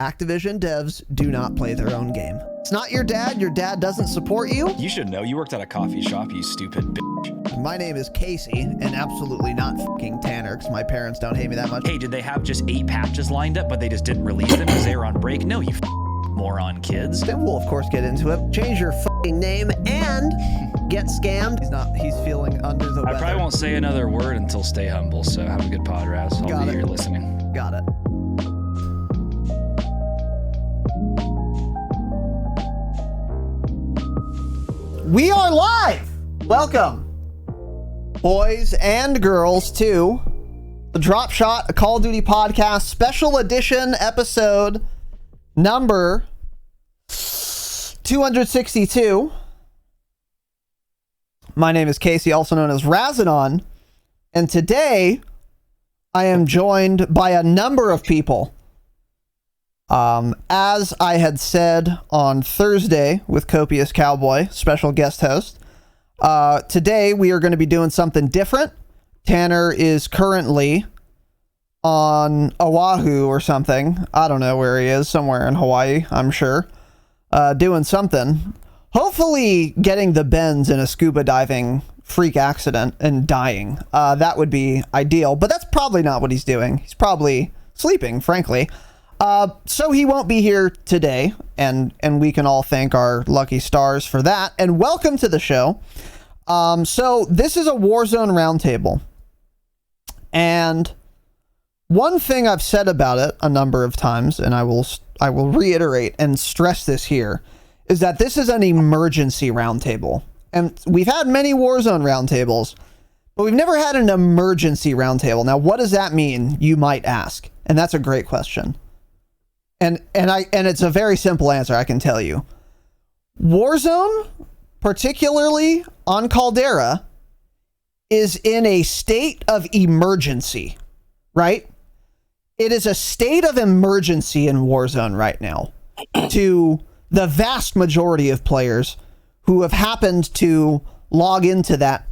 Activision devs do not play their own game. It's not your dad doesn't support you. You should know, you worked at a coffee shop, you stupid bitch. My name is Casey, and absolutely not fucking Tanner, because my parents don't hate me that much. Hey, did they have just 8 patches lined up, but they just didn't release them because they were on break? No, you moron kids. Then we'll, of course, get into it. Change your fucking name and get scammed. He's feeling under the weather. I probably won't say another word until Stay Humble, so have a good pod, Raz. I'll be here listening. Got it. We are live! Welcome, boys and girls, to the Dropshot, a Call of Duty podcast, special edition episode number 262. My name is Casey, also known as Razinon, and today I am joined by a number of people. As I had said on Thursday with Copious Cowboy, special guest host, today we are going to be doing something different. Tanner is currently on Oahu or something. I don't know where he is, somewhere in Hawaii, I'm sure, doing something. Hopefully getting the bends in a scuba diving freak accident and dying. That would be ideal, but that's probably not what he's doing. He's probably sleeping, frankly. So he won't be here today, and we can all thank our lucky stars for that. And welcome to the show. So this is a Warzone Roundtable. And one thing I've said about it a number of times, and I will reiterate and stress this here, is that this is an emergency roundtable. And we've had many Warzone roundtables, but we've never had an emergency roundtable. Now, what does that mean, you might ask? And that's a great question. And it's a very simple answer, I can tell you. Warzone, particularly on Caldera, is in a state of emergency, right? It is a state of emergency in Warzone right now to the vast majority of players who have happened to log into that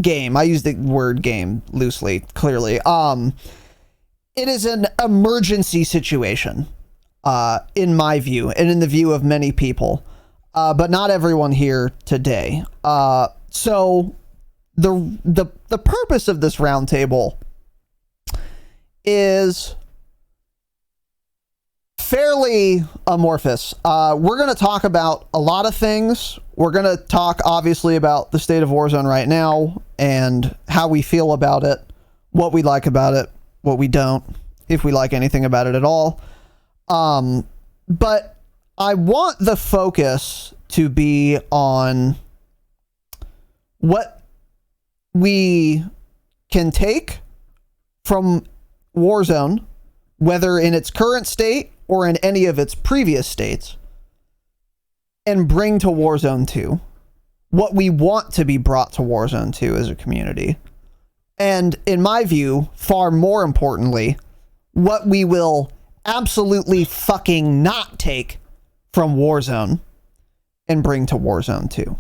game. I use the word game loosely, clearly. It is an emergency situation, in my view, and in the view of many people, but not everyone here today. So the purpose of this roundtable is fairly amorphous. We're going to talk about a lot of things. We're going to talk, obviously, about the state of Warzone right now and how we feel about it, what we like about it, what we don't, if we like anything about it at all. But I want the focus to be on what we can take from Warzone, whether in its current state or in any of its previous states, and bring to Warzone 2. What we want to be brought to Warzone 2 as a community. And in my view, far more importantly, what we will absolutely fucking not take from Warzone and bring to Warzone 2.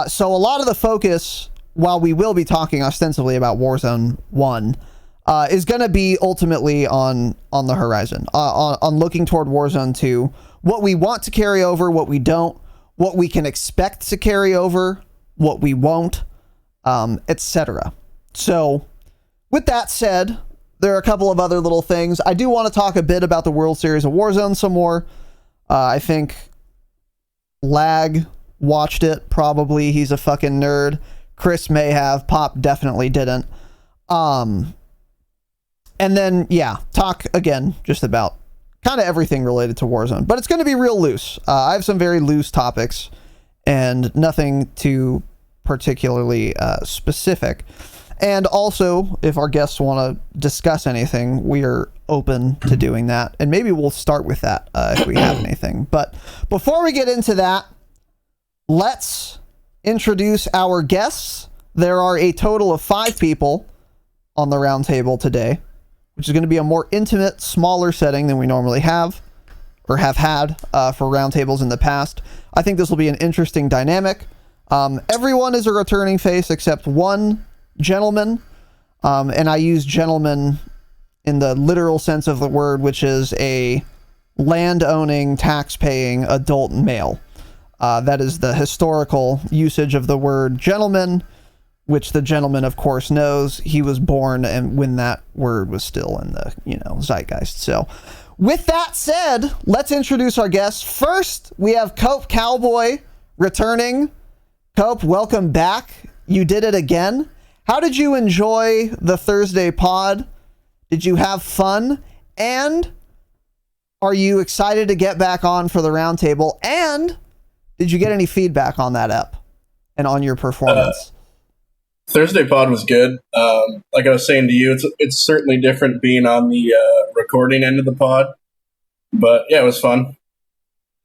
So a lot of the focus, while we will be talking ostensibly about Warzone 1, is going to be ultimately on the horizon, on looking toward Warzone 2, what we want to carry over, what we don't, what we can expect to carry over, what we won't, etc. So, with that said, there are a couple of other little things. I do want to talk a bit about the World Series of Warzone some more. I think Lag watched it, probably. He's a fucking nerd. Chris may have. Pop definitely didn't. And then, yeah, talk again just about kind of everything related to Warzone. But it's going to be real loose. I have some very loose topics and nothing too particularly specific. And also, if our guests want to discuss anything, we are open to doing that. And maybe we'll start with that if we have anything. But before we get into that, let's introduce our guests. There are a total of 5 people on the roundtable today, which is going to be a more intimate, smaller setting than we normally have or have had for roundtables in the past. I think this will be an interesting dynamic. Everyone is a returning face except one gentleman, and I use gentleman in the literal sense of the word, which is a land-owning, tax-paying adult male. That is the historical usage of the word gentleman, which the gentleman, of course, knows. He was born and when that word was still in the, zeitgeist. So with that said, let's introduce our guests. First, we have Cope Cowboy returning. Cope, welcome back. You did it again. How did you enjoy the Thursday pod? Did you have fun? And are you excited to get back on for the roundtable? And did you get any feedback on that ep and on your performance? Thursday pod was good. Like I was saying to you, it's certainly different being on the recording end of the pod. But yeah, it was fun.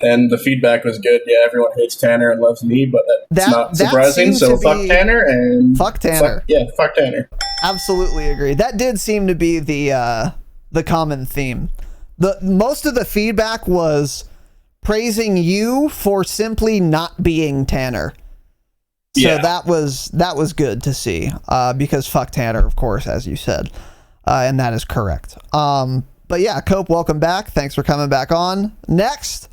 And the feedback was good. Yeah, everyone hates Tanner and loves me, but that's not surprising. So fuck Tanner and fuck Tanner. Fuck Tanner. Absolutely agree. That did seem to be the common theme. The most of the feedback was praising you for simply not being Tanner. So yeah. that was good to see. Because fuck Tanner, of course, as you said, and that is correct. But yeah, Cope, welcome back. Thanks for coming back on. Next,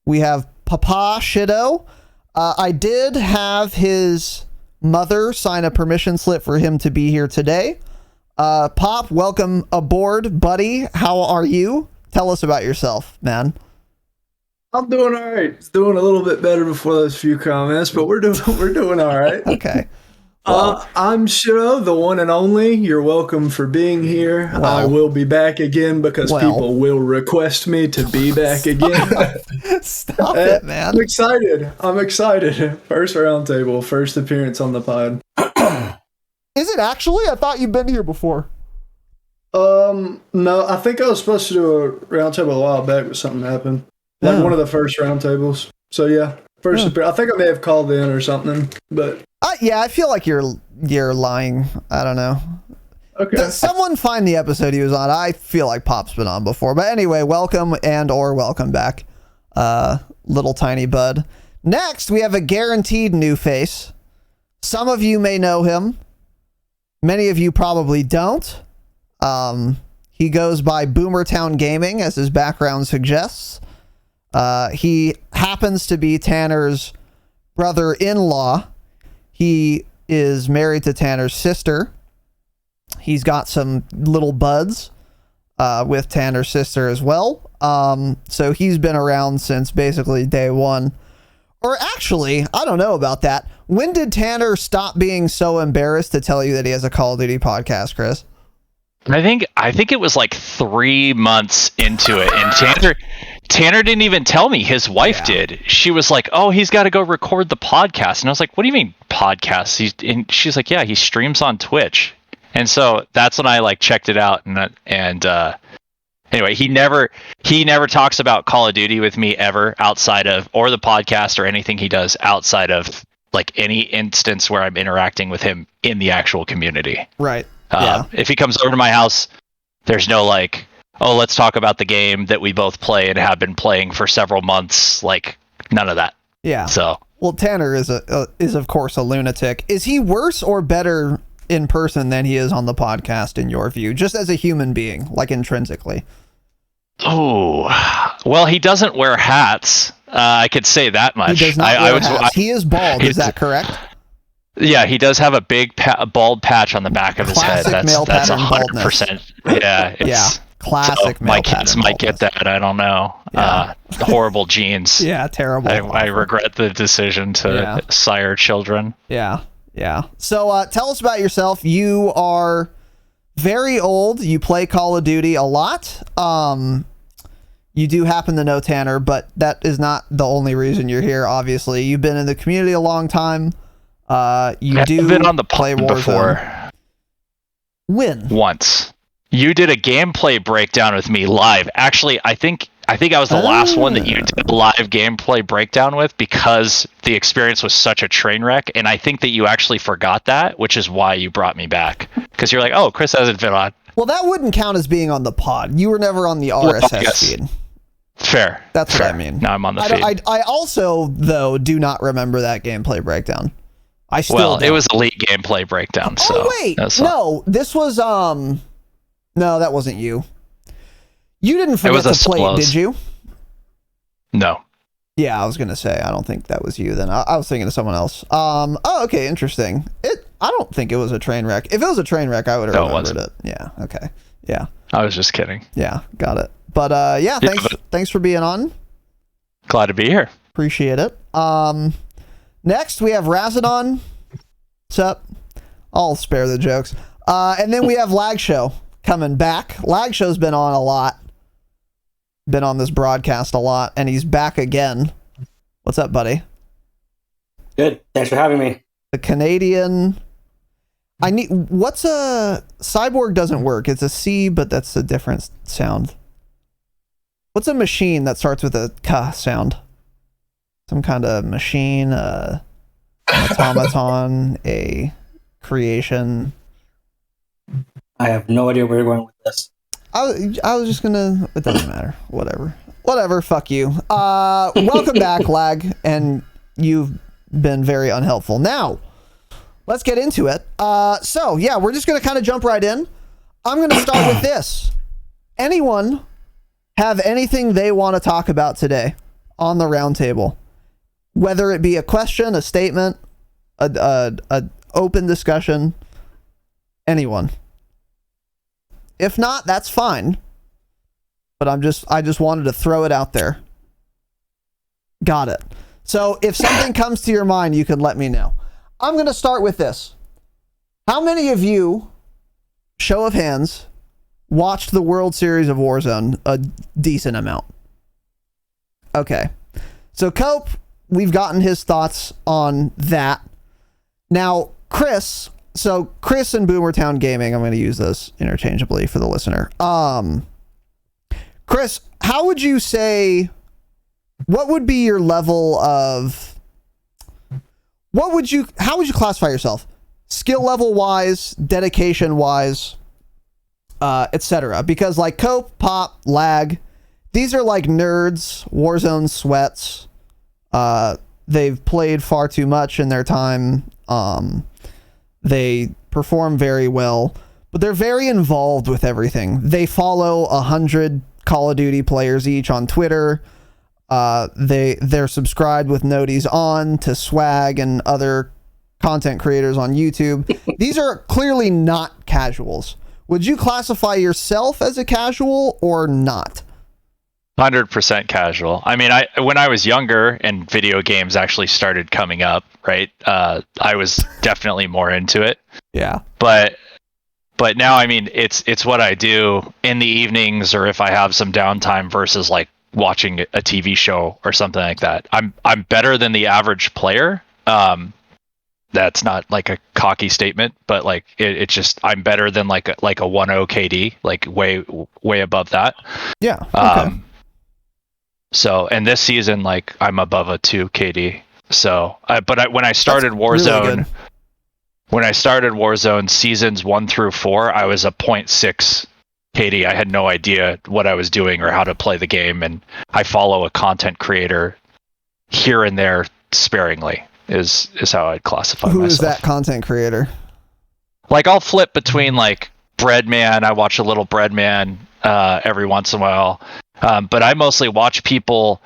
we have Papa Shido. I did have his mother sign a permission slip for him to be here today. Pop, welcome aboard, buddy. How are you? Tell us about yourself, man. I'm doing all right. It's doing a little bit better before those few comments, but we're doing all right. Okay. Well, I'm Shiro, the one and only. You're welcome for being here. Well, I will be back again because people will request me to be back again. Stop it, man. I'm excited. First roundtable, first appearance on the pod. Is it actually? I thought you'd been here before. No, I think I was supposed to do a roundtable a while back, but something happened. Like one of the first roundtables. So yeah, first appearance. I think I may have called in or something, but yeah, I feel like you're lying. I don't know. Okay. Someone find the episode he was on. I feel like Pop's been on before, but anyway, welcome or welcome back, little tiny bud. Next, we have a guaranteed new face. Some of you may know him. Many of you probably don't. He goes by Boomertown Gaming, as his background suggests. He happens to be Tanner's brother-in-law. He is married to Tanner's sister. He's got some little buds with Tanner's sister as well. So he's been around since basically day one. Or actually, I don't know about that. When did Tanner stop being so embarrassed to tell you that he has a Call of Duty podcast, Chris? I think it was like 3 months into it, and Tanner didn't even tell me. His wife did. She was like, "Oh, he's got to go record the podcast," and I was like, "What do you mean podcast?" And she's like, "Yeah, he streams on Twitch." And so that's when I checked it out, and anyway, he never talks about Call of Duty with me ever outside of, or the podcast or anything he does outside of any instance where I'm interacting with him in the actual community. Right. If he comes over to my house, there's no let's talk about the game that we both play and have been playing for several months. None of that. Yeah. So, well, Tanner is of course a lunatic. Is he worse or better in person than he is on the podcast in your view, just as a human being, intrinsically? Oh, well, he doesn't wear hats. I could say that much. He does not wear hats. He is bald. Is that correct? Yeah, he does have a big bald patch on the back of his head. That's 100%. Yeah, classic. My kids might get that. I don't know. Yeah. Horrible genes. Yeah, terrible. I regret the decision to sire children. Yeah. So tell us about yourself. You are very old. You play Call of Duty a lot. You do happen to know Tanner, but that is not the only reason you're here. Obviously, you've been in the community a long time. I've been on the play before. When? Once. You did a gameplay breakdown with me live. Actually, I think I was the last one that you did a live gameplay breakdown with, because the experience was such a train wreck, and I think that you actually forgot that, which is why you brought me back. Because you're like, oh, Chris hasn't been on. Well, that wouldn't count as being on the pod. You were never on the RSS feed. Fair. That's fair. what I mean. Now I'm on the feed. I also, though, do not remember that gameplay breakdown. It was a league gameplay breakdown. So wait, no, this was No, that wasn't you. You didn't forget the plate, did you? No. Yeah, I was gonna say I don't think that was you. Then I was thinking of someone else. Oh, okay, interesting. I don't think it was a train wreck. If it was a train wreck, I would have remembered it. Yeah. Okay. Yeah. I was just kidding. Yeah, got it. But yeah, thanks for being on. Glad to be here. Appreciate it. Next we have Razinon. What's up? I'll spare the jokes. And then we have Lag Show coming back. Lag Show's been on a lot. Been on this broadcast a lot, and he's back again. What's up, buddy? Good. Thanks for having me. The Canadian. What's a cyborg? Doesn't work. It's a C, but that's a different sound. What's a machine that starts with a K sound? Some kind of machine, an automaton, a creation. I have no idea where you're going with this. I was just gonna. It doesn't matter. Whatever. Fuck you. Welcome back, Lag, and you've been very unhelpful. Now, let's get into it. So yeah, we're just gonna kind of jump right in. I'm gonna start with this. Anyone have anything they want to talk about today on the roundtable? Whether it be a question, a statement, a open discussion, anyone. If not, that's fine. But I just wanted to throw it out there. Got it. So if something comes to your mind, you can let me know. I'm going to start with this. How many of you, show of hands, watched the World Series of Warzone a decent amount? Okay. So Cope, we've gotten his thoughts on that. Now, Chris and Boomertown Gaming, I'm going to use this interchangeably for the listener. Chris, how would you be your level of, how would you classify yourself? Skill level wise, dedication wise, etc. Because like Cope, Pop, Lag, these are like nerds, Warzone sweats. They've played far too much in their time. They perform very well, but they're very involved with everything. They follow 100 Call of Duty players each on Twitter. They're subscribed with noties on to Swag and other content creators on YouTube. These are clearly not casuals. Would you classify yourself as a casual or not? 100% casual. I mean, when I was younger and video games actually started coming up, right? I was definitely more into it. Yeah. But now, I mean, it's what I do in the evenings, or if I have some downtime versus like watching a TV show or something like that. I'm better than the average player. That's not like a cocky statement, but like it's just I'm better than like a 1.0 KD, like way above that. Yeah. Okay. So, and this season, like I'm above a 2 KD. So, when I started Warzone, really when I started Warzone seasons 1 through 4, I was a 0.6 KD. I had no idea what I was doing or how to play the game, and I follow a content creator here and there sparingly. Is how I'd classify myself. Who is that content creator? Like I'll flip between like Breadman. I watch a little Breadman every once in a while. But I mostly watch people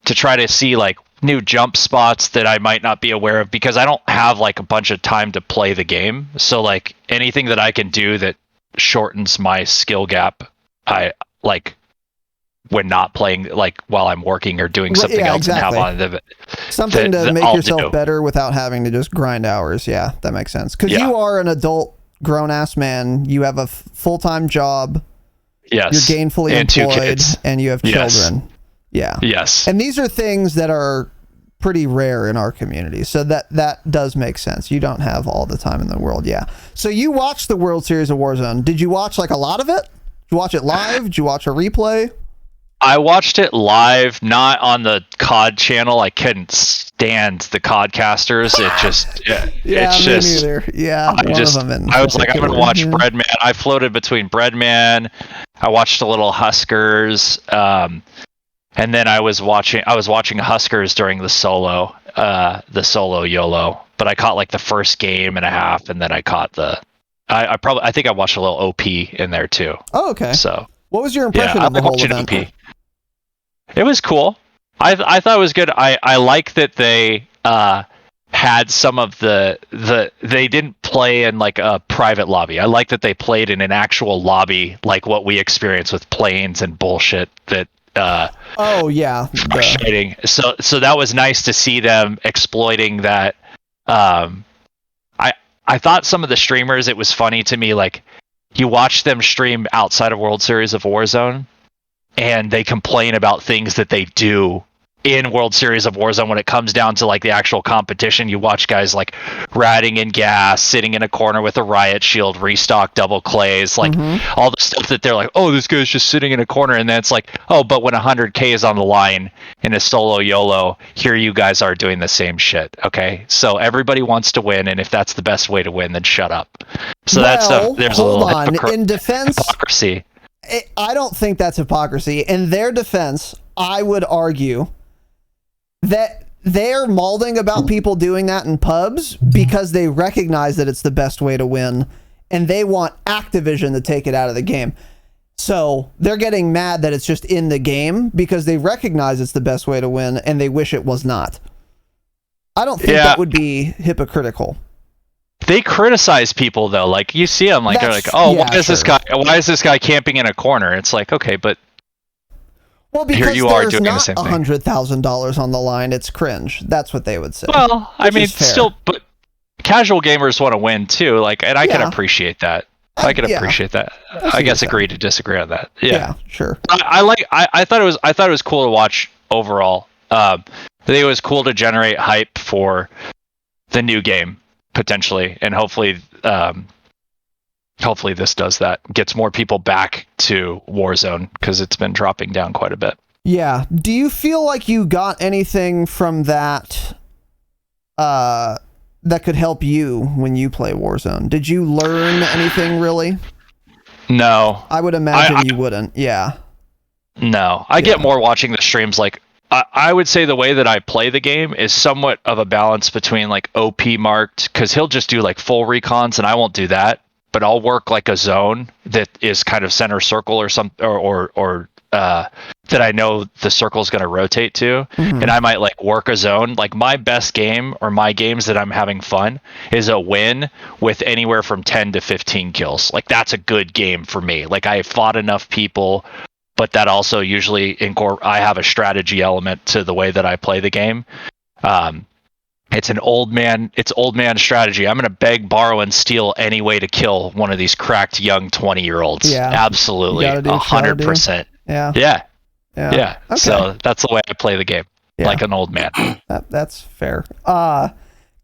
to try to see like new jump spots that I might not be aware of, because I don't have like a bunch of time to play the game. So like anything that I can do that shortens my skill gap, I like when not playing, like while I'm working or doing something else. Exactly. And have on something to make yourself better without having to just grind hours. Yeah, that makes sense. Because you are an adult grown ass man. You have a full-time job. Yes. You're gainfully employed and you have children. Yeah. Yes. And these are things that are pretty rare in our community. So that does make sense. You don't have all the time in the world. Yeah. So you watched the World Series of Warzone. Did you watch like a lot of it? Did you watch it live? Did you watch a replay? I watched it live, not on the COD channel. I couldn't stand the CODcasters. It just, it's me just, neither. Yeah, I was like, I'm gonna watch Breadman. I floated between Breadman. I watched a little Huskers, and then I was watching Huskers during the solo YOLO. But I caught like the first game and a half, and then I caught the I think I watched a little OP in there too. Oh, okay. So what was your impression yeah, of the I whole watched event? OP. It was cool. I thought it was good. I like that they had some of the they didn't play in like a private lobby. I like that they played in an actual lobby, like what we experience with planes and bullshit that Oh yeah, frustrating. So that was nice to see them exploiting that. I thought some of the streamers, it was funny to me, like you watch them stream outside of World Series of Warzone and they complain about things that they do in World Series of Warzone when it comes down to like the actual competition. You watch guys like ratting in gas, sitting in a corner with a riot shield, restock double clays, like all the stuff that they're like, oh, this guy's just sitting in a corner. And then it's like, oh, but when 100K is on the line in a solo YOLO, here you guys are doing the same shit. Okay. So everybody wants to win. And if that's the best way to win, then shut up. So that's there's a little in defense, hypocrisy. I don't think that's hypocrisy. In their defense, I would argue that they're malding about people doing that in pubs because they recognize that it's the best way to win, and they want Activision to take it out of the game. So they're getting mad that it's just in the game because they recognize it's the best way to win, and they wish it was not. I don't think that would be hypocritical. They criticize people though, like you see them, like they're like, "Oh, why is this guy camping in a corner?" It's like, okay, but because here you are doing the not same thing. $100,000 on the line. It's cringe. That's what they would say. Well, I mean, still, but casual gamers want to win too. Like, and I can appreciate that. I can appreciate that. I guess agree to disagree on that. Yeah, sure. I thought it was cool to watch overall. I think it was cool to generate hype for the new game potentially, and hopefully this does that, gets more people back to Warzone because it's been dropping down quite a bit. Yeah. Do you feel like you got anything from that that could help you when you play Warzone? Did you learn anything really? No. I would imagine you wouldn't. Yeah. No. I get more watching the streams. Like, I would say the way that I play the game is somewhat of a balance between like OP marked, because he'll just do like full recons and I won't do that. But I'll work like a zone that is kind of center circle or something, or that I know the circle is going to rotate to, and I might like work a zone. Like my best game or my games that I'm having fun is a win with anywhere from 10 to 15 kills. Like that's a good game for me. Like I fought enough people, but that also usually I have a strategy element to the way that I play the game. It's old man strategy. I'm going to beg, borrow, and steal any way to kill one of these cracked young 20-year-olds. Yeah, absolutely, 100%. Yeah. Okay. So that's the way I play the game, like an old man. That's fair. Cub,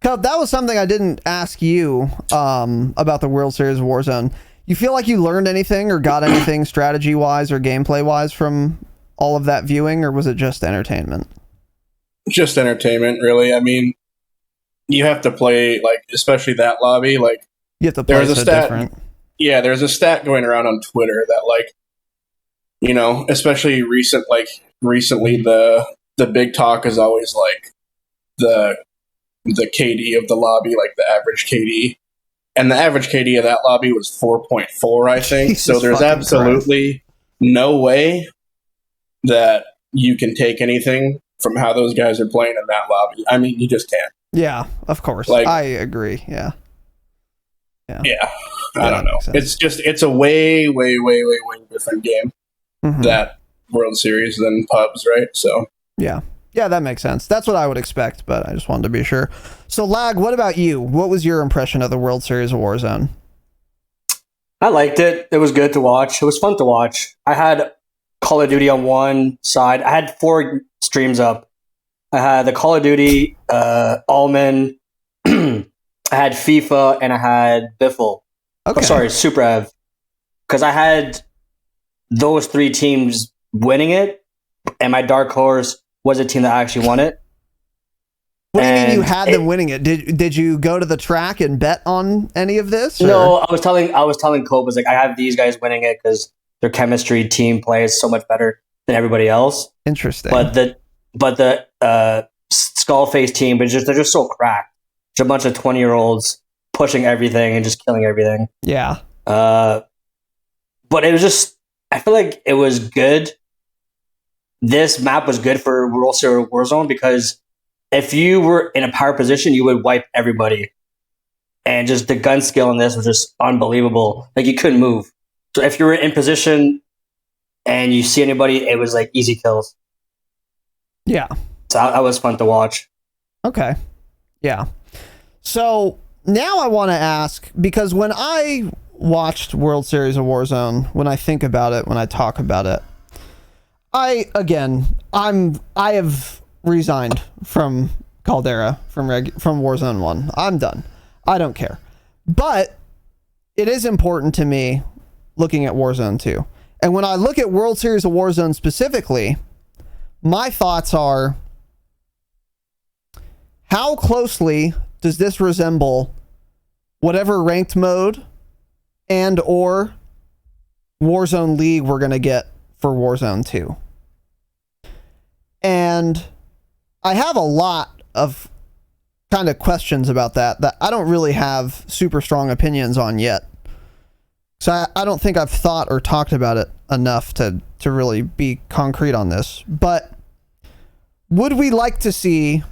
that was something I didn't ask you about the World Series of Warzone. You feel like you learned anything or got anything strategy-wise or gameplay-wise from all of that viewing, or was it just entertainment? Just entertainment, really. I mean, you have to play, like, especially that lobby, like, you have to play so different. Yeah, there's a stat going around on Twitter that, like, you know, especially recently the big talk is always like the KD of the lobby, like the average KD. And the average KD of that lobby was 4.4, I think. Jesus, so there's absolutely no way that you can take anything from how those guys are playing in that lobby. I mean, you just can't. Yeah, of course. Like, I agree. Yeah. I don't know. It's a way different game, that World Series than pubs, right? So yeah, that makes sense. That's what I would expect, but I just wanted to be sure. So Lag, what about you? What was your impression of the World Series of Warzone? I liked it. It was good to watch. It was fun to watch. I had Call of Duty on one side. I had 4 streams up. I had the Call of Duty, Allman, I had FIFA, and I had Biffle. Okay. Oh, sorry, Super Ev. Because I had those 3 teams winning it, and my dark horse was a team that actually won it. What do you mean you had them winning it? Did you go to the track and bet on any of this? Or? No, I was telling Cobus, like, I have these guys winning it because their chemistry, team play is so much better than everybody else. Interesting. But the Skullface team, they're just so cracked. It's a bunch of 20-year-olds pushing everything and just killing everything. Yeah. But it was just, I feel like it was good. This map was good for World Series Warzone because if you were in a power position, you would wipe everybody. And just the gun skill in this was just unbelievable. Like, you couldn't move. So if you were in position and you see anybody, it was like easy kills. Yeah. So that was fun to watch. Okay. Yeah. So now I want to ask, because when I watched World Series of Warzone, when I think about it, when I talk about it, I have resigned from Caldera, from Warzone 1. I'm done. I don't care. But it is important to me looking at Warzone 2. And when I look at World Series of Warzone specifically, my thoughts are, how closely does this resemble whatever ranked mode and or Warzone League we're going to get for Warzone 2? And I have a lot of kind of questions about that I don't really have super strong opinions on yet. So I don't think I've thought or talked about it enough to really be concrete on this. But would we like to see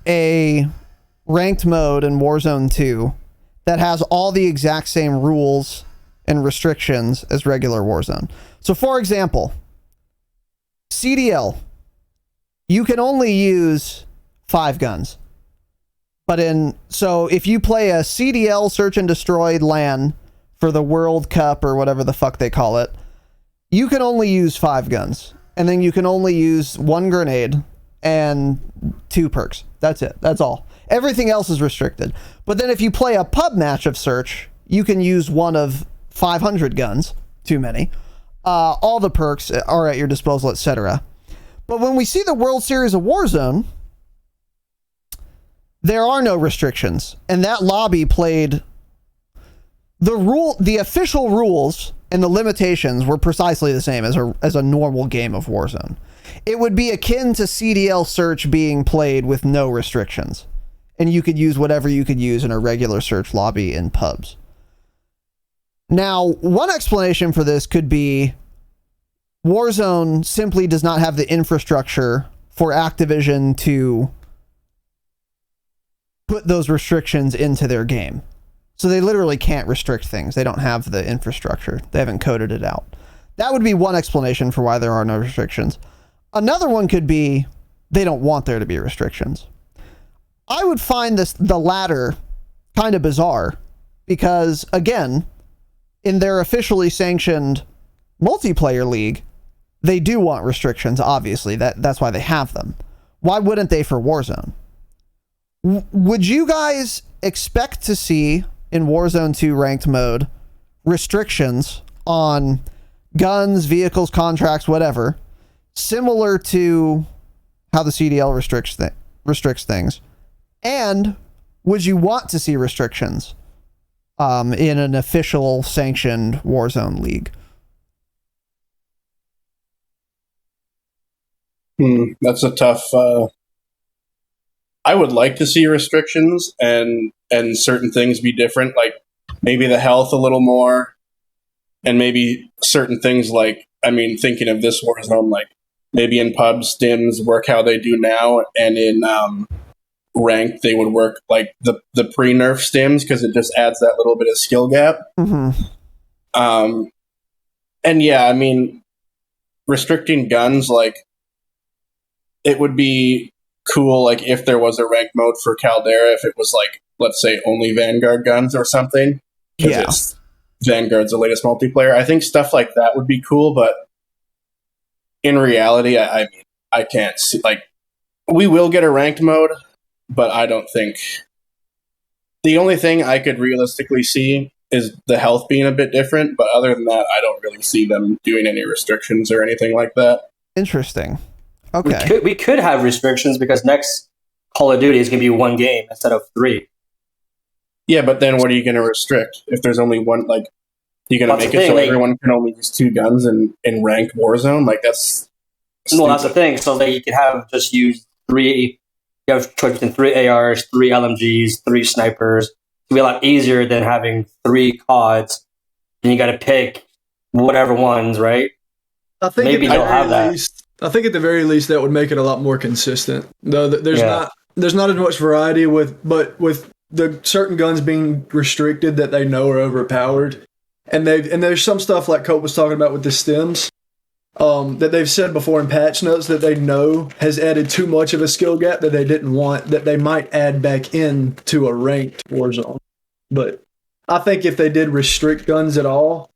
a ranked mode in Warzone 2 that has all the exact same rules and restrictions as regular Warzone? So for example, CDL, you can only use 5 guns. So if you play a CDL Search and Destroy LAN for the World Cup or whatever the fuck they call it, you can only use 5 guns. And then you can only use 1 grenade and 2 perks. That's it. That's all. Everything else is restricted. But then if you play a pub match of Search, you can use one of 500 guns. Too many. All the perks are at your disposal, etc. But when we see the World Series of Warzone, there are no restrictions. And that lobby played the official rules and the limitations were precisely the same as a normal game of Warzone. It would be akin to CDL Search being played with no restrictions. And you could use whatever you could use in a regular Search lobby in pubs. Now, one explanation for this could be Warzone simply does not have the infrastructure for Activision to put those restrictions into their game. So they literally can't restrict things. They don't have the infrastructure. They haven't coded it out. That would be one explanation for why there are no restrictions. Another one could be they don't want there to be restrictions. I would find the latter kind of bizarre because, again, in their officially sanctioned multiplayer league, they do want restrictions, obviously. That's why they have them. Why wouldn't they for Warzone? Would you guys expect to see in Warzone 2 ranked mode restrictions on guns, vehicles, contracts, whatever, similar to how the CDL restricts things? And would you want to see restrictions in an official sanctioned Warzone league? That's a tough. I would like to see restrictions and certain things be different, like maybe the health a little more, and maybe certain things like, I mean, thinking of this Warzone, like maybe in pubs, stims work how they do now, and in ranked they would work like the pre-nerf stims because it just adds that little bit of skill gap. Mm-hmm. And yeah, I mean, restricting guns, like, it would be cool, like, if there was a ranked mode for Caldera, if it was, like, let's say, only Vanguard guns or something. Because Vanguard's the latest multiplayer. I think stuff like that would be cool, but in reality, I mean, I can't see, like, we will get a ranked mode, but I don't think... The only thing I could realistically see is the health being a bit different, but other than that, I don't really see them doing any restrictions or anything like that. Interesting. Okay. We could have restrictions because next Call of Duty is going to be 1 game instead of 3. Yeah, but then what are you going to restrict if there's only one? Like, you're going to make it so everyone can only use 2 guns in ranked Warzone? Like, that's stupid. No, that's the thing. So that you could have just use 3 you have a choice between 3 ARs, 3 LMGs, 3 snipers. It'll be a lot easier than having 3 CODs, and you got to pick whatever ones, right? I think Maybe they'll have that. I think at the very least that would make it a lot more consistent. Though there's Yeah. not as much variety with the certain guns being restricted that they know are overpowered, and there's some stuff like Cope was talking about with the stems, that they've said before in patch notes that they know has added too much of a skill gap that they didn't want, that they might add back in to a ranked Warzone. But I think if they did restrict guns at all,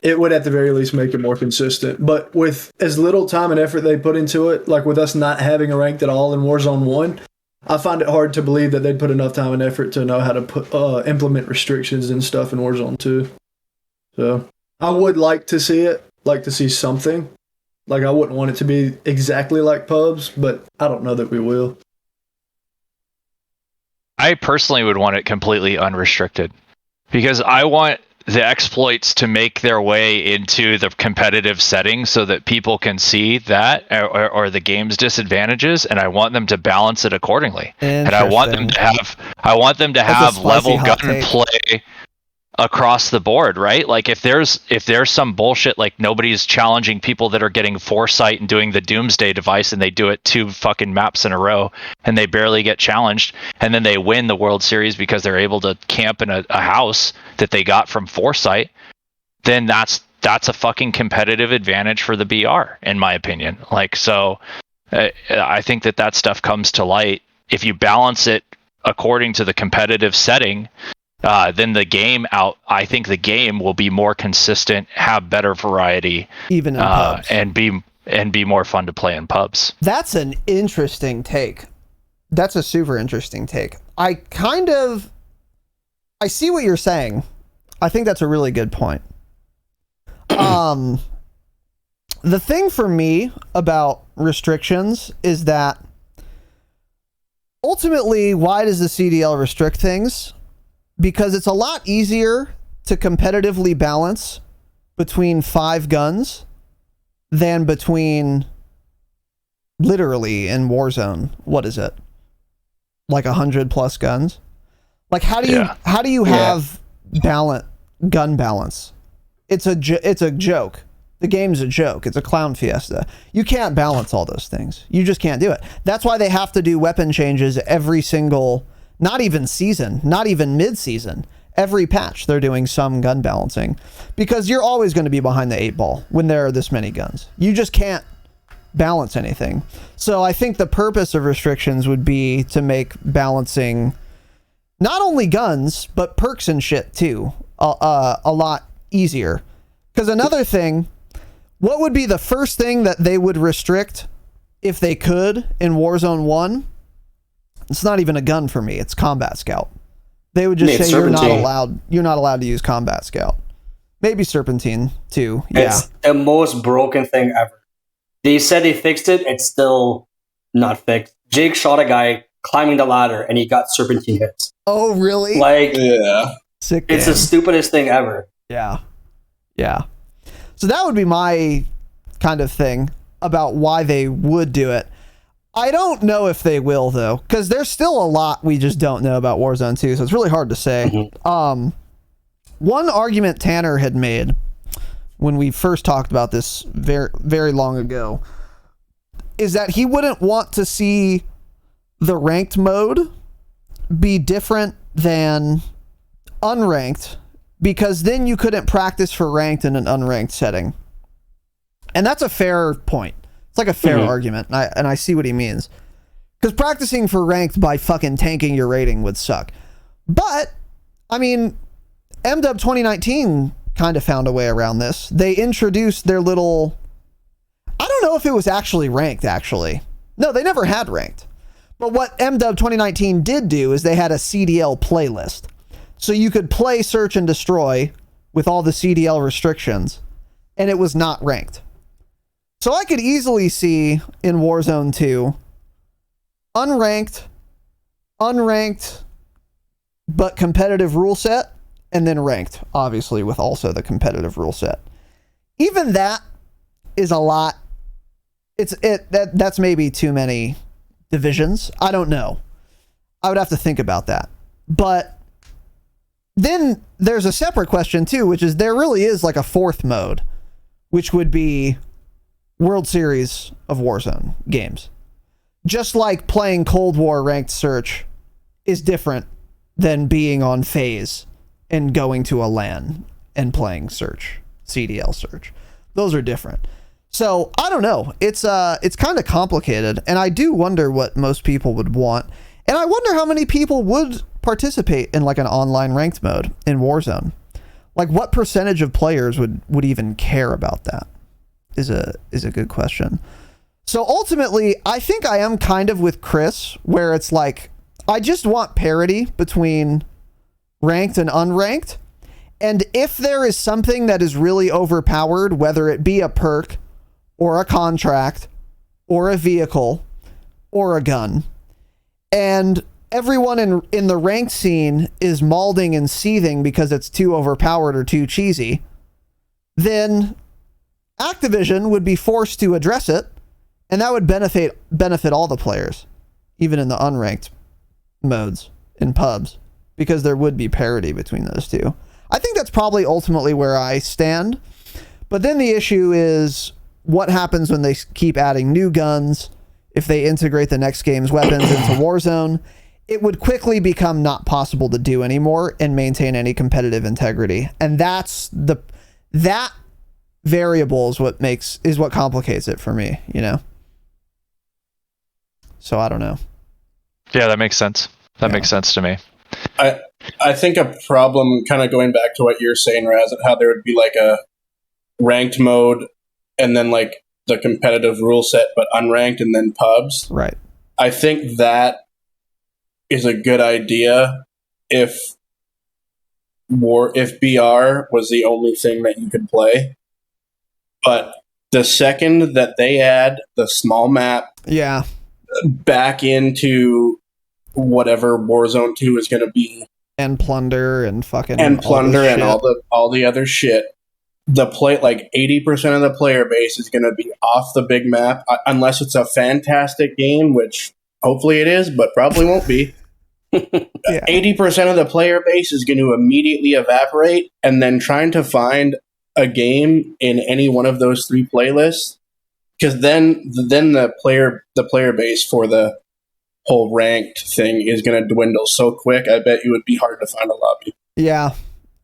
it would at the very least make it more consistent. But with as little time and effort they put into it, like with us not having a ranked at all in Warzone 1, I find it hard to believe that they'd put enough time and effort to know how to implement restrictions and stuff in Warzone 2. So I would like to see it, like to see something. Like I wouldn't want it to be exactly like pubs, but I don't know that we will. I personally would want it completely unrestricted because I want the exploits to make their way into the competitive setting so that people can see that or the game's disadvantages, and I want them to balance it accordingly. And I want them to have level gunplay across the board, right? Like if there's some bullshit like nobody's challenging people that are getting foresight and doing the doomsday device and they do it 2 fucking maps in a row and they barely get challenged and then they win the World Series because they're able to camp in a house that they got from foresight, then that's a fucking competitive advantage for the BR in my opinion. Like, so I think that stuff comes to light if you balance it according to the competitive setting. Then I think the game will be more consistent, have better variety, even in pubs, and be more fun to play in pubs. That's an interesting take. That's a super interesting take. I see what you're saying. I think that's a really good point. The thing for me about restrictions is that ultimately, why does the CDL restrict things? Because it's a lot easier to competitively balance between 5 guns than between, literally in Warzone, what is it? Like 100 plus guns? Like how do you have gun balance? It's a joke. The game's a joke. It's a clown fiesta. You can't balance all those things. You just can't do it. That's why they have to do weapon changes every single, not even season, not even mid-season. Every patch, they're doing some gun balancing because you're always going to be behind the 8 ball when there are this many guns. You just can't balance anything. So I think the purpose of restrictions would be to make balancing not only guns, but perks and shit too, a lot easier. Because another thing, what would be the first thing that they would restrict if they could in Warzone 1? It's not even a gun for me. It's Combat Scout. They would just say you're not allowed to use Combat Scout. Maybe Serpentine too. Yeah. It's the most broken thing ever. They said they fixed it. It's still not fixed. Jake shot a guy climbing the ladder and he got Serpentine hits. Oh, really? Like, yeah. Sick. It's the stupidest thing ever. Yeah. Yeah. So that would be my kind of thing about why they would do it. I don't know if they will, though, because there's still a lot we just don't know about Warzone 2, so it's really hard to say. Mm-hmm. One argument Tanner had made when we first talked about this very, very long ago is that he wouldn't want to see the ranked mode be different than unranked, because then you couldn't practice for ranked in an unranked setting. And that's a fair point. It's like a fair argument, and I see what he means. Because practicing for ranked by fucking tanking your rating would suck. But, I mean, MW 2019 kind of found a way around this. They introduced their little... I don't know if it was actually ranked, actually. No, they never had ranked. But what MW 2019 did do is they had a CDL playlist. So you could play Search and Destroy with all the CDL restrictions, and it was not ranked. So I could easily see in Warzone 2, unranked, but competitive rule set, and then ranked, obviously, with also the competitive rule set. Even that is a lot. That's maybe too many divisions. I don't know. I would have to think about that. But then there's a separate question too, which is there really is like a fourth mode, which would be World Series of Warzone games. Just like playing Cold War ranked search is different than being on phase and going to a LAN and playing search, CDL search. Those are different. So I don't know. It's kind of complicated, and I do wonder what most people would want. And I wonder how many people would participate in like an online ranked mode in Warzone. Like what percentage of players would even care about that is a good question. So ultimately, I think I am kind of with Chris, where it's like, I just want parity between ranked and unranked. And if there is something that is really overpowered, whether it be a perk or a contract or a vehicle or a gun, and everyone in the ranked scene is malding and seething because it's too overpowered or too cheesy, then Activision would be forced to address it, and that would benefit all the players, even in the unranked modes in pubs, because there would be parity between those two. I think that's probably ultimately where I stand. But then the issue is what happens when they keep adding new guns. If they integrate the next game's weapons into Warzone, it would quickly become not possible to do anymore and maintain any competitive integrity. And that variable is what complicates it for me, you know? So I don't know. Yeah, that makes sense. That makes sense to me. I think a problem, kind of going back to what you're saying, Raz, how there would be like a ranked mode and then like the competitive rule set, but unranked and then pubs. Right. I think that is a good idea if BR was the only thing that you could play. But the second that they add the small map back into whatever Warzone 2 is going to be, and plunder and fucking all the other shit, the play, like 80% of the player base is going to be off the big map, unless it's a fantastic game, which hopefully it is, but probably won't be. 80% of the player base is going to immediately evaporate, and then trying to find a game in any one of those three playlists, because then the player base for the whole ranked thing is going to dwindle so quick. I bet you would be hard to find a lobby. Yeah,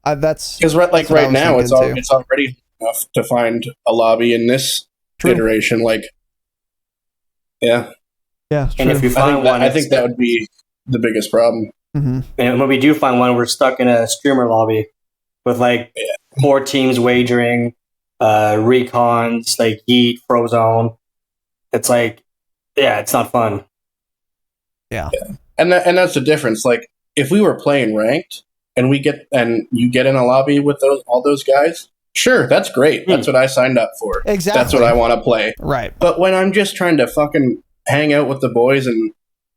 that's because right now it's already enough to find a lobby in this iteration. Like, yeah. And if you find one, I think that would be the biggest problem. Mm-hmm. And when we do find one, we're stuck in a streamer lobby with like 4 teams wagering, recons, like Yeet, Frozone. It's like, it's not fun. Yeah. And that's the difference. Like, if we were playing ranked and you get in a lobby with all those guys, sure, that's great. That's what I signed up for. Exactly. That's what I want to play. Right. But when I'm just trying to fucking hang out with the boys and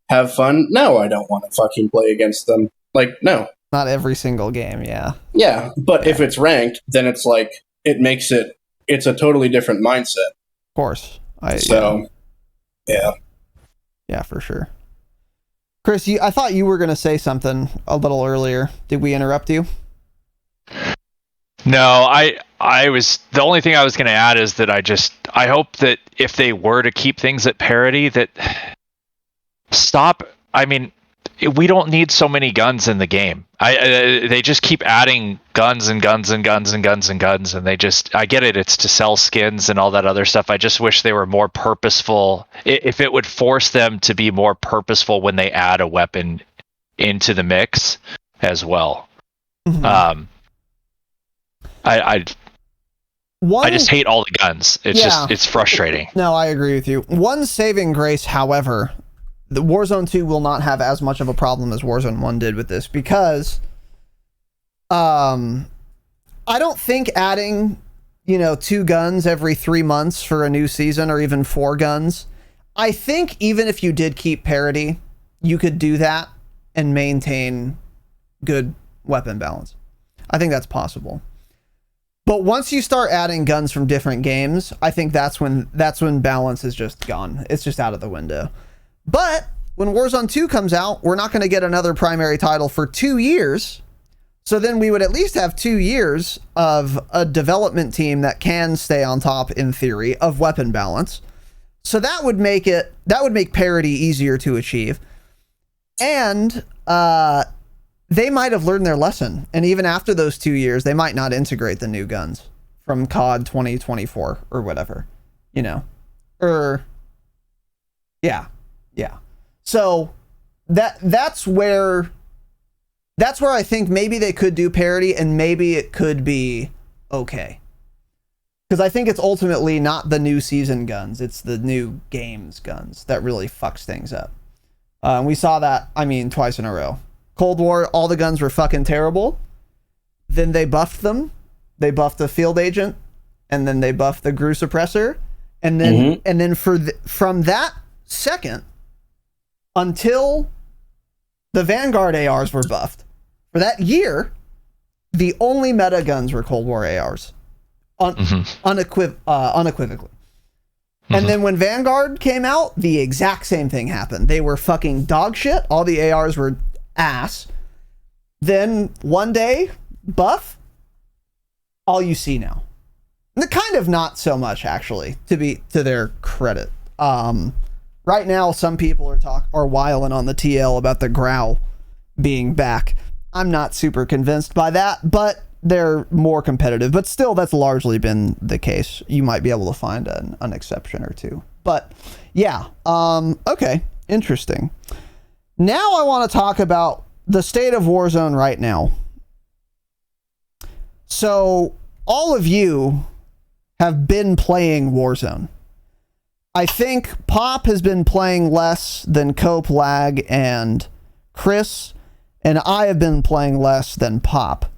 have fun, no, I don't want to fucking play against them. Like, no. Not every single game, yeah. Yeah, but if it's ranked, then it's like, it's a totally different mindset. Of course. Yeah, for sure. Chris, I thought you were going to say something a little earlier. Did we interrupt you? No, I was, the only thing I was going to add is that I hope that if they were to keep things at parity, that we don't need so many guns in the game. They just keep adding guns and guns and guns and guns and guns, and I get it, it's to sell skins and all that other stuff. I just wish they were more purposeful. If it would force them to be more purposeful when they add a weapon into the mix as well. Mm-hmm. I just hate all the guns. It's frustrating. No, I agree with you. One saving grace, however, the Warzone 2 will not have as much of a problem as Warzone 1 did with this, because I don't think adding 2 guns every 3 months for a new season, or even 4 guns, I think even if you did keep parity, you could do that and maintain good weapon balance. I think that's possible. But once you start adding guns from different games, I think that's when balance is just gone. It's just out of the window. But when Warzone 2 comes out, we're not going to get another primary title for 2 years. So then we would at least have 2 years of a development team that can stay on top, in theory, of weapon balance. So that would make parity easier to achieve. And they might have learned their lesson. And even after those 2 years, they might not integrate the new guns from COD 2024 or whatever, you know, yeah. So that's where I think maybe they could do parity, and maybe it could be okay. Because I think it's ultimately not the new season guns, it's the new games guns that really fucks things up. We saw that, twice in a row. Cold War, all the guns were fucking terrible. Then they buffed them. They buffed the field agent, and then they buffed the GRU suppressor, and then from that second until the Vanguard ARs were buffed, for that year, the only meta guns were Cold War ARs, unequivocally. And then when Vanguard came out, the exact same thing happened. They were fucking dog shit. All the ARs were ass. Then one day, buff, all you see now. And kind of not so much, actually, to their credit. Right now, some people are whiling on the TL about the Growl being back. I'm not super convinced by that, but they're more competitive. But still, that's largely been the case. You might be able to find an exception or two. But yeah, okay, interesting. Now I want to talk about the state of Warzone right now. So all of you have been playing Warzone. I think Pop has been playing less than Cope, Lag, and Chris, and I have been playing less than Pop,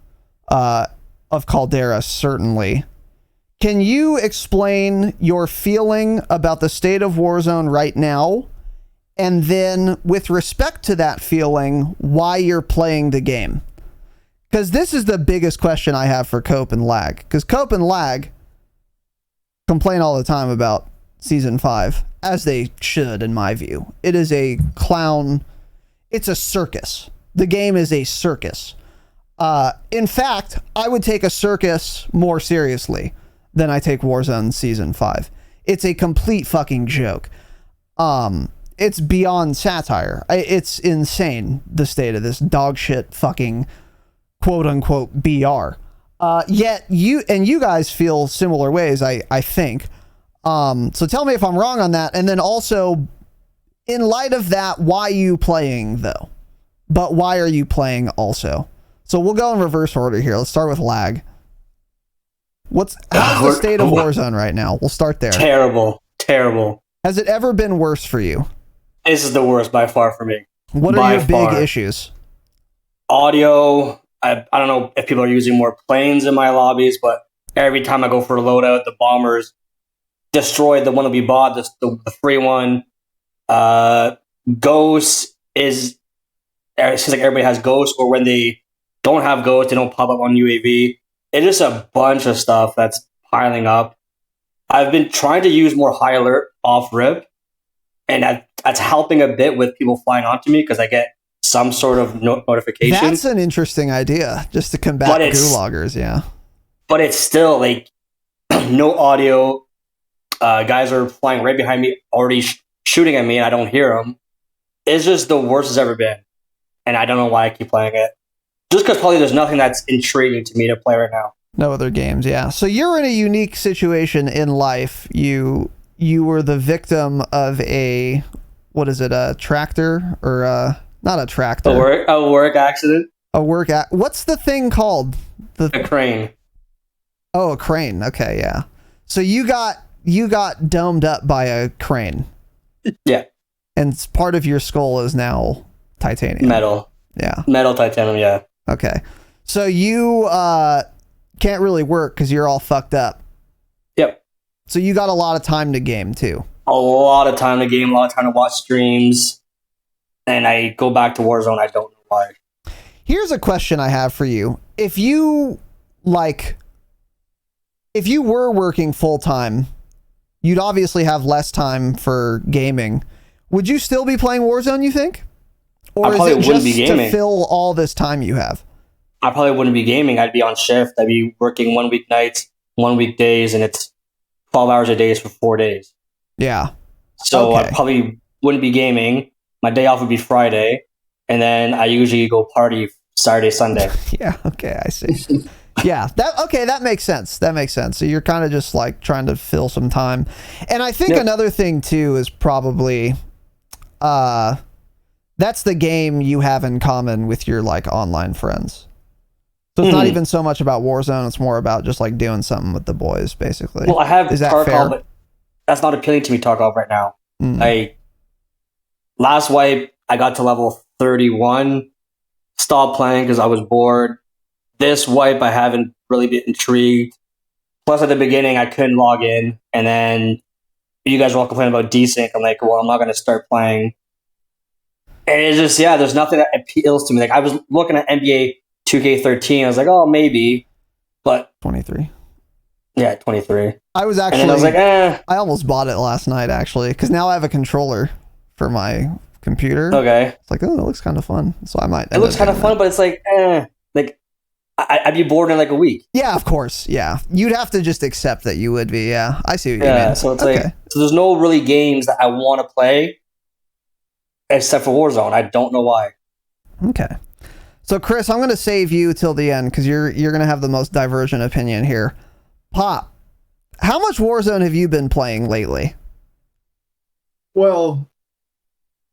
of Caldera, certainly. Can you explain your feeling about the state of Warzone right now, and then, with respect to that feeling, why you're playing the game? Because this is the biggest question I have for Cope and Lag. Because Cope and Lag complain all the time about Season 5, as they should, in my view. It is a clown. It's a circus. The game is a circus. In fact, I would take a circus more seriously than I take Warzone Season 5. It's a complete fucking joke. It's beyond satire. It's insane, the state of this dog shit fucking quote-unquote BR. Yet you guys feel similar ways, I think. So tell me if I'm wrong on that. And then also, in light of that, why are you playing, though? But why are you playing also? So we'll go in reverse order here. Let's start with Lag. How's the state of Warzone right now? We'll start there. Terrible. Has it ever been worse for you? This is the worst by far for me. What are your big issues? Audio. I don't know if people are using more planes in my lobbies, but every time I go for a loadout, the bombers destroy the one that we bought, the free one. Ghost is... It seems like everybody has Ghost, or when they don't have Ghost, they don't pop up on UAV. It's just a bunch of stuff that's piling up. I've been trying to use more high alert off rip, and that's helping a bit with people flying onto me because I get some sort of notification. That's an interesting idea, just to combat gulaggers, yeah. But it's still like no audio. Guys are flying right behind me, already shooting at me, and I don't hear them. It's just the worst it's ever been, and I don't know why I keep playing it. Just because probably there's nothing that's intriguing to me to play right now. No other games, yeah. So you're in a unique situation in life. You were the victim of a tractor or not a tractor? A work accident. What's the thing called? A crane. Oh, a crane. Okay, yeah. So you got domed up by a crane. Yeah. And part of your skull is now titanium. Metal. Yeah. Metal titanium, yeah. Okay. So you can't really work because you're all fucked up. Yep. So you got a lot of time to game too. A lot of time to game, a lot of time to watch streams. And I go back to Warzone, I don't know why. Here's a question I have for you. If you were working full time, you'd obviously have less time for gaming. Would you still be playing Warzone, you think? Or I is probably it wouldn't just be gaming. to fill all this time you have? I probably wouldn't be gaming. I'd be on shift. I'd be working 1 week nights, 1 week days, and it's 12 hours a day for 4 days. Yeah. So Okay. I probably wouldn't be gaming. My day off would be Friday, and then I usually go party Saturday, Sunday. Yeah, okay, I see. Yeah, that makes sense. That makes sense. So you're kind of just like trying to fill some time. And I think another thing too is probably that's the game you have in common with your like online friends. So it's not even so much about Warzone, it's more about just like doing something with the boys, basically. Well, I have Is that Tarkov, fair? but that's not appealing to me, Tarkov, right now. Last wipe, I got to level 31, stopped playing because I was bored. This wipe, I haven't really been intrigued. Plus, at the beginning, I couldn't log in, and then you guys were all complaining about desync. I'm like, well, I'm not going to start playing. And it's just, there's nothing that appeals to me. Like, I was looking at NBA 2K13. I was like, oh, maybe. But 23. Yeah, 23. I was And actually then I was like, I almost bought it last night actually, because now I have a controller for my computer. okay. It's like, oh, it looks kind of fun. So I might. It looks kind of fun, but it's like, like, I'd be bored in like a week. Yeah, of course. Yeah. You'd have to just accept that you would be. Yeah. I see what you mean. So it's like, so there's no really games that I want to play except for Warzone. I don't know why. Okay. So Chris, I'm going to save you till the end because you're going to have the most divergent opinion here. Pop, how much Warzone have you been playing lately? Well,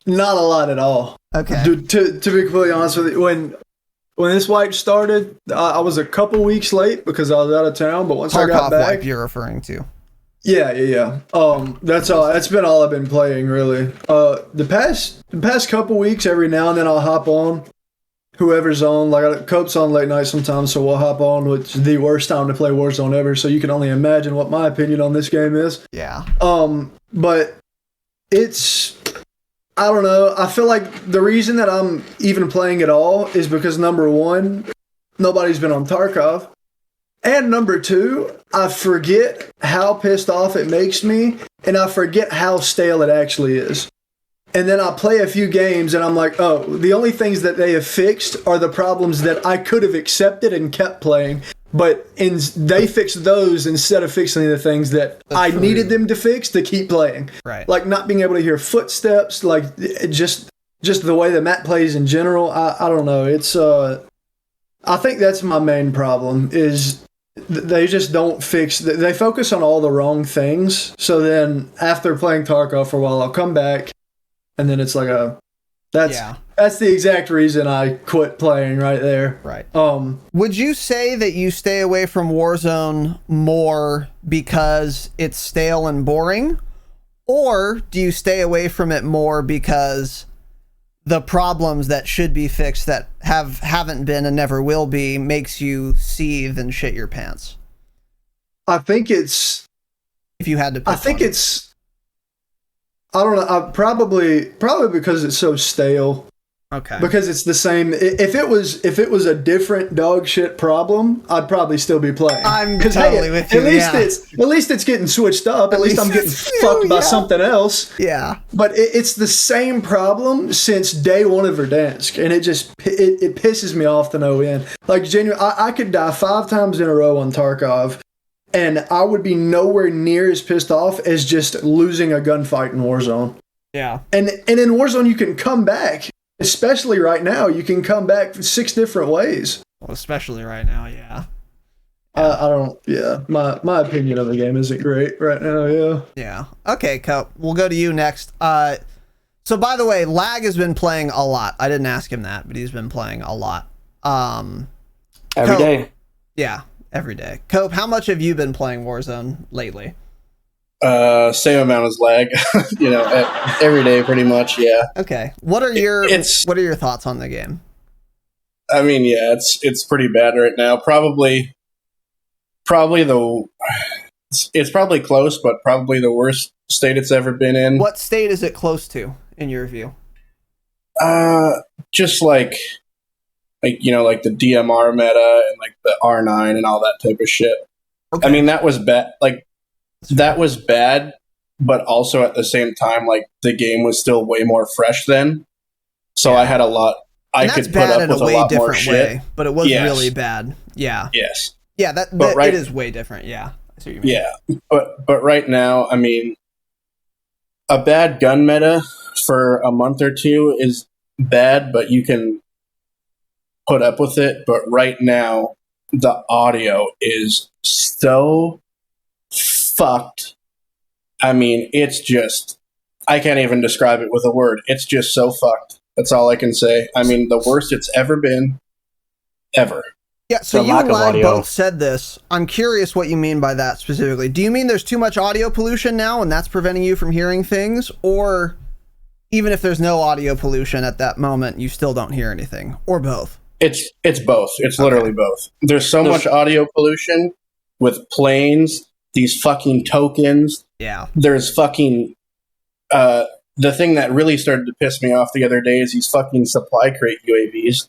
not a lot at all. Okay. To be completely honest with you, when this wipe started, I was a couple weeks late because I was out of town. But once I got Tarkov back, wipe you're referring to. yeah. That's all. That's been all I've been playing really. The past couple weeks, every now and then I'll hop on whoever's on. Like Cope's on late night sometimes, so we'll hop on, which is the worst time to play Warzone ever. So you can only imagine what my opinion on this game is. Yeah. But it's, I don't know. I feel like the reason that I'm even playing at all is because number one, nobody's been on Tarkov. And number two, I forget how pissed off it makes me, and I forget how stale it actually is. And then I play a few games, and I'm like, oh, the only things that they have fixed are the problems that I could have accepted and kept playing. But they fixed those instead of fixing the things that I needed them to fix to keep playing. Right. Like not being able to hear footsteps, like just the way the map plays in general. I don't know. It's I think that's my main problem is they just don't fix. They focus on all the wrong things. So then after playing Tarkov for a while, I'll come back, and then it's like that's the exact reason I quit playing right there. Right. Would you say that you stay away from Warzone more because it's stale and boring? Or do you stay away from it more because the problems that should be fixed that haven't been and never will be makes you seethe and shit your pants? I think it's... If you had to pick one. I don't know. Probably because it's so stale. Okay. Because it's the same. If it was a different dog shit problem, I'd probably still be playing. I'm totally with you. At least it's getting switched up. At least I'm getting fucked by something else. Yeah. But it's the same problem since day one of Verdansk, and it pisses me off to no end. Like genuinely, I could die 5 times in a row on Tarkov, and I would be nowhere near as pissed off as just losing a gunfight in Warzone. Yeah. And in Warzone, you can come back. Especially right now, you can come back 6 different ways. Well, especially right now, yeah. I don't. Yeah, my opinion of the game isn't great right now. Yeah. Yeah. Okay, Cope. We'll go to you next. So by the way, Lag has been playing a lot. I didn't ask him that, but he's been playing a lot. Every day. Yeah, every day. Cope, how much have you been playing Warzone lately? Same amount as Lag. Every day pretty much. Yeah. Okay. What are your thoughts on the game? I mean, yeah, it's pretty bad right now. Probably it's probably close, but probably the worst state it's ever been in. What state is it close to in your view? Just like the DMR meta and like the R9 and all that type of shit. Okay. I mean, that was bad. Like that was bad but also at the same time, like the game was still way more fresh then. So I had a lot. I could put up with a lot more shit. But it was really bad. Yeah. Yes. Yeah, it is way different. Yeah. I see what you mean. Yeah, but right now, I mean, a bad gun meta for a month or two is bad, but you can put up with it. But right now, the audio is so fucked. I mean, it's just, I can't even describe it with a word. It's just so fucked. That's all I can say. I mean, the worst it's ever been, ever. Yeah, so you and Lag both said this. I'm curious what you mean by that specifically. Do you mean there's too much audio pollution now and that's preventing you from hearing things? Or even if there's no audio pollution at that moment, you still don't hear anything? Or both? It's both. It's literally both. There's so much audio pollution with planes, these fucking tokens. Yeah. There's fucking... the thing that really started to piss me off the other day is these fucking supply crate UAVs.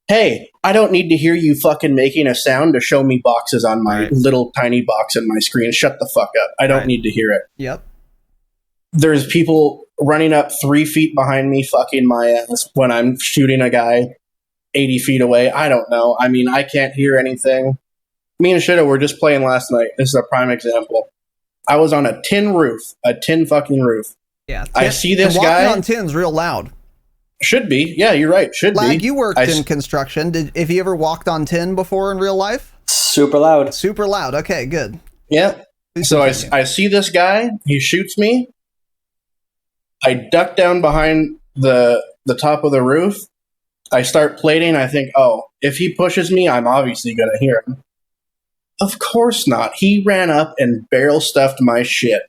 Hey, I don't need to hear you fucking making a sound to show me boxes on my little tiny box in my screen. Shut the fuck up. I don't need to hear it. Yep. There's people running up 3 feet behind me fucking my ass when I'm shooting a guy 80 feet away. I don't know. I mean, I can't hear anything. Me and Shido were just playing last night. This is a prime example. I was on a tin fucking roof. Yeah. I see this guy. Walking on tin's real loud. Should be. Yeah, you're right. Should Lag, be. you worked in construction. Have you ever walked on tin before in real life? Super loud. Super loud. Okay, good. Yeah. So I see this guy. He shoots me. I duck down behind the top of the roof. I start plating. I think, oh, if he pushes me, I'm obviously going to hear him. Of course not. He ran up and barrel stuffed my shit.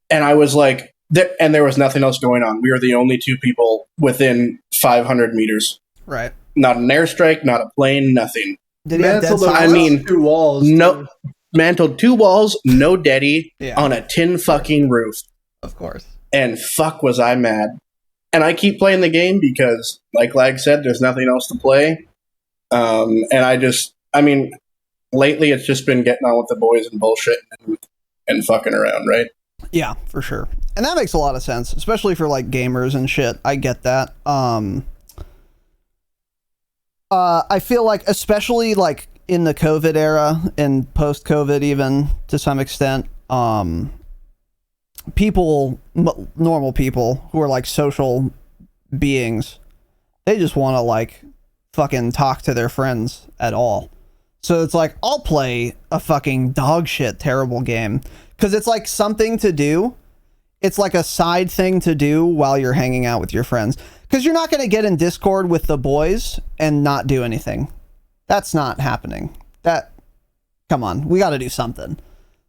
And I was like, and there was nothing else going on. We were the only 2 people within 500 meters. Right. Not an airstrike, not a plane, nothing. Did he have dead silence? I mean, 2 walls. No, mantled 2 walls, no deady, on a tin fucking roof. Of course. And fuck was I mad. And I keep playing the game because, like Lag said, there's nothing else to play. And lately it's just been getting on with the boys and bullshit and fucking around, right? Yeah, for sure. And that makes a lot of sense, especially for like gamers and shit. I get that. I feel like, especially like in the COVID era and post-COVID, even to some extent, normal people who are like social beings, they just want to like fucking talk to their friends at all. So it's like, I'll play a fucking dog shit terrible game because it's like something to do. It's like a side thing to do while you're hanging out with your friends, because you're not going to get in Discord with the boys and not do anything. That's not happening. Come on, we got to do something.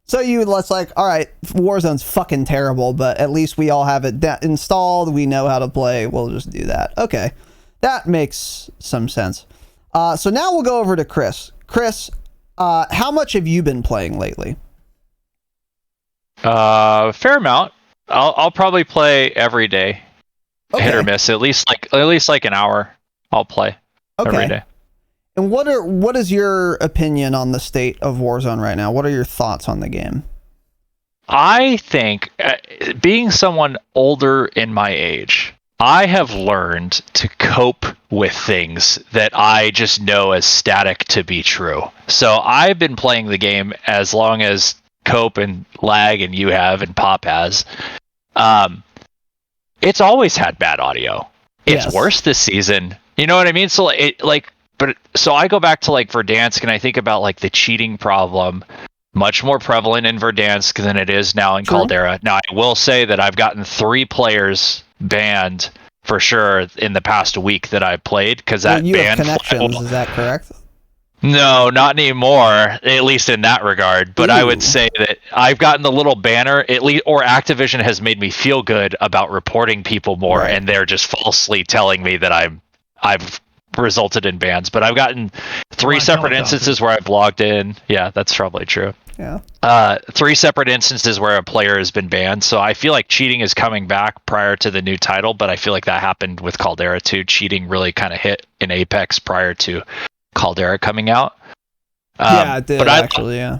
So let's like, all right, Warzone's fucking terrible, but at least we all have it installed. We know how to play. We'll just do that. Okay. That makes some sense. So now we'll go over to Chris. Chris, how much have you been playing lately? Fair amount. I'll probably play every day. Okay. Hit or miss. At least like an hour I'll play every day. And what is your opinion on the state of Warzone right now? What are your thoughts on the game? I think, being someone older in my age, I have learned to cope with things that I just know as static to be true. So I've been playing the game as long as Cope and Lag and you have and Pop has. It's always had bad audio. It's worse this season. You know what I mean? So so I go back to like Verdansk and I think about like the cheating problem, much more prevalent in Verdansk than it is now in Caldera. Now I will say that I've gotten 3 players banned for sure in the past week that I've played, because that you ban have connections, is that correct? No, not anymore, at least in that regard. But I would say that I've gotten the little banner, at least, or Activision has made me feel good about reporting people more, and they're just falsely telling me that I've resulted in bans. But I've gotten 3 separate instances where I've logged in. Yeah, that's probably true. Yeah. 3 separate instances where a player has been banned. So I feel like cheating is coming back prior to the new title, but I feel like that happened with Caldera too. Cheating really kind of hit in Apex prior to Caldera coming out. Yeah, it did, but actually, yeah.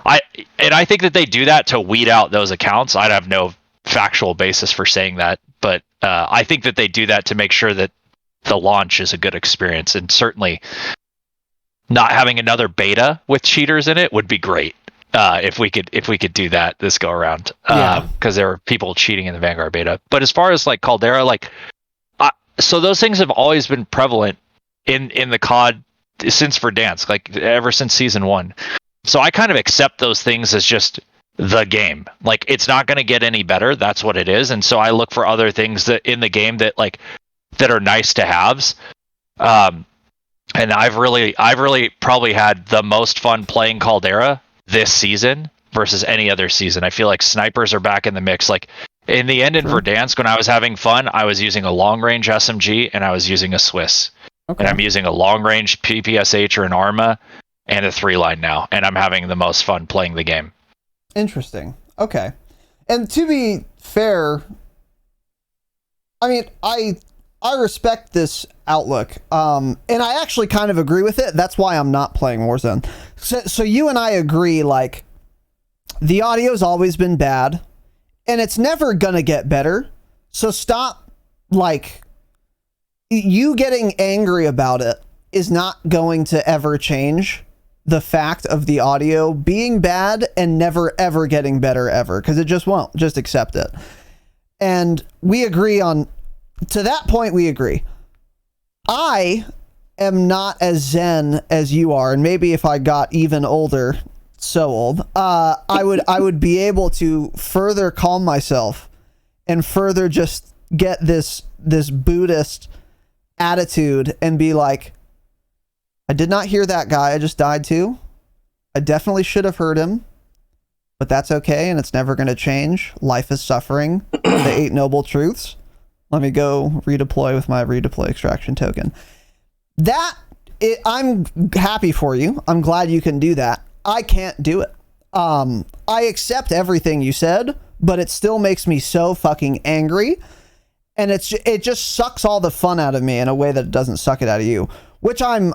I think that they do that to weed out those accounts. I'd have no factual basis for saying that, but I think that they do that to make sure that the launch is a good experience, and certainly not having another beta with cheaters in it would be great. If we could do that this go around, because there were people cheating in the Vanguard beta. But as far as like Caldera, like, so those things have always been prevalent in the COD since Verdansk, like ever since season 1. So I kind of accept those things as just the game. Like, it's not going to get any better. That's what it is. And so I look for other things that in the game that are nice to haves. And I've really probably had the most fun playing Caldera this season versus any other season. I feel like snipers are back in the mix. Like in the end in Verdansk, when I was having fun, I was using a long range SMG and I was using a Swiss. Okay. And I'm using a long range PPSH or an Arma and a 3-line now, and I'm having the most fun playing the game. Interesting. Okay. And to be fair, I mean, I respect this outlook, and I actually kind of agree with it. That's why I'm not playing Warzone. So you and I agree, like, the audio's always been bad, and it's never gonna get better. So stop, like, you getting angry about it is not going to ever change the fact of the audio being bad and never ever getting better ever, because it just won't. Just accept it. And we agree on, to that point, we agree. I am not as zen as you are, and maybe if I got even older, so old, I would be able to further calm myself and further just get this Buddhist attitude and be like, I did not hear that guy I just died to. I definitely should have heard him, but that's okay, and it's never going to change. Life is suffering. The 8 noble truths. Let me go redeploy with my redeploy extraction token. I'm happy for you. I'm glad you can do that. I can't do it. I accept everything you said, but it still makes me so fucking angry, and it just sucks all the fun out of me in a way that it doesn't suck it out of you. Which I'm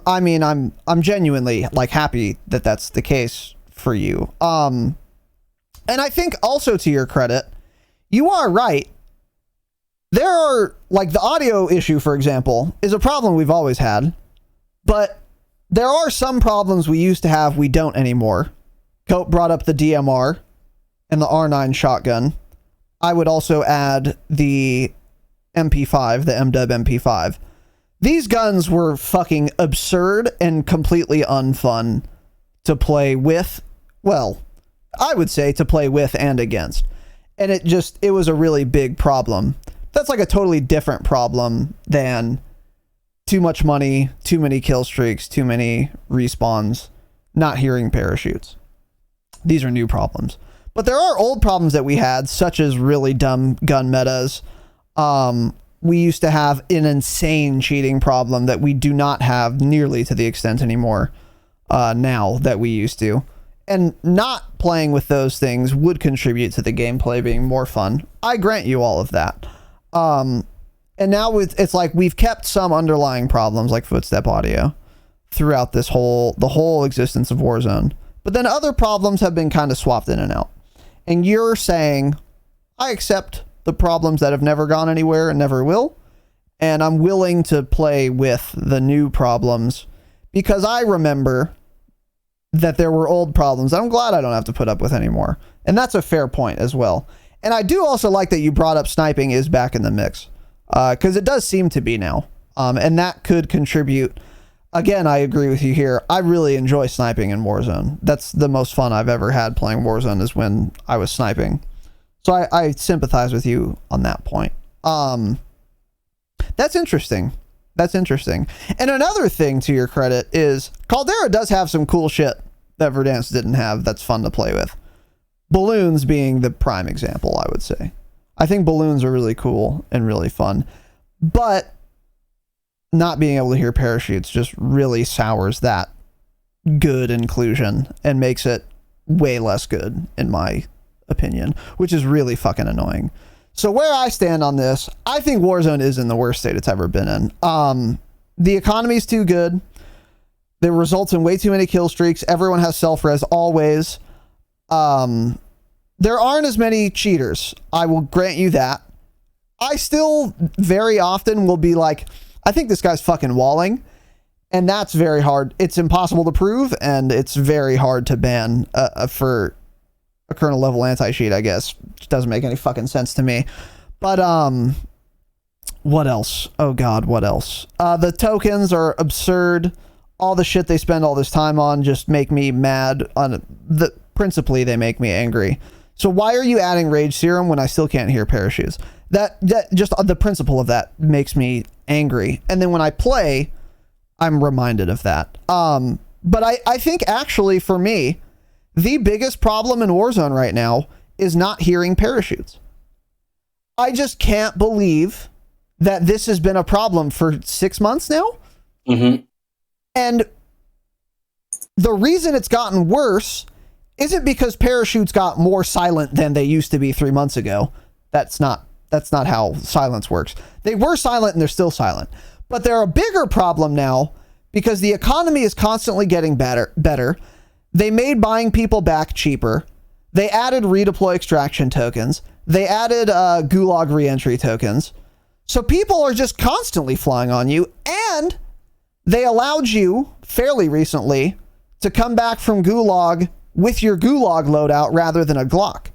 genuinely like happy that that's the case for you. And I think also, to your credit, you are right. There are, like, the audio issue, for example, is a problem we've always had, but there are some problems we used to have we don't anymore. Cope brought up the DMR and the R9 shotgun. I would also add the MP5, the MW MP5. These guns were fucking absurd and completely unfun to play with. Well, I would say to play with and against. And it was a really big problem. That's like a totally different problem than too much money, too many kill streaks, too many respawns, not hearing parachutes. These are new problems. But there are old problems that we had, such as really dumb gun metas. We used to have an insane cheating problem that we do not have nearly to the extent anymore now that we used to. And not playing with those things would contribute to the gameplay being more fun. I grant you all of that. And now it's like we've kept some underlying problems like footstep audio throughout the whole existence of Warzone. But then other problems have been kind of swapped in and out. And you're saying, I accept the problems that have never gone anywhere and never will, and I'm willing to play with the new problems because I remember that there were old problems I'm glad I don't have to put up with anymore. And that's a fair point as well. And I do also like that you brought up sniping is back in the mix, because it does seem to be now, and that could contribute. Again, I agree with you here. I really enjoy sniping in Warzone. That's the most fun I've ever had playing Warzone, is when I was sniping. So I sympathize with you on that point. That's interesting. That's interesting. And another thing, to your credit, is Caldera does have some cool shit that Verdansk didn't have that's fun to play with. Balloons being the prime example, I would say. I think balloons are really cool and really fun. But not being able to hear parachutes just really sours that good inclusion and makes it way less good, in my opinion, which is really fucking annoying. So where I stand on this, I think Warzone is in the worst state it's ever been in. The economy's too good. It results in way too many kill streaks. Everyone has self-res always. There aren't as many cheaters. I will grant you that. I still very often will be like, I think this guy's fucking walling. And that's very hard. It's impossible to prove, and it's very hard to ban for a kernel level anti-cheat, I guess. Which doesn't make any fucking sense to me. But, what else? Oh god, what else? The tokens are absurd. All the shit they spend all this time on just make me mad. Principally, they make me angry. So why are you adding Rage Serum when I still can't hear parachutes? That just the principle of that makes me angry. And then when I play, I'm reminded of that. But I think actually for me, the biggest problem in Warzone right now is not hearing parachutes. I just can't believe that this has been a problem for 6 months now. Mm-hmm. And the reason it's gotten worse isn't because parachutes got more silent than they used to be 3 months ago. That's not how silence works. They were silent and they're still silent. But they're a bigger problem now because the economy is constantly getting better. They made buying people back cheaper. They added redeploy extraction tokens. They added gulag reentry tokens. So people are just constantly flying on you, and they allowed you fairly recently to come back from gulag with your gulag loadout rather than a Glock.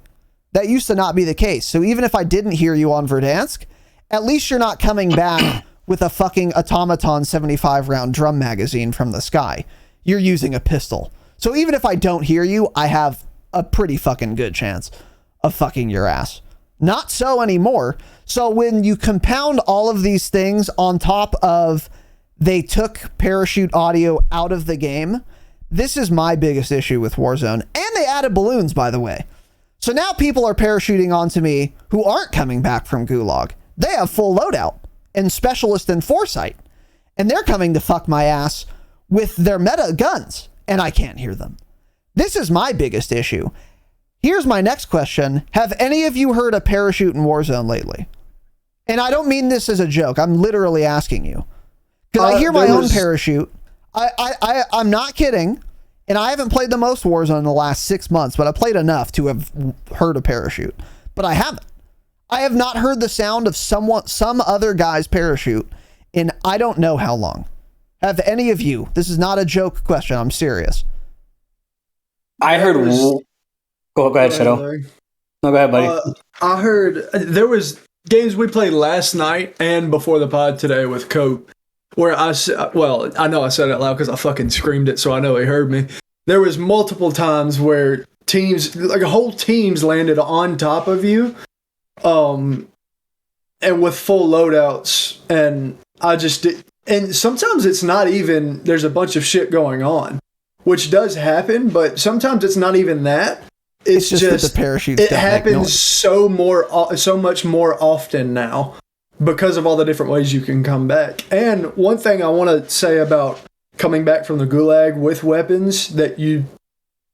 That used to not be the case. So even if I didn't hear you on Verdansk, at least you're not coming back with a fucking automaton 75 round drum magazine from the sky. You're using a pistol. So even if I don't hear you, I have a pretty fucking good chance of fucking your ass. Not so anymore. So when you compound all of these things on top of they took parachute audio out of the game, this is my biggest issue with Warzone. And they added balloons, by the way. So now people are parachuting onto me who aren't coming back from gulag. They have full loadout and specialist and foresight. And they're coming to fuck my ass with their meta guns. And I can't hear them. This is my biggest issue. Here's my next question. Have any of you heard a parachute in Warzone lately? And I don't mean this as a joke. I'm literally asking you. Because I hear my own parachute. I'm not kidding. And I haven't played the most Warzone in the last 6 months, but I played enough to have heard a parachute. But I haven't. I have not heard the sound of some other guy's parachute in I don't know how long. Have any of you? This is not a joke question. I'm serious. I heard... Go ahead, Shadow. No, go ahead, buddy. I heard there was games we played last night and before the pod today with Cope, where I know I said it loud because I fucking screamed it, so I know he heard me. There was multiple times where teams, like whole teams, landed on top of you, and with full loadouts, and I just did. And sometimes it's not even. There's a bunch of shit going on, which does happen, but sometimes it's not even that. It's just that the parachutes. It happens so much more often now because of all the different ways you can come back. And one thing I want to say about coming back from the gulag with weapons that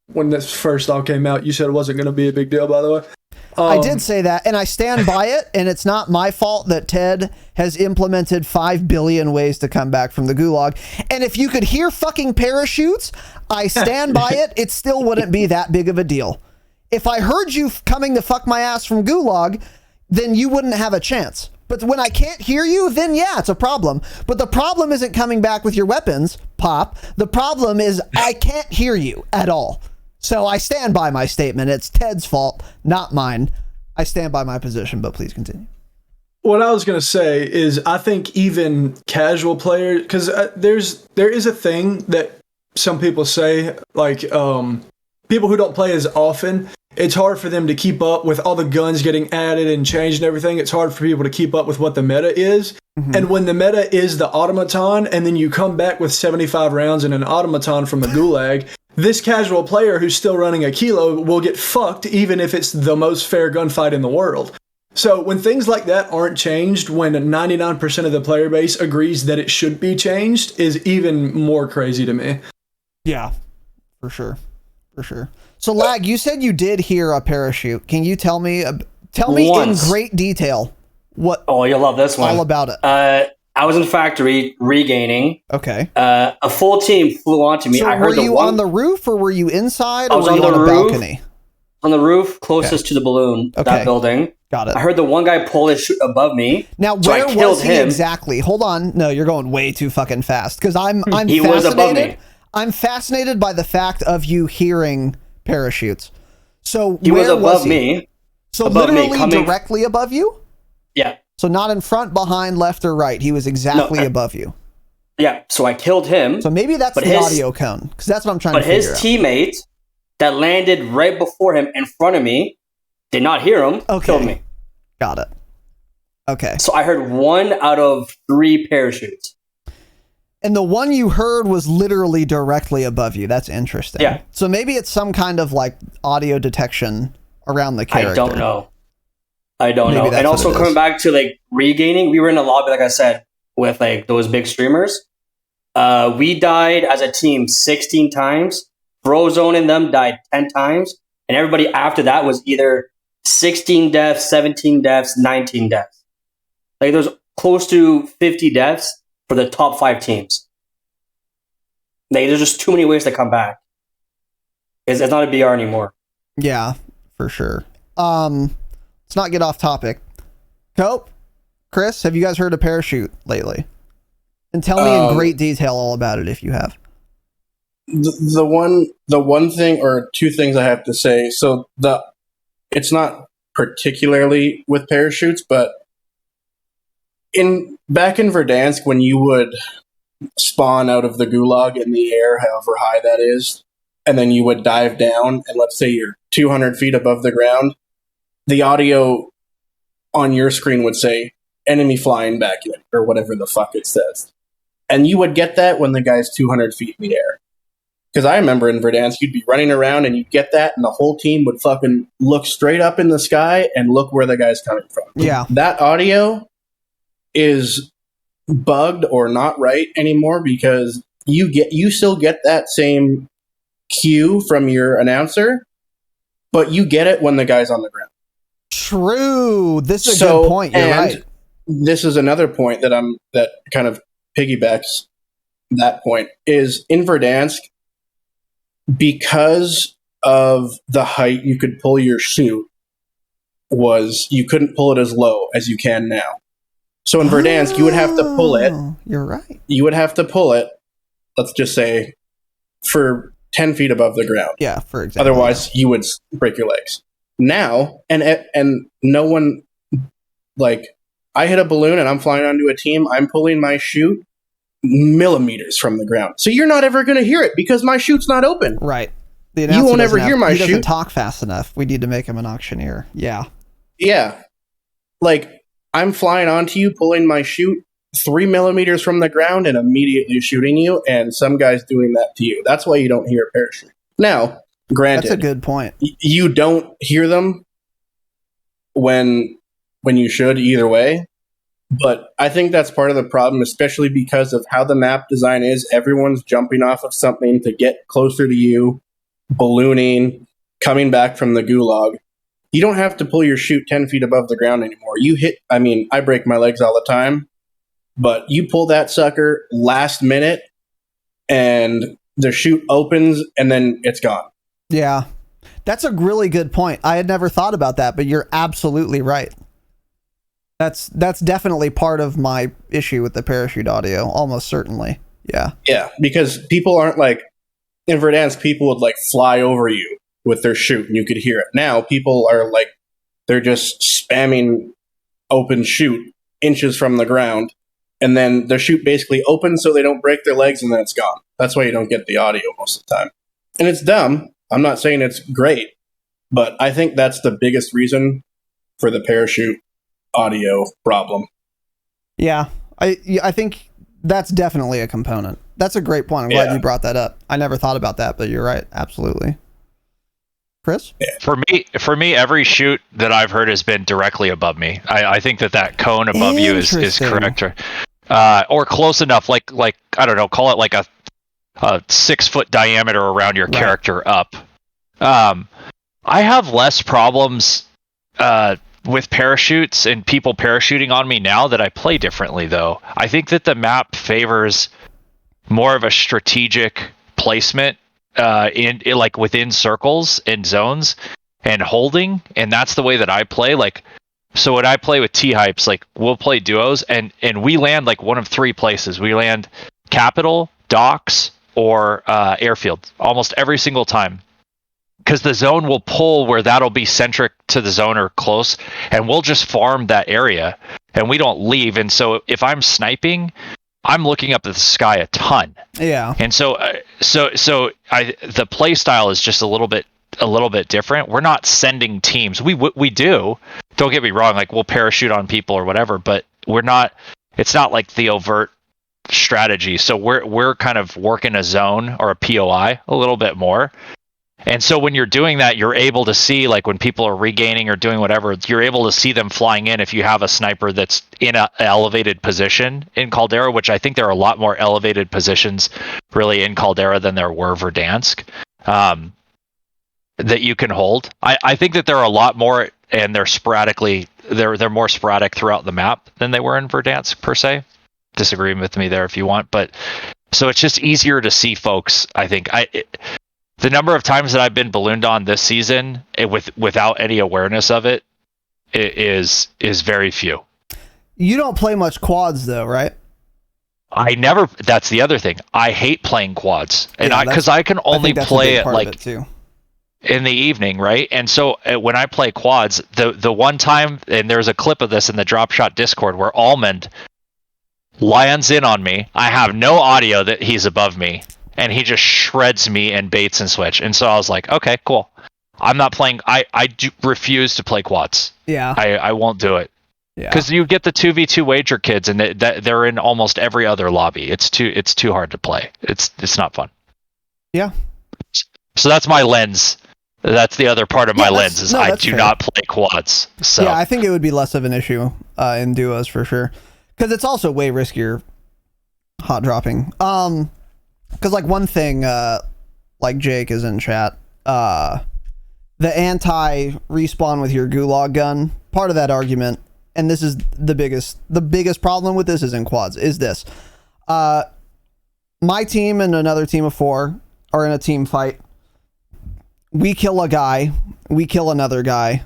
when this first all came out, you said it wasn't going to be a big deal, by the way. I did say that, and I stand by it, and it's not my fault that Ted has implemented 5 billion ways to come back from the gulag. And if you could hear fucking parachutes, I stand by it, it still wouldn't be that big of a deal. If I heard you coming to fuck my ass from gulag, then you wouldn't have a chance. But when I can't hear you, then yeah, it's a problem. But the problem isn't coming back with your weapons, Pop. The problem is I can't hear you at all. So I stand by my statement. It's Ted's fault, not mine. I stand by my position, but please continue. What I was going to say is I think even casual players, because there is a thing that some people say, like people who don't play as often, it's hard for them to keep up with all the guns getting added and changed and everything. It's hard for people to keep up with what the meta is. Mm-hmm. And when the meta is the automaton, and then you come back with 75 rounds in an automaton from the gulag, this casual player who's still running a kilo will get fucked even if it's the most fair gunfight in the world. So when things like that aren't changed, when 99% of the player base agrees that it should be changed, is even more crazy to me. Yeah, for sure. For sure. So, Lag, you said you did hear a parachute. Can you tell me in great detail what? Oh, you'll love this one. All about it. I was in factory regaining. Okay. A full team flew onto me. So I heard were you on the roof or were you inside or I was were on you the on a roof. balcony? on the roof closest to the balloon, Okay. that building. Got it. I heard the one guy pull his chute above me. Now, so I where killed was he him. exactly? Hold on. No, you're going way too fucking fast. Because I'm He was above fascinated. me. I'm fascinated by the fact of you hearing parachutes. So He where was above he? me. So above me, literally coming- directly above you? Yeah. So not in front, behind, left, or right. He was exactly above you. Yeah. So I killed him. So maybe that's But the his- audio cone. Because that's what I'm trying But to figure his out. teammate that landed right before him in front of me did not hear him, Okay. killed me. Got it. Okay. So I heard 1 out of 3 parachutes. And the one you heard was literally directly above you. That's interesting. Yeah. So maybe it's some kind of like audio detection around the character. I don't know. I don't Maybe know. that's And what also it coming is. back to like regaining, we were in a lobby, like I said, with like those big streamers. We died as a team 16 times. Frozone and them died 10 times. And everybody after that was either 16 deaths, 17 deaths, 19 deaths. Like there's close to 50 deaths for the top 5 teams. Like there's just too many ways to come back. It's not a BR anymore. Yeah, for sure. Let's not get off topic. Cope, Chris, have you guys heard of parachute lately? And tell me in great detail all about it if you have. The one thing or two things I have to say. So it's not particularly with parachutes, but back in Verdansk, when you would spawn out of the gulag in the air, however high that is, and then you would dive down, and let's say you're 200 feet above the ground, the audio on your screen would say enemy flying back in, or whatever the fuck it says. And you would get that when the guy's 200 feet in the air. Because I remember in Verdansk, you'd be running around and you'd get that, and the whole team would fucking look straight up in the sky and look where the guy's coming from. Yeah. That audio is bugged or not right anymore because you still get that same cue from your announcer, but you get it when the guy's on the ground. True. This is a good point. You're right. This is another point that kind of piggybacks that point is in Verdansk, because of the height you could pull your chute, you couldn't pull it as low as you can now. So in Verdansk, you would have to pull it. You're right. You would have to pull it, let's just say, for 10 feet above the ground. Yeah, for example. Otherwise, you would break your legs. Now, and no one, like, I hit a balloon and I'm flying onto a team, I'm pulling my chute millimeters from the ground. So you're not ever going to hear it because my chute's not open. Right. You won't ever hear my He doesn't chute. talk fast enough. We need to make him an auctioneer. Yeah. Yeah. Like, I'm flying onto you, pulling my chute 3 millimeters from the ground and immediately shooting you, and some guy's doing that to you. That's why you don't hear a parachute. Now, granted, That's a good point. You don't hear them when you should either way, but I think that's part of the problem, especially because of how the map design is. Everyone's jumping off of something to get closer to you, ballooning, coming back from the gulag. You don't have to pull your chute 10 feet above the ground anymore. I break my legs all the time, but you pull that sucker last minute and the chute opens and then it's gone. Yeah. That's a really good point. I had never thought about that, but you're absolutely right. That's definitely part of my issue with the parachute audio, almost certainly. Yeah. Yeah, because people aren't like, in Verdansk, people would like fly over you with their chute and you could hear it. Now people are like, they're just spamming open chute inches from the ground, and then the chute basically opens so they don't break their legs and then it's gone. That's why you don't get the audio most of the time. And it's dumb. I'm not saying it's great, but I think that's the biggest reason for the parachute audio problem. Yeah. I think that's definitely a component. That's a great point. I'm glad you brought that up. I never thought about that, but you're right. Absolutely. Chris? Yeah. For me, every shoot that I've heard has been directly above me. I think that cone above you is correct, or close enough. Like I don't know, call it like a 6 foot diameter around your character up. I have less problems with parachutes and people parachuting on me now that I play differently, though. I think that the map favors more of a strategic placement in like within circles and zones, and holding, and that's the way that I play. Like, so when I play with T-Hypes, like we'll play duos, and we land like one of three places. We land Capital, Docks, or Airfield almost every single time. Because the zone will pull where that'll be centric to the zone or close, and we'll just farm that area, and we don't leave. And so if I'm sniping, I'm looking up at the sky a ton. Yeah. And so the play style is just a little bit different. We're not sending teams. We do. Don't get me wrong. Like we'll parachute on people or whatever, but we're not. It's not like the overt strategy. So we're kind of working a zone or a POI a little bit more. And so when you're doing that, you're able to see, like when people are regaining or doing whatever, you're able to see them flying in if you have a sniper that's in an elevated position in Caldera, which I think there are a lot more elevated positions really in Caldera than there were Verdansk, that you can hold. I think that there are a lot more, and they're more sporadic throughout the map than they were in Verdansk per se. Disagree with me there if you want, but so it's just easier to see folks. I think the number of times that I've been ballooned on this season without any awareness of it is very few. You don't play much quads though, right? I never. That's the other thing. I hate playing quads, and Yeah, because I can only play it like too. in the evening, right? And so when I play quads, the one time, and there's a clip of this in the Dropshot Discord where Almond lands in on me. I have no audio that he's above me, and he just shreds me and baits and switch. And so I was like, okay, cool. I'm not playing. I refuse to play quads. Yeah. I won't do it. Yeah. Because you get the 2v2 wager kids, and they're in almost every other lobby. It's too hard to play. It's not fun. Yeah. So that's my lens. That's the other part of my lens is I do fair. not play quads. So yeah, I think it would be less of an issue in duos for sure, because it's also way riskier hot dropping. Because like one thing, like Jake is in chat, the anti respawn with your gulag gun. Part of that argument, and this is the biggest problem with this is in quads. Is this? My team and another team of 4 are in a team fight. We kill a guy, we kill another guy,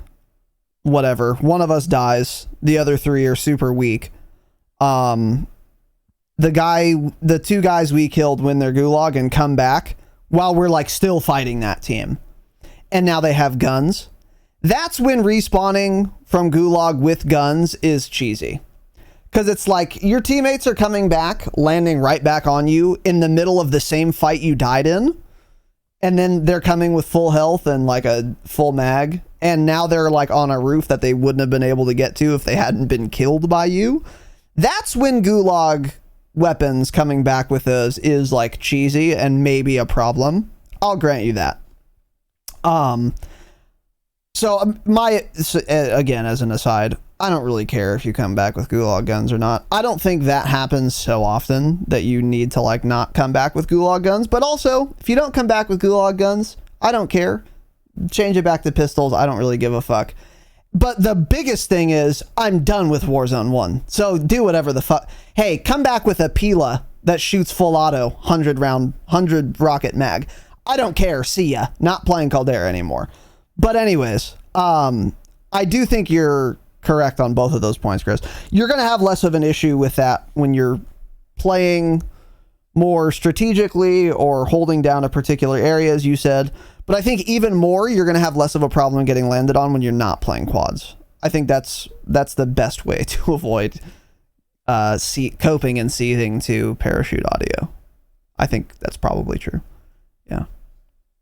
whatever. One of us dies. The other 3 are super weak. The 2 guys we killed win their gulag and come back while we're like still fighting that team. And now they have guns. That's when respawning from gulag with guns is cheesy. Because it's like your teammates are coming back, landing right back on you in the middle of the same fight you died in. And then they're coming with full health and like a full mag. And now they're like on a roof that they wouldn't have been able to get to if they hadn't been killed by you. That's when gulag weapons coming back with those is like cheesy and maybe a problem. I'll grant you that. Again, as an aside, I don't really care if you come back with gulag guns or not. I don't think that happens so often that you need to like not come back with gulag guns. But also, if you don't come back with gulag guns, I don't care. Change it back to pistols. I don't really give a fuck. But the biggest thing is I'm done with Warzone 1. So do whatever the fuck. Hey, come back with a Pila that shoots full auto, 100 rocket mag. I don't care. See ya. Not playing Caldera anymore. But anyways, I do think you're correct on both of those points, Chris. You're going to have less of an issue with that when you're playing more strategically or holding down a particular area, as you said. But I think even more, you're going to have less of a problem getting landed on when you're not playing quads. I think that's the best way to avoid coping and seething to parachute audio. I think that's probably true. Yeah.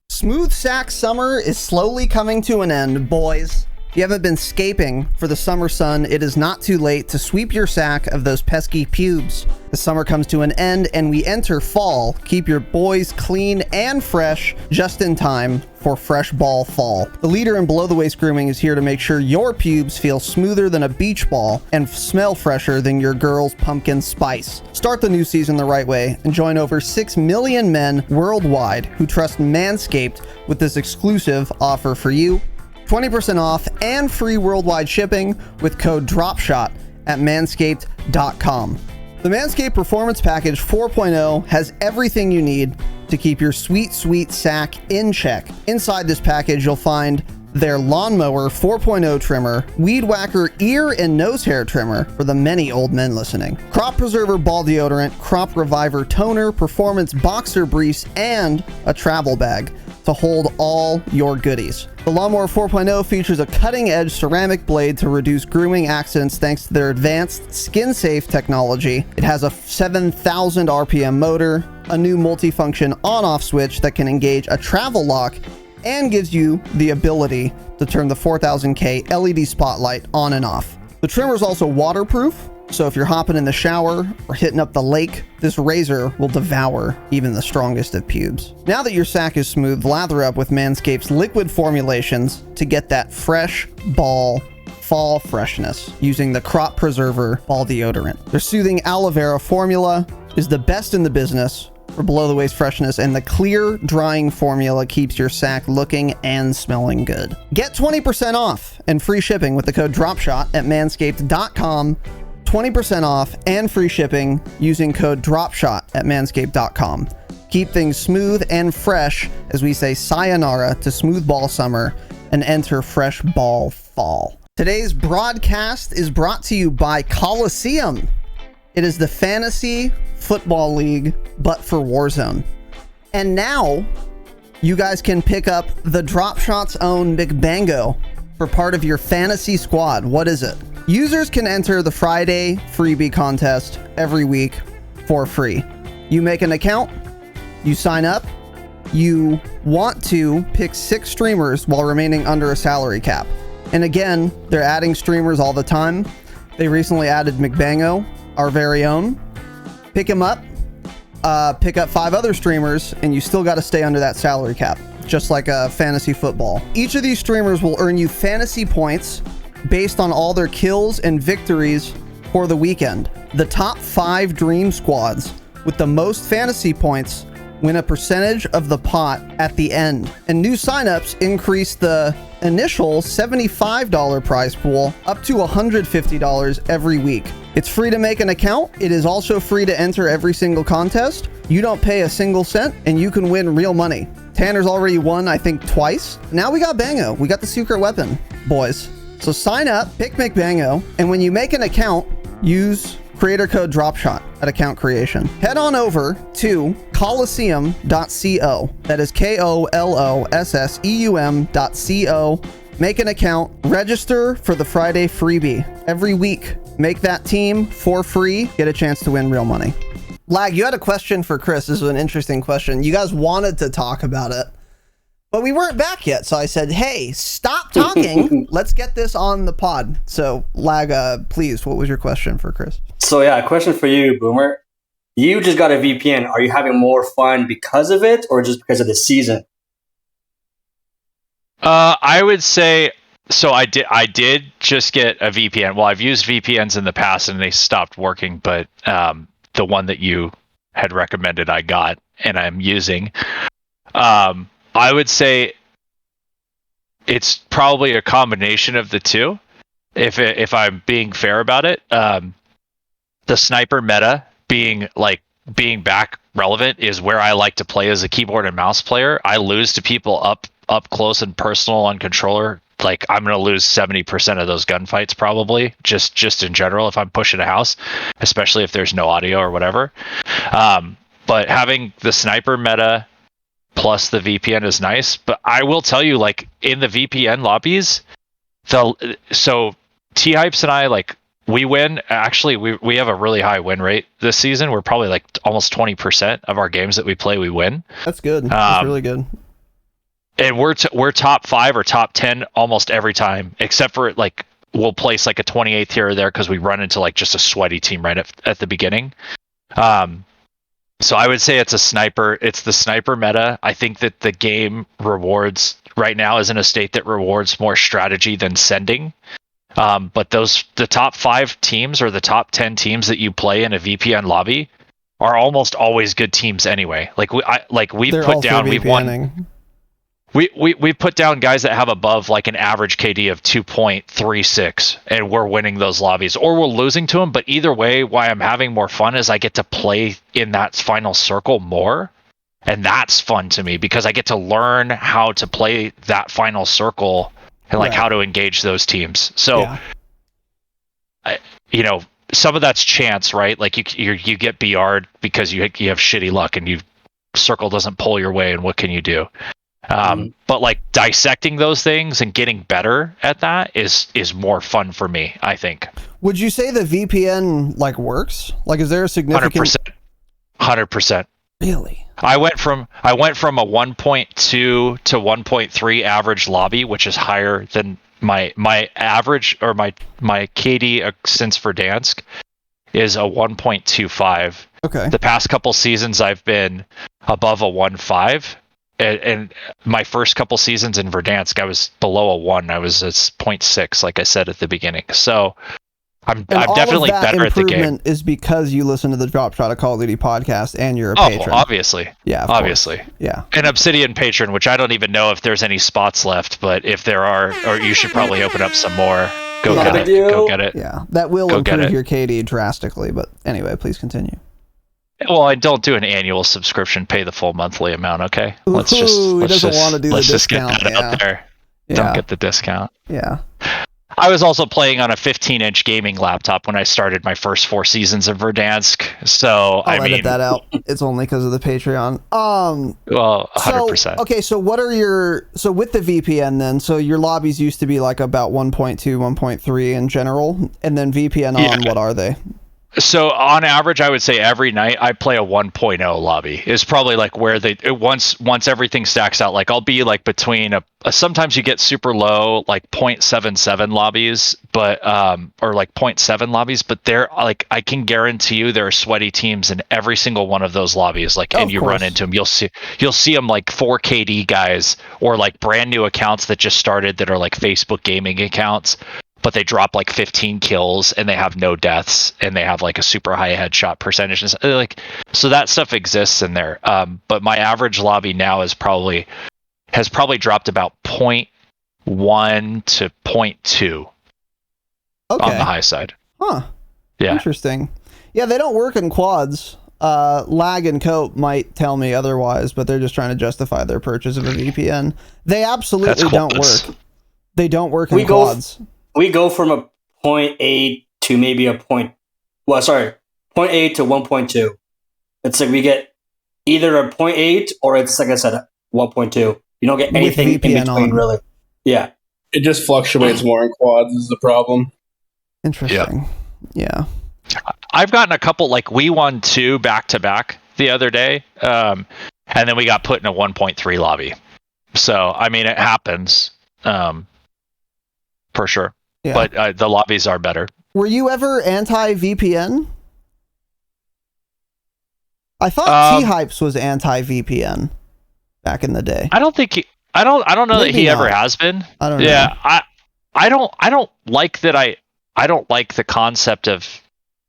Smooth sack summer is slowly coming to an end, boys. If you haven't been scaping for the summer sun, it is not too late to sweep your sack of those pesky pubes. The summer comes to an end and we enter fall. Keep your boys clean and fresh just in time for fresh ball fall. The leader in below the waist grooming is here to make sure your pubes feel smoother than a beach ball and smell fresher than your girl's pumpkin spice. Start the new season the right way and join over 6 million men worldwide who trust Manscaped with this exclusive offer for you. 20% off and free worldwide shipping with code DROPSHOT at manscaped.com. The Manscaped Performance Package 4.0 has everything you need to keep your sweet, sweet sack in check. Inside this package, you'll find their Lawnmower 4.0 trimmer, Weed Whacker ear and nose hair trimmer for the many old men listening, Crop Preserver ball deodorant, Crop Reviver toner, Performance boxer briefs, and a travel bag to hold all your goodies. The Lawnmower 4.0 features a cutting-edge ceramic blade to reduce grooming accidents thanks to their advanced skin-safe technology. It has a 7,000 RPM motor, a new multifunction on-off switch that can engage a travel lock, and gives you the ability to turn the 4000K LED spotlight on and off. The trimmer is also waterproof, so if you're hopping in the shower or hitting up the lake, this razor will devour even the strongest of pubes. Now that your sack is smooth, lather up with Manscaped's liquid formulations to get that fresh ball fall freshness using the Crop Preserver ball deodorant. Their soothing aloe vera formula is the best in the business for below-the-waist freshness, and the clear drying formula keeps your sack looking and smelling good. Get 20% off and free shipping with the code DROPSHOT at manscaped.com. 20% off and free shipping using code DROPSHOT at manscaped.com. Keep things smooth and fresh as we say sayonara to smooth ball summer and enter fresh ball fall. Today's broadcast is brought to you by Coliseum. It is the fantasy football league, but for Warzone. And now you guys can pick up the Dropshot's own McBango for part of your fantasy squad. What is it? Users can enter the Friday freebie contest every week for free. You make an account, you sign up, you want to pick 6 streamers while remaining under a salary cap. And again, they're adding streamers all the time. They recently added McBango, our very own. Pick him up, pick up 5 other streamers, and you still got to stay under that salary cap, just like fantasy football. Each of these streamers will earn you fantasy points based on all their kills and victories for the weekend. The top 5 dream squads with the most fantasy points win a percentage of the pot at the end. And new signups increase the initial $75 prize pool up to $150 every week. It's free to make an account. It is also free to enter every single contest. You don't pay a single cent and you can win real money. Tanner's already won, I think, twice. Now we got Bango. We got the secret weapon, boys. So sign up, pick McBango, and when you make an account, use creator code DROPSHOT at account creation. Head on over to coliseum.co. That is KOLOSSEUM.co. Make an account, register for the Friday freebie. Every week, make that team for free, get a chance to win real money. Lag, you had a question for Chris. This is an interesting question. You guys wanted to talk about it, but we weren't back yet. So I said, hey, stop talking. Let's get this on the pod. So Lag, please, what was your question for Chris? So yeah, a question for you, Boomer. You just got a VPN. Are you having more fun because of it or just because of the season? I would say so. I did just get a VPN. Well, I've used VPNs in the past and they stopped working, but the one that you had recommended I got and I'm using. I would say it's probably a combination of the two. If I'm being fair about it, the sniper meta being back relevant is where I like to play as a keyboard and mouse player. I lose to people up close and personal on controller. Like I'm going to lose 70% of those gunfights probably just in general if I'm pushing a house, especially if there's no audio or whatever. But having the sniper meta plus the VPN is nice. But I will tell you, like in the VPN lobbies, so T-Hypes and I, like we win. Actually, we have a really high win rate this season. We're probably like almost 20% of our games that we play, we win. That's good. That's really good. And we're top 5 or top 10 almost every time, except for like we'll place like a 28th here or there because we run into like just a sweaty team right at the beginning. So I would say it's the sniper meta. I think that the game rewards right now is in a state that rewards more strategy than sending. But the top 5 teams or the top 10 teams that you play in a VPN lobby are almost always good teams anyway. We've won. We put down guys that have above like an average KD of 2.36 and we're winning those lobbies or we're losing to them. But either way, why I'm having more fun is I get to play in that final circle more. And that's fun to me because I get to learn how to play that final circle and like Right. how to engage those teams. So, Yeah. some of that's chance, right? Like you get BR'd because you have shitty luck and circle doesn't pull your way, and what can you do? But like dissecting those things and getting better at that is more fun for me, I think. Would you say the VPN like works? Like, is there a significant? 100%. Really? I went from a 1.2 to 1.3 average lobby, which is higher than my average, or my KD since Verdansk is a 1.25. Okay. The past couple seasons I've been above a 1.5. And my first couple seasons in Verdansk, I was below a 1. I was at 0.6, like I said at the beginning. So I'm definitely better at the game. Improvement is because you listen to the Dropshot of Call of Duty podcast and you're a Oh, patron. obviously. Yeah, of obviously. course. Yeah. An Obsidian patron, which I don't even know if there's any spots left, but if there are, or you should probably open up some more. Go Not a get big it. deal. Go get it. Yeah. That will Go get improve it. your KD drastically. But anyway, please continue. Well, I don't do an annual subscription. Pay the full monthly amount, okay? He doesn't want to do the let's just get discount. that out there. Yeah. Don't get the discount. Yeah. I was also playing on a 15-inch gaming laptop when I started my first 4 seasons of Verdansk. So I'll edit that out. It's only because of the Patreon. Well, 100%. So, okay, so what are so with the VPN then? So your lobbies used to be like about 1.2, 1.3 in general, and then VPN on, what are they? So on average, I would say every night I play a 1.0 lobby. Is probably like where once everything stacks out. Like I'll be like between sometimes you get super low like 0.77 lobbies, but or like 0.7 lobbies, but they're like, I can guarantee you there are sweaty teams in every single one of those lobbies. Like, and you run into them, you'll see them like 4KD guys or like brand new accounts that just started that are like Facebook gaming accounts, but they drop like 15 kills and they have no deaths and they have like a super high headshot percentage. Like, so that stuff exists in there. But my average lobby now has probably dropped about 0.1 to 0.2 on the high side. Huh. Yeah. Interesting. Yeah, they don't work in quads. Lag and Cope might tell me otherwise, but they're just trying to justify their purchase of a VPN. They absolutely don't work. They don't work in quads. We go from a 0.8 to maybe a 0.8 to 1.2. It's like we get either a 0.8 or it's, like I said, 1.2. You don't get anything in between, really. Yeah. It just fluctuates more in quads is the problem. Interesting. Yeah. I've gotten a couple, like we won 2 back-to-back the other day, and then we got put in a 1.3 lobby. So, I mean, it happens, for sure. Yeah. But the lobbies are better. Were you ever anti-VPN? I thought T-Hypes was anti-VPN back in the day. I don't think I don't know that he ever has been. I don't know. Yeah, I don't like that. I don't like the concept of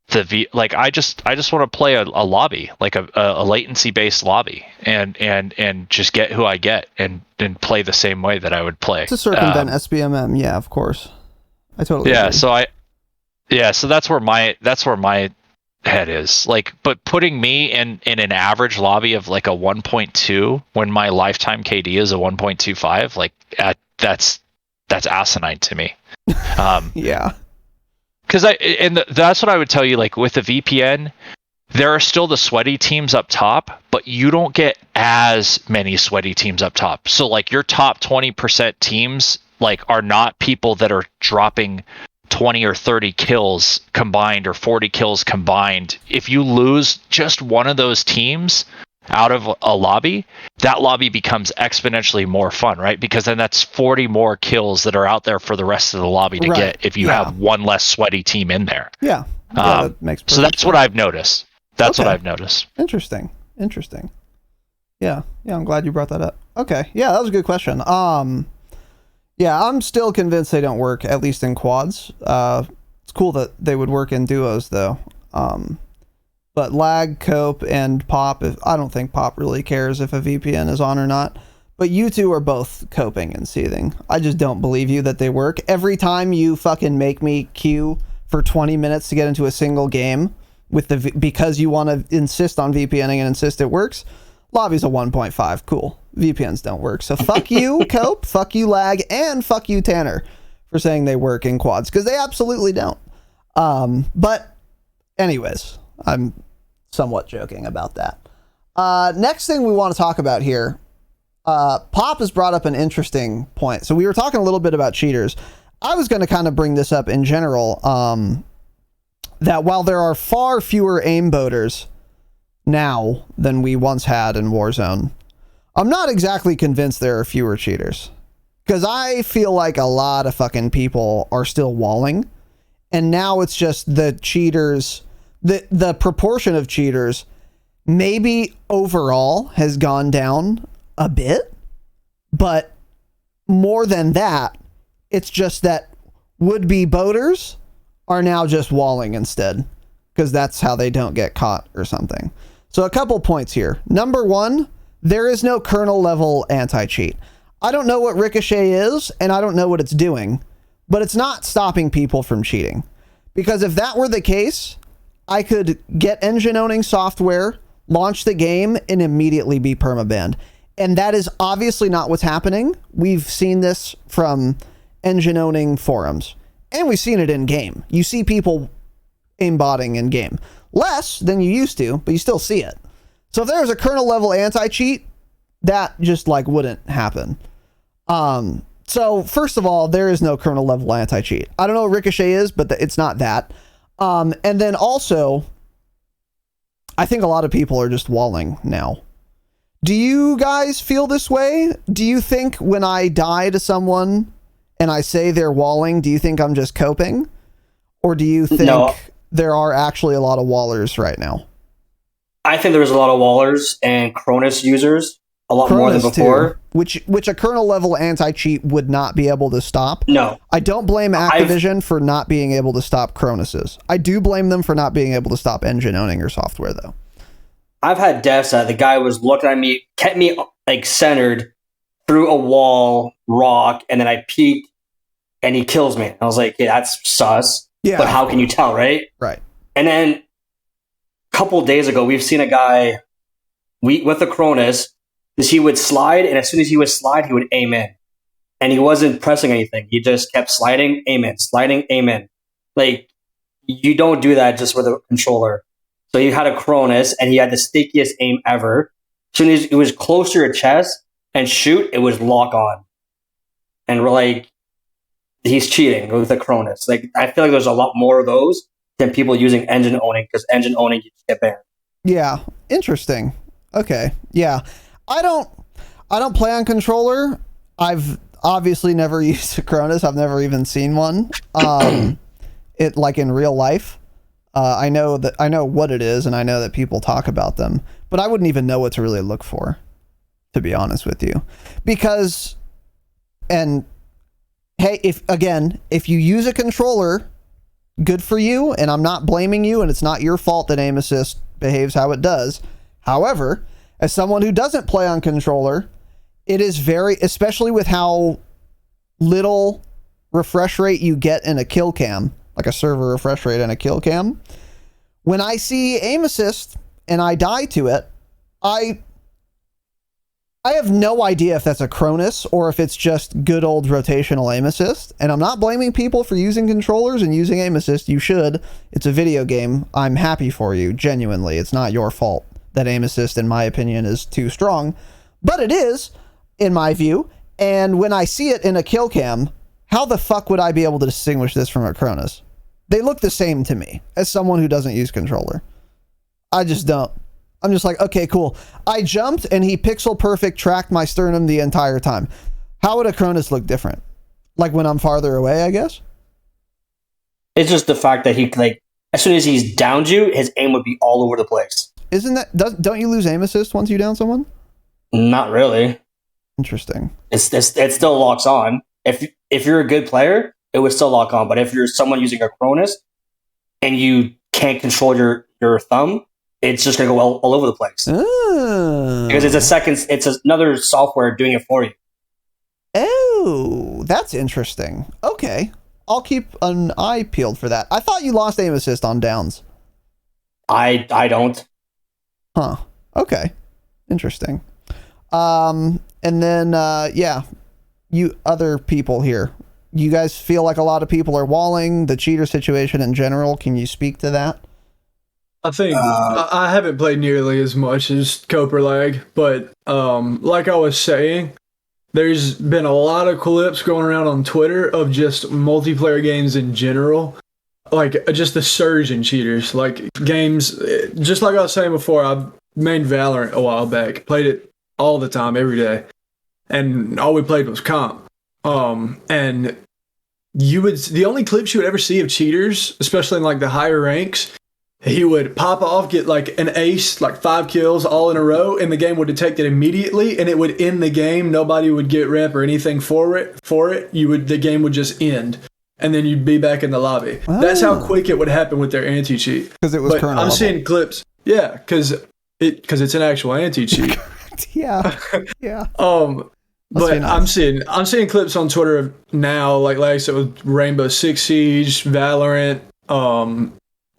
the like I just want to play a lobby, like a latency based lobby, and just get who I get and play the same way that I would play. To circumvent SBMM, yeah, of course. I totally agree. So that's where my head is. Like, but putting me in an average lobby of like a 1.2 when my lifetime KD is a 1.25, like that's asinine to me. Yeah. Because that's what I would tell you. Like with the VPN, there are still the sweaty teams up top, but you don't get as many sweaty teams up top. So like your top 20% teams like are not people that are dropping 20 or 30 kills combined or 40 kills combined. If you lose just one of those teams out of a lobby, that lobby becomes exponentially more fun, right? Because then that's 40 more kills that are out there for the rest of the lobby to get if you have one less sweaty team in there. Yeah. That makes so that's sense. What I've noticed. That's what I've noticed. Interesting. Yeah, I'm glad you brought that up. Okay. Yeah, that was a good question. Yeah, I'm still convinced they don't work, at least in quads. It's cool that they would work in duos, though. But lag, cope, and pop, I don't think pop really cares if a VPN is on or not. But you two are both coping and seething. I just don't believe you that they work. Every time you fucking make me queue for 20 minutes to get into a single game with because you want to insist on VPNing and insist it works, Lobby's a 1.5. Cool. VPNs don't work. So fuck you, Cope. Fuck you, Lag. And fuck you, Tanner, for saying they work in quads, because they absolutely don't. But anyways, I'm somewhat joking about that. Next thing we want to talk about here, Pop has brought up an interesting point. So we were talking a little bit about cheaters. I was going to kind of bring this up in general, that while there are far fewer aimboters now than we once had in Warzone, I'm not exactly convinced there are fewer cheaters, because I feel like a lot of fucking people are still walling, and now it's just the cheaters, the proportion of cheaters maybe overall has gone down a bit, but more than that, it's just that would-be boaters are now just walling instead, because that's how they don't get caught or something. So a couple points here. Number one, there is no kernel level anti-cheat. I don't know what Ricochet is, and I don't know what it's doing, but it's not stopping people from cheating. Because if that were the case, I could get engine owning software, launch the game, and immediately be permabanned. And that is obviously not what's happening. We've seen this from engine owning forums, and we've seen it in game. You see people aimbotting in game. Less than you used to, but you still see it. So if there was a kernel level anti-cheat, that just like wouldn't happen. So first of all, there is no kernel level anti-cheat. I don't know what Ricochet is, but it's not that. And then also, I think a lot of people are just walling now. Do you guys feel this way? Do you think when I die to someone and I say they're walling, do you think I'm just coping? Or do you think there are actually a lot of wallers right now? I think there's a lot of wallers and Cronus users, a lot more than before. Too, which a kernel level anti-cheat would not be able to stop. No. I don't blame Activision for not being able to stop Cronuses. I do blame them for not being able to stop engine owning or software, though. I've had deaths that the guy was looking at me, kept me like centered through a wall, rock, and then I peeked and he kills me. I was like, yeah, that's sus. Yeah. But how can you tell, right? Right. And then a couple days ago, we've seen a guy with a Cronus, is he would slide, and as soon as he would slide, he would aim in. And he wasn't pressing anything. He just kept sliding, aim in, sliding, aim in. Like, you don't do that just with a controller. So you had a Cronus, and he had the stickiest aim ever. As soon as it was close to your chest and shoot, it was lock on. And we're like, he's cheating with the Cronus. Like, I feel like there's a lot more of those than people using engine owning, because engine owning you get banned. Yeah, interesting. Okay, yeah, I don't play on controller. I've obviously never used a Cronus. I've never even seen one. It like in real life. I know what it is, and I know that people talk about them, but I wouldn't even know what to really look for, to be honest with you, because, and hey, if you use a controller, good for you, and I'm not blaming you, and it's not your fault that aim assist behaves how it does. However, as someone who doesn't play on controller, it is very, especially with how little refresh rate you get in a kill cam, like a server refresh rate in a kill cam, when I see aim assist and I die to it, I have no idea if that's a Cronus or if it's just good old rotational aim assist. And I'm not blaming people for using controllers and using aim assist. You should. It's a video game. I'm happy for you. Genuinely. It's not your fault that aim assist, in my opinion, is too strong. But it is, in my view. And when I see it in a kill cam, how the fuck would I be able to distinguish this from a Cronus? They look the same to me as someone who doesn't use controller. I just don't. I'm just like, okay, cool. I jumped and he pixel perfect tracked my sternum the entire time. How would a Cronus look different? Like when I'm farther away, I guess? It's just the fact that he, like, as soon as he's downed you, his aim would be all over the place. Isn't that, don't you lose aim assist once you down someone? Not really. Interesting. It still locks on. If you're a good player, it would still lock on. But if you're someone using a Cronus and you can't control your thumb, it's just gonna go all over the place. Because it's another software doing it for you. Oh, that's interesting. Okay, I'll keep an eye peeled for that. I thought you lost aim assist on downs. I don't. Huh. Okay. Interesting. And then, you other people here, you guys feel like a lot of people are walling the cheater situation in general. Can you speak to that? I think I haven't played nearly as much as Coperlag, but like I was saying, there's been a lot of clips going around on Twitter of just multiplayer games in general, like just the surge in cheaters. Like games, just like I was saying before, I mained Valorant a while back, played it all the time, every day, and all we played was comp. And the only clips you would ever see of cheaters, especially in like the higher ranks, he would pop off, get like an ace, like 5 kills all in a row, and the game would detect it immediately, and it would end the game. Nobody would get rep or anything for it. The game would just end, and then you'd be back in the lobby. Oh. That's how quick it would happen with their anti-cheat. Because it was kernel level. Seeing clips, yeah, because it's an actual anti-cheat. yeah. But nice. I'm seeing clips on Twitter now, like I said, with Rainbow Six Siege, Valorant,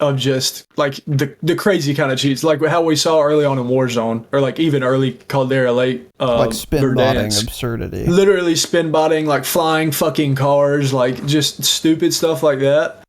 of just like the crazy kind of cheats, like how we saw early on in Warzone, or like even early Caldera late, like spin botting absurdity, literally spin botting, like flying fucking cars, like just stupid stuff like that.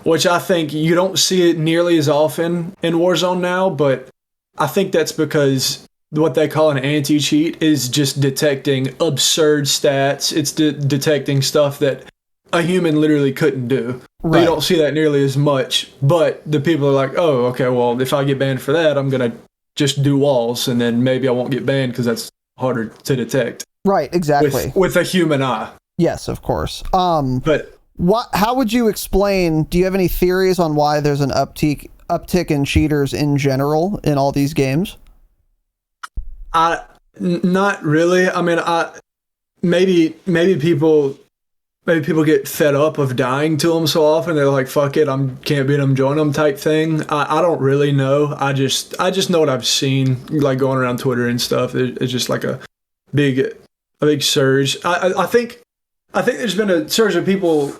Which I think you don't see it nearly as often in Warzone now, but I think that's because what they call an anti-cheat is just detecting absurd stats. It's detecting stuff that a human literally couldn't do. Right. You don't see that nearly as much, but the people are like, oh, okay, well, if I get banned for that, I'm going to just do walls, and then maybe I won't get banned because that's harder to detect. Right, exactly. With a human eye. Yes, of course. But how would you explain, do you have any theories on why there's an uptick in cheaters in general in all these games? Not really. I mean, maybe people get fed up of dying to them so often. They're like, fuck it, can't beat them, join them type thing. I don't really know. I just know what I've seen, like going around Twitter and stuff. It's just like a big surge. I think there's been a surge of people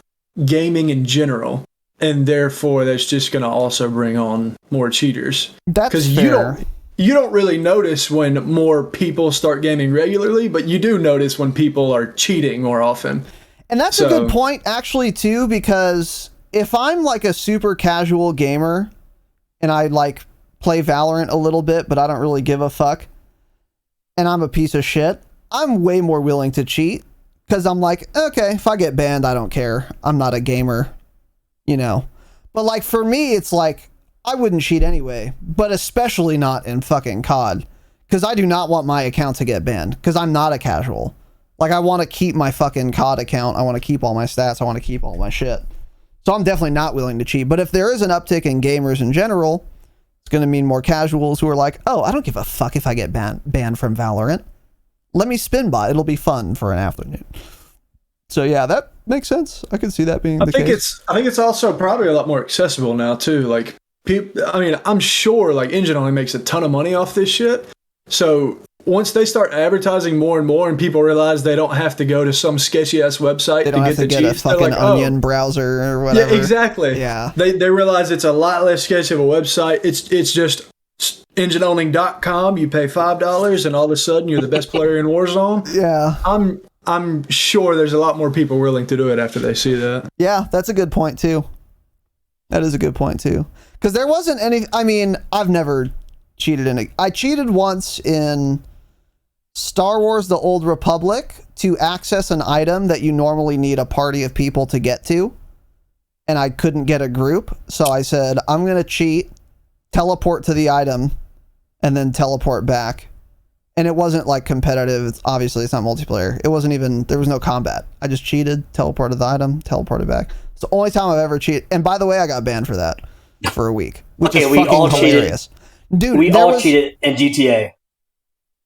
gaming in general, and therefore that's just going to also bring on more cheaters. That's fair. You don't really notice when more people start gaming regularly, but you do notice when people are cheating more often. And that's a good point, actually, too, because if I'm like a super casual gamer and I like play Valorant a little bit, but I don't really give a fuck, and I'm a piece of shit, I'm way more willing to cheat because I'm like, okay, if I get banned, I don't care. I'm not a gamer, you know. But like for me, it's like, I wouldn't cheat anyway, but especially not in fucking COD, because I do not want my account to get banned, because I'm not a casual. Like, I want to keep my fucking COD account. I want to keep all my stats. I want to keep all my shit. So I'm definitely not willing to cheat. But if there is an uptick in gamers in general, it's going to mean more casuals who are like, oh, I don't give a fuck if I get banned from Valorant. Let me spin bot. It'll be fun for an afternoon. So yeah, that makes sense. I can see that being the case. I think it's also probably a lot more accessible now too. Like, I'm sure like Engine only makes a ton of money off this shit. So once they start advertising more and more, and people realize they don't have to go to some sketchy ass website to get the cheats, a fucking Onion browser or whatever. Yeah, exactly. Yeah, they realize it's a lot less sketchy of a website. It's just engineowning.com. You pay $5, and all of a sudden you're the best player in Warzone. Yeah, I'm sure there's a lot more people willing to do it after they see that. Yeah, that's a good point too. That is a good point too. Because there wasn't any. I mean, I've never cheated in it. I cheated once in Star Wars: The Old Republic to access an item that you normally need a party of people to get to, and I couldn't get a group, so I said, I'm going to cheat, teleport to the item, and then teleport back. And it wasn't like competitive. Obviously, it's not multiplayer. It wasn't even, there was no combat. I just cheated, teleported the item, teleported back. It's the only time I've ever cheated. And by the way, I got banned for that for a week, which is fucking hilarious. Dude, we all cheated in GTA.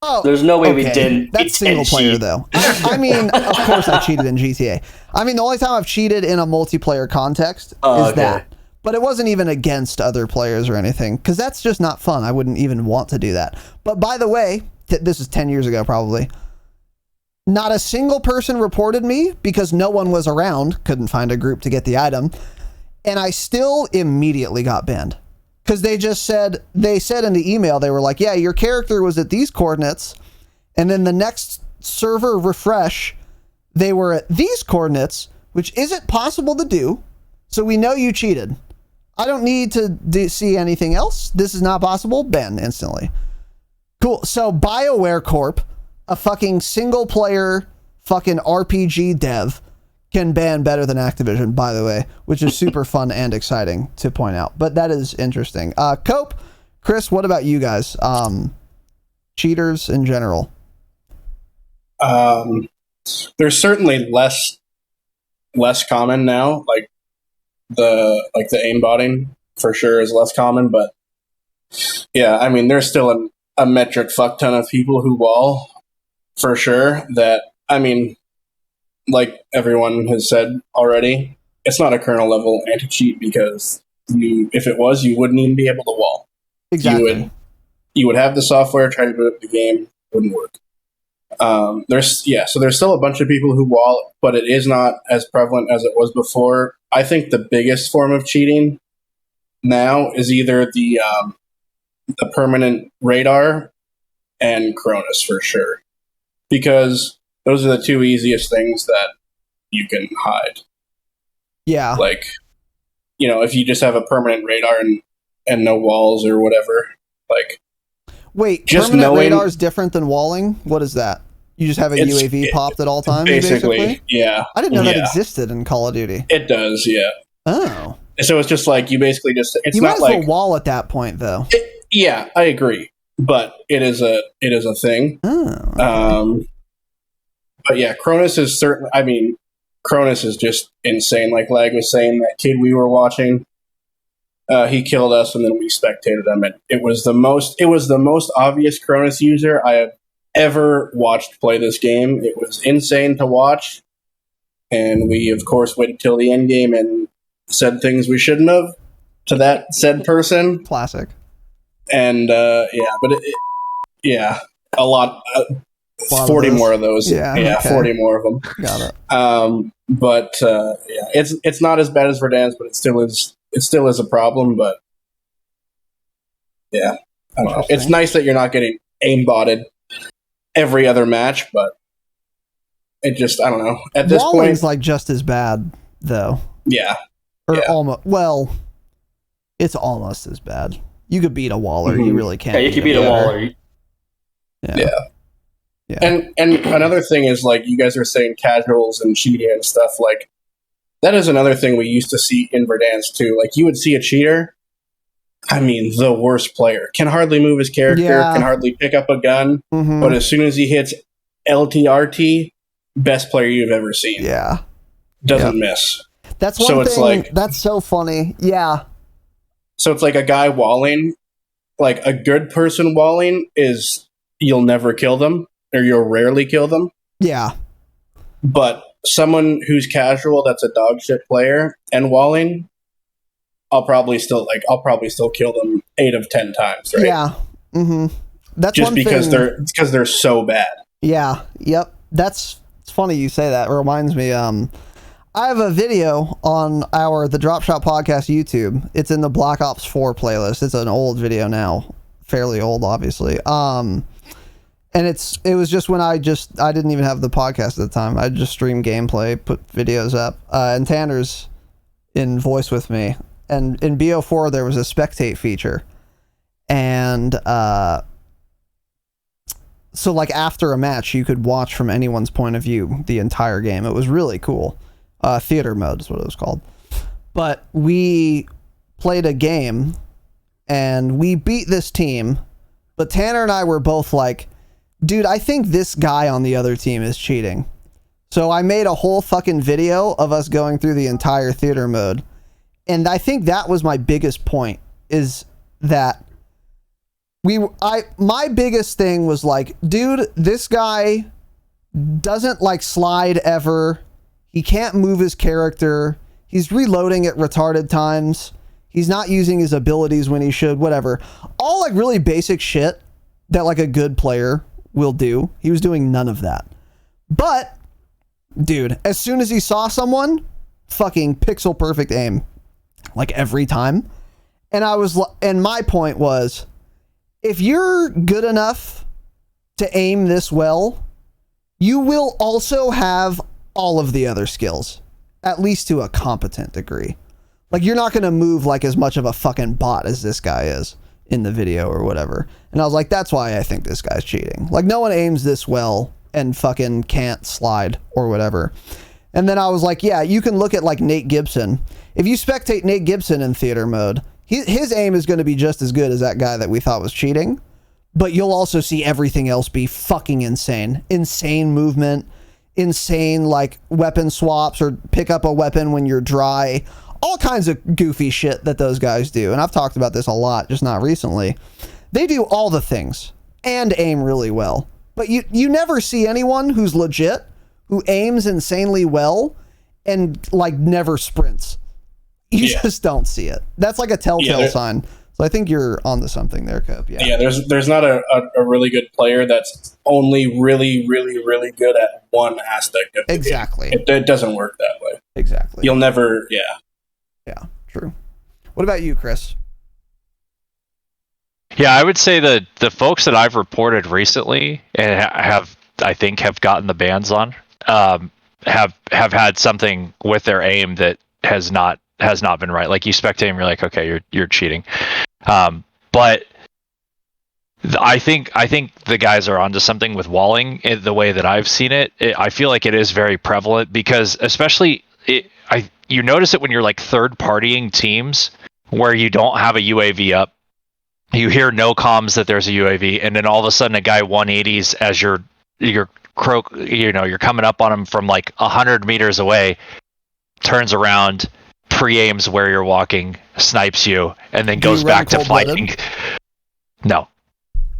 Oh, there's no way we didn't. That's single player, though. I mean, of course I cheated in GTA. I mean, the only time I've cheated in a multiplayer context is that. But it wasn't even against other players or anything, because that's just not fun. I wouldn't even want to do that. But by the way, this is 10 years ago probably, not a single person reported me because no one was around, couldn't find a group to get the item, and I still immediately got banned. Because they said in the email, they were like, yeah, your character was at these coordinates, and then the next server refresh, they were at these coordinates, which isn't possible to do, so we know you cheated. I don't need to see anything else. This is not possible. Ban instantly. Cool. So BioWare Corp, a fucking single player fucking RPG dev, can ban better than Activision, by the way, which is super fun and exciting to point out. But that is interesting. Cope, Chris, what about you guys? Cheaters in general. There's certainly less common now. Like the aimbotting for sure is less common, but yeah, I mean, there's still a metric fuck ton of people who wall for sure. That, I mean, like everyone has said already, it's not a kernel level anti-cheat because if it was, you wouldn't even be able to wall. Exactly. You would have the software, try to boot up the game, wouldn't work. So there's still a bunch of people who wall, but it is not as prevalent as it was before. I think the biggest form of cheating now is either the permanent radar and Cronus for sure, because those are the two easiest things that you can hide. Yeah. Like, if you just have a permanent radar and no walls or whatever, like. Wait, just permanent radar is different than walling? What is that? You just have a UAV popped at all times, basically? Yeah. I didn't know that existed in Call of Duty. It does, yeah. Oh. So it's just like, you basically just, it's you not might as like well wall at that point, though. Yeah, I agree. But it is a thing. Oh. Okay. But yeah, Cronus is certainly, I mean, Cronus is just insane. Like Lag was saying, that kid we were watching, he killed us and then we spectated him. And it was the most obvious Cronus user I have ever watched play this game. It was insane to watch. And we, of course, waited till the end game and said things we shouldn't have to that said person. Classic. And a lot. 40 more of those. Yeah, okay. 40 more of them. Got it. It's not as bad as Verdansk, but it still is a problem. But yeah, I don't know. It's nice that you're not getting aimbotted every other match, but it just, I don't know. At this Walling's point, like just as bad, though. Yeah. Or almost. Well, it's almost as bad. You could beat a waller. Mm-hmm. You really can't. Yeah, you could beat a waller. Yeah. And another thing is, like, you guys are saying casuals and cheating and stuff. Like, that is another thing we used to see in Verdansk too. Like, you would see a cheater. I mean, the worst player can hardly move his character, can hardly pick up a gun. Mm-hmm. But as soon as he hits LTRT, best player you've ever seen. Yeah, doesn't miss. That's one thing. It's like, that's so funny. Yeah. So it's like a guy walling, like a good person walling is you'll never kill them. Or you'll rarely kill them. Yeah. But someone who's casual, that's a dog shit player, and walling, I'll probably still kill them 8 of 10 times, right? Yeah. Mm-hmm. That's just one because thing. they're so bad. Yeah. Yep. It's funny you say that. It reminds me, I have a video on the Dropshot podcast YouTube. It's in the Black Ops 4 playlist. It's an old video now. Fairly old, obviously. And it was just when I didn't even have the podcast at the time. I just streamed gameplay, put videos up, and Tanner's in voice with me. And in BO4 there was a spectate feature, and so like after a match you could watch from anyone's point of view the entire game. It was really cool. Theater mode is what it was called. But we played a game and we beat this team, but Tanner and I were both like, dude, I think this guy on the other team is cheating. So I made a whole fucking video of us going through the entire theater mode. And I think that was my biggest point, is that my biggest thing was like, dude, this guy doesn't like slide ever. He can't move his character. He's reloading at retarded times. He's not using his abilities when he should, whatever. All like really basic shit that like a good player will do. He was doing none of that. But, dude, as soon as he saw someone, fucking pixel perfect aim. Like every time. And my point was, if you're good enough to aim this well, you will also have all of the other skills, at least to a competent degree. Like, you're not going to move like as much of a fucking bot as this guy is in the video or whatever. And I was like, that's why I think this guy's cheating. Like, no one aims this well and fucking can't slide or whatever. And then I was like, yeah, you can look at like Nate Gibson. If you spectate Nate Gibson in theater mode, his aim is going to be just as good as that guy that we thought was cheating. But you'll also see everything else be fucking insane. Insane movement, insane like weapon swaps or pick up a weapon when you're dry. All kinds of goofy shit that those guys do. And I've talked about this a lot, just not recently. They do all the things and aim really well. But you never see anyone who's legit, who aims insanely well and like never sprints. You just don't see it. That's like a telltale sign. So I think you're onto something there, Cope. Yeah, there's not a really good player that's only really, really, really good at one aspect of the game. It doesn't work that way. Exactly. You'll never, Yeah, true. What about you, Chris? Yeah, I would say that the folks that I've reported recently and have gotten the bans on have had something with their aim that has not been right. Like, you spectate and you're like, okay, you're cheating. But I think the guys are onto something with walling. The way that I've seen it, I feel like it is very prevalent because especially you notice it when you're like third partying teams where you don't have a UAV up. You hear no comms that there's a UAV, and then all of a sudden a guy 180s as you're coming up on him from like 100 meters away, turns around, pre-aims where you're walking, snipes you, and then goes back to fighting. No.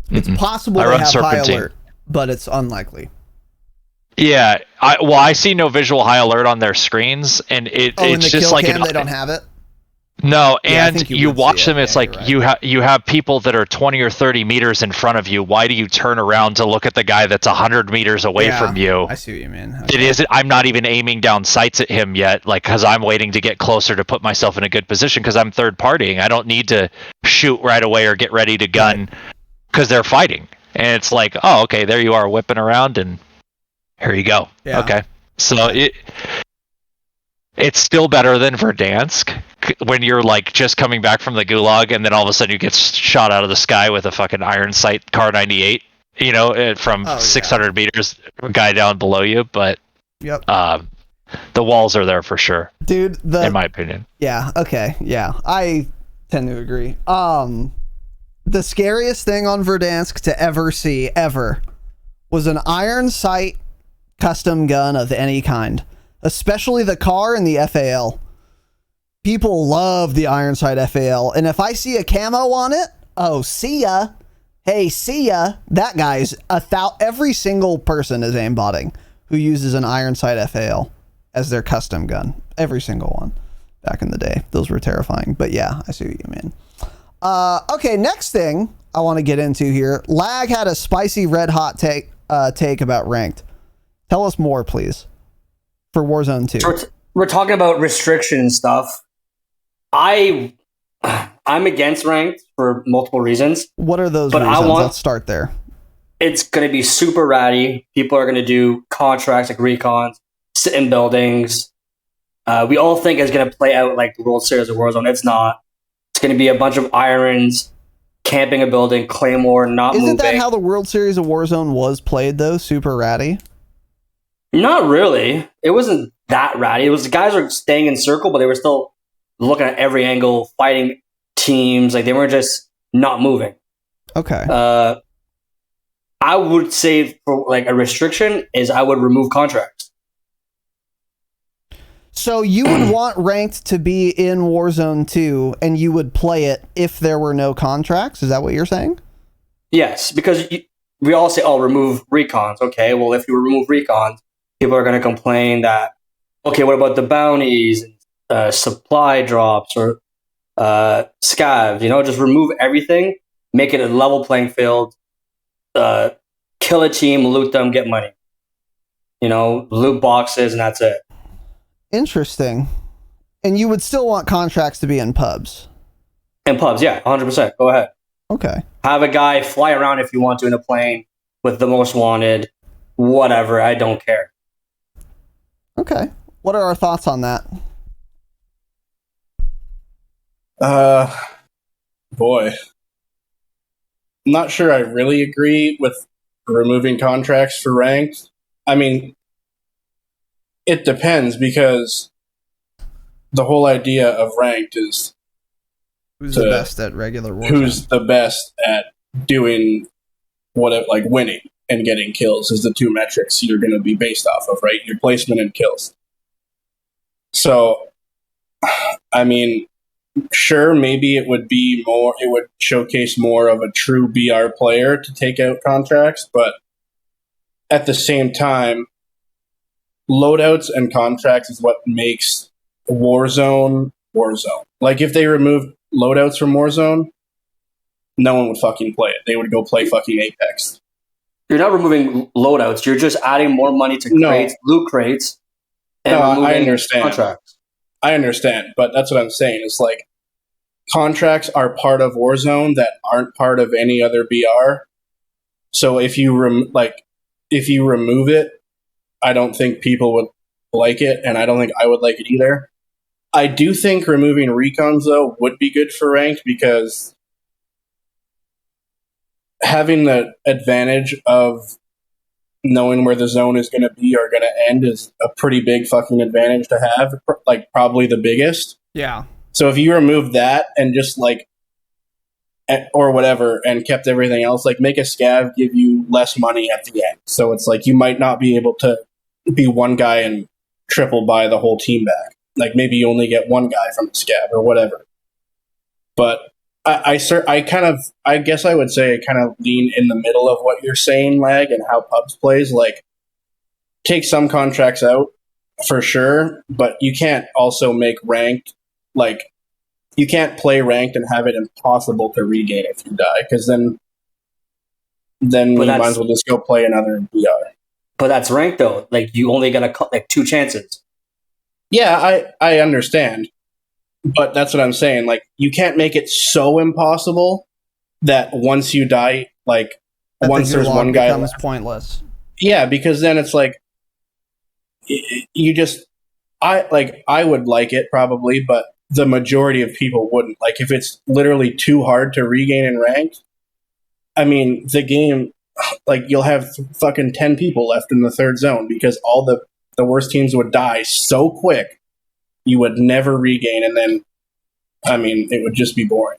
It's possible they have high alert, but it's unlikely. Yeah, I see no visual high alert on their screens, and it's just like they don't have it. No, and you watch them. It's like right. you have people that are 20 or 30 meters in front of you. Why do you turn around to look at the guy that's 100 meters away from you? I see what you mean. Okay. I'm not even aiming down sights at him yet, like because I'm waiting to get closer to put myself in a good position because I'm third partying. I don't need to shoot right away or get ready to gun because they're fighting. And it's like, oh, okay, there you are whipping around, and here you go. Yeah. Okay, so it's still better than Verdansk when you're like just coming back from the gulag and then all of a sudden you get shot out of the sky with a fucking iron sight Kar 98, from 600 meters, a guy down below you. But the walls are there for sure, dude. In my opinion. Yeah. Okay. Yeah, I tend to agree. The scariest thing on Verdansk to ever see was an iron sight custom gun of any kind. Especially the Kar and the FAL. People love the iron sight FAL. And if I see a camo on it, oh, see ya. Hey, see ya. That guy's every single person is aimbotting who uses an iron sight FAL as their custom gun. Every single one. Back in the day. Those were terrifying. But yeah, I see what you mean. Okay, next thing I want to get into here. Lag had a spicy red hot take about ranked. Tell us more, please. For Warzone 2. So we're talking about restriction and stuff. I'm against ranked for multiple reasons. What are those reasons? Let's start there. It's going to be super ratty. People are going to do contracts like recons, sit in buildings. We all think it's going to play out like the World Series of Warzone. It's not. It's going to be a bunch of irons, camping a building, claymore, not moving. Isn't that how the World Series of Warzone was played, though? Super ratty? Not really. It wasn't that ratty. It was the guys were staying in circle, but they were still looking at every angle, fighting teams. Like, they weren't just not moving. Okay. I would say for like a restriction is I would remove contracts. So you would want ranked to be in Warzone 2 and you would play it if there were no contracts? Is that what you're saying? Yes, because we all say, oh, remove recons. Okay, well, if you remove recons, people are going to complain that, okay, what about the bounties, supply drops, or scavs? Just remove everything, make it a level playing field, kill a team, loot them, get money. Loot boxes, and that's it. Interesting. And you would still want contracts to be in pubs? And pubs, yeah, 100%. Go ahead. Okay. Have a guy fly around if you want to in a plane with the most wanted, whatever. I don't care. Okay. What are our thoughts on that? Boy. I'm not sure I really agree with removing contracts for ranked. I mean, it depends, because the whole idea of ranked is Who's the best at regular Warzone? who's the best at doing like winning and getting kills is the two metrics you're going to be based off of, right? Your placement and kills. So, I mean, sure, maybe it would showcase more of a true BR player to take out contracts, but at the same time, loadouts and contracts is what makes Warzone. Like, if they removed loadouts from Warzone, no one would fucking play it. They would go play fucking Apex. You're not removing loadouts. You're just adding more money to crates, loot crates, and removing I understand. contracts. I understand, but that's what I'm saying. It's like contracts are part of Warzone that aren't part of any other BR. So if you remove it, I don't think people would like it, and I don't think I would like it either. I do think removing recons, though, would be good for ranked, because having the advantage of knowing where the zone is going to be or going to end is a pretty big fucking advantage to have, like probably the biggest. Yeah. So if you remove that and just like, or whatever, and kept everything else, like make a scav give you less money at the end. So it's like you might not be able to be one guy and triple buy the whole team back. Like maybe you only get one guy from the scav or whatever. But I guess I would say I kind of lean in the middle of what you're saying, Lag, and how pubs plays. Like, take some contracts out for sure, but you can't also make ranked, like, you can't play ranked and have it impossible to regain if you die, because then you might as well just go play another BR. But that's ranked though. Like, you only got like 2 chances. Yeah, I understand. But that's what I'm saying. Like, you can't make it so impossible that once you die, like, once there's one guy becomes pointless. Yeah, because then it's like, you just, I would like it probably, but the majority of people wouldn't. Like, if it's literally too hard to regain in ranked, I mean, the game, like, you'll have fucking 10 people left in the third zone, because all the worst teams would die so quick, you would never regain, and then, I mean, it would just be boring.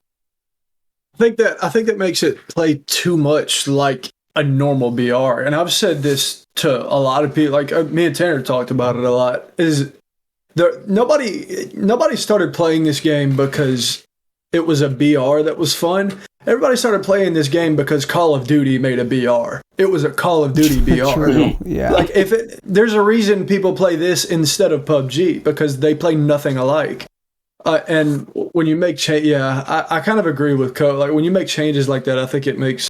I think that makes it play too much like a normal BR. And I've said this to a lot of people, like me and Tanner talked about it a lot, is there nobody started playing this game because it was a BR that was fun. Everybody started playing this game because Call of Duty made a BR. It was a Call of Duty BR. True. Yeah. Like, there's a reason people play this instead of PUBG, because they play nothing alike. And when you make I kind of agree with Co. Like, when you make changes like that, I think it makes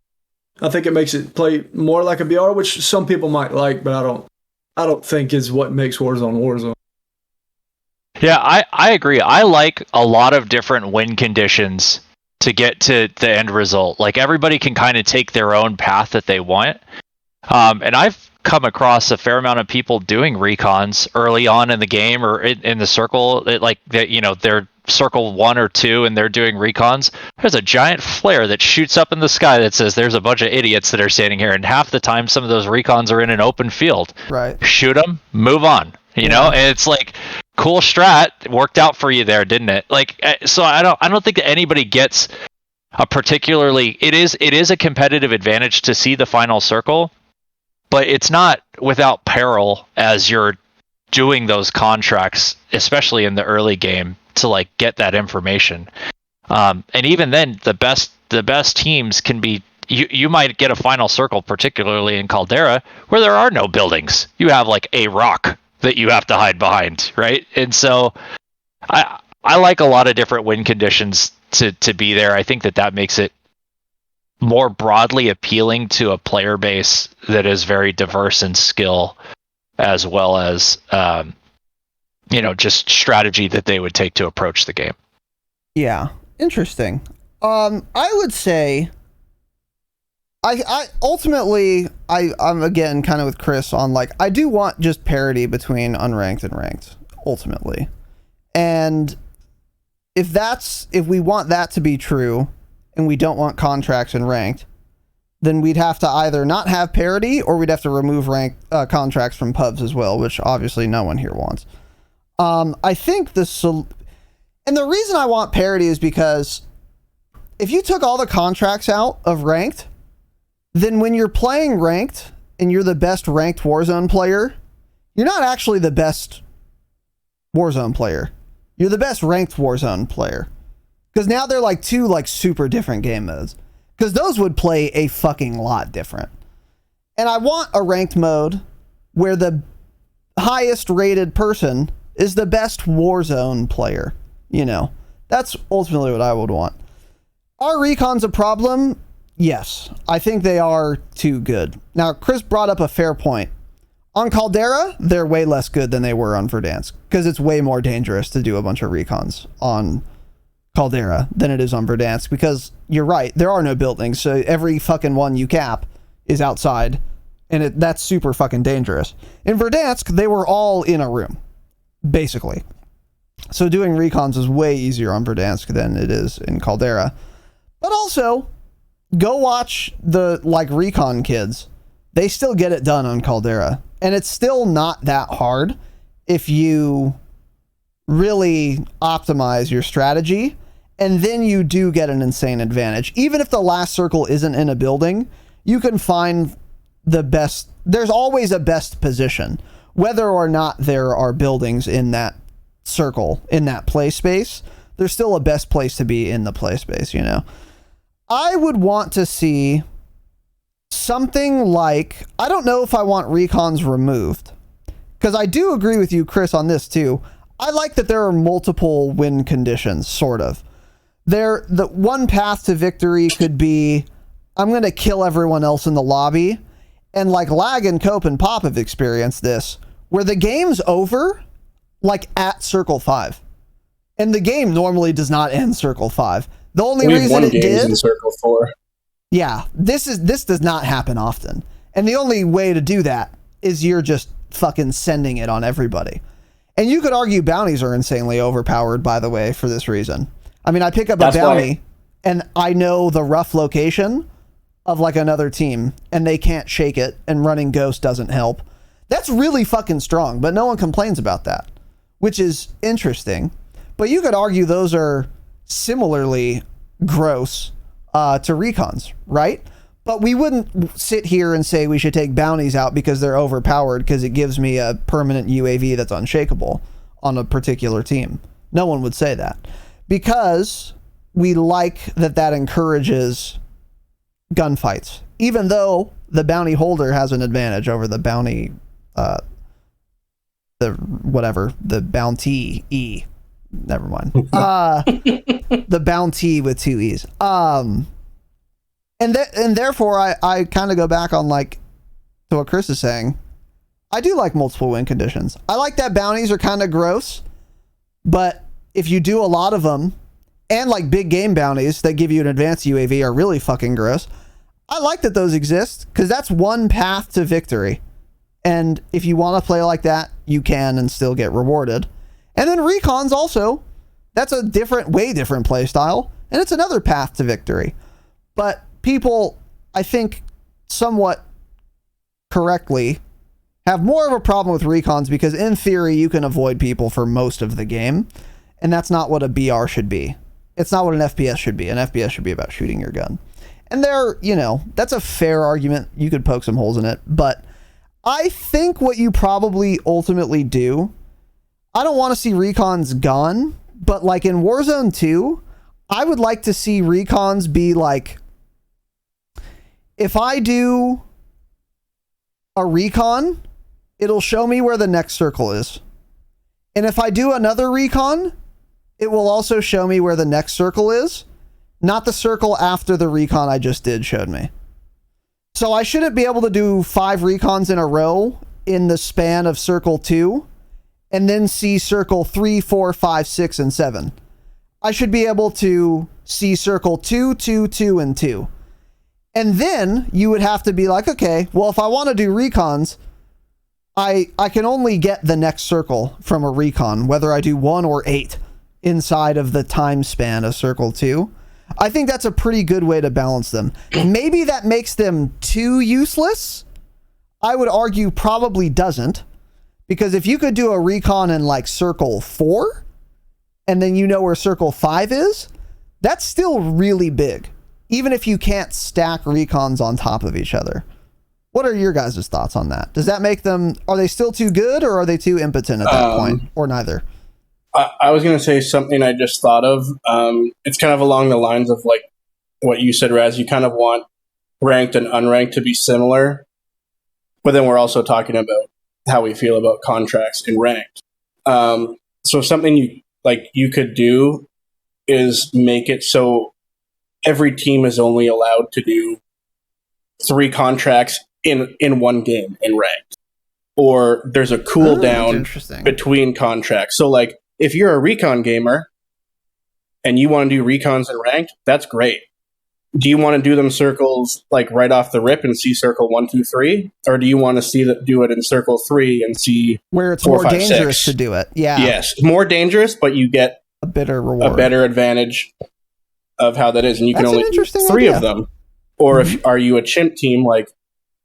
it play more like a BR, which some people might like, but I don't think is what makes Warzone. Yeah, I agree. I like a lot of different win conditions to get to the end result. Like, everybody can kind of take their own path that they want. And I've come across a fair amount of people doing recons early on in the game or in the circle, they're circle 1 or 2 and they're doing recons. There's a giant flare that shoots up in the sky that says there's a bunch of idiots that are standing here, and half the time some of those recons are in an open field. Right. Shoot them, move on. You know, and it's like, cool strat, worked out for you there, didn't it? Like, so I don't think that anybody gets a particularly. It is a competitive advantage to see the final circle, but it's not without peril as you're doing those contracts, especially in the early game, to like get that information. And even then, the best teams can be. You might get a final circle, particularly in Caldera, where there are no buildings. You have like a rock that you have to hide behind, right? And so I like a lot of different win conditions to be there. I think that makes it more broadly appealing to a player base that is very diverse in skill, as well as just strategy that they would take to approach the game. Yeah. Interesting. I would say I ultimately I'm again kind of with Chris on like I do want just parity between unranked and ranked ultimately. And if we want that to be true and we don't want contracts in ranked, then we'd have to either not have parity or we'd have to remove contracts from pubs as well, which obviously no one here wants. I think and the reason I want parity is because if you took all the contracts out of ranked, then when you're playing ranked and you're the best ranked Warzone player, you're not actually the best Warzone player. You're the best ranked Warzone player. Because now they're like two like super different game modes. Because those would play a fucking lot different. And I want a ranked mode where the highest rated person is the best Warzone player. You know, that's ultimately what I would want. Are recons a problem? Yes, I think they are too good. Now, Chris brought up a fair point. On Caldera, they're way less good than they were on Verdansk, because it's way more dangerous to do a bunch of recons on Caldera than it is on Verdansk, because you're right, there are no buildings, so every fucking one you cap is outside, and that's super fucking dangerous. In Verdansk, they were all in a room, basically. So doing recons is way easier on Verdansk than it is in Caldera. But also, go watch the like recon kids. They still get it done on Caldera. And it's still not that hard if you really optimize your strategy. And then you do get an insane advantage. Even if the last circle isn't in a building, you can find the best. There's always a best position. Whether or not there are buildings in that circle, in that play space, there's still a best place to be in the play space, you know? I would want to see something like, I don't know if I want recons removed, because I do agree with you, Chris, on this too. I like that there are multiple win conditions, sort of. The one path to victory could be, I'm going to kill everyone else in the lobby, and like Lag and Cope and Pop have experienced this, where the game's over, like at Circle 5. And the game normally does not end Circle 5. The only reason it did in Circle 4. Yeah, this does not happen often. And the only way to do that is you're just fucking sending it on everybody. And you could argue bounties are insanely overpowered, by the way, for this reason. I mean, I pick up a bounty and I know the rough location of like another team and they can't shake it, and running Ghost doesn't help. That's really fucking strong, but no one complains about that, which is interesting. But you could argue those are similarly gross to recons, right? But we wouldn't sit here and say we should take bounties out because they're overpowered because it gives me a permanent UAV that's unshakable on a particular team. No one would say that, because we like that encourages gunfights, even though the bounty holder has an advantage over the bounty, the bounty. Never mind. The bounty with two E's. And therefore I kind of go back on like to what Chris is saying. I do like multiple win conditions. I like that bounties are kind of gross, but if you do a lot of them, and like big game bounties that give you an advanced UAV are really fucking gross. I like that those exist, because that's one path to victory. And if you want to play like that, you can and still get rewarded. And then recons also, that's a way different play style, and it's another path to victory. But people, I think, somewhat correctly, have more of a problem with recons because in theory you can avoid people for most of the game, and that's not what a BR should be. It's not what an FPS should be. An FPS should be about shooting your gun. And that's a fair argument. You could poke some holes in it, but I think what you probably ultimately do, I don't want to see recons gone, but like in Warzone 2, I would like to see recons be like, if I do a recon, it'll show me where the next circle is. And if I do another recon, it will also show me where the next circle is, not the circle after the recon I just did showed me. So I shouldn't be able to do 5 recons in a row in the span of circle 2 and then see circle 3, 4, 5, 6, and 7. I should be able to see circle 2, 2, 2, and 2. And then you would have to be like, okay, well, if I want to do recons, I can only get the next circle from a recon, whether I do 1 or 8 inside of the time span of circle 2. I think that's a pretty good way to balance them. Maybe that makes them too useless. I would argue probably doesn't, because if you could do a recon in like circle 4, and then you know where circle 5 is, that's still really big, even if you can't stack recons on top of each other. What are your guys' thoughts on that? Does that make them, are they still too good, or are they too impotent at that point, or neither? I was going to say something I just thought of. It's kind of along the lines of like what you said, Raz. You kind of want ranked and unranked to be similar, but then we're also talking about how we feel about contracts in ranked. So something you could do is make it so every team is only allowed to do 3 contracts in one game in ranked, or there's a cooldown between contracts. So like if you're a recon gamer and you want to do recons in ranked, that's great. Do you want to do them circles like right off the rip and see circle 1, 2, 3, or do you want to do it in circle 3 and see where it's 4, more 5, dangerous 6? to do it? Yeah. Yes, more dangerous, but you get a better reward, a better advantage of how that is, and you can only do 3 idea. of them. Or if are you a chimp team like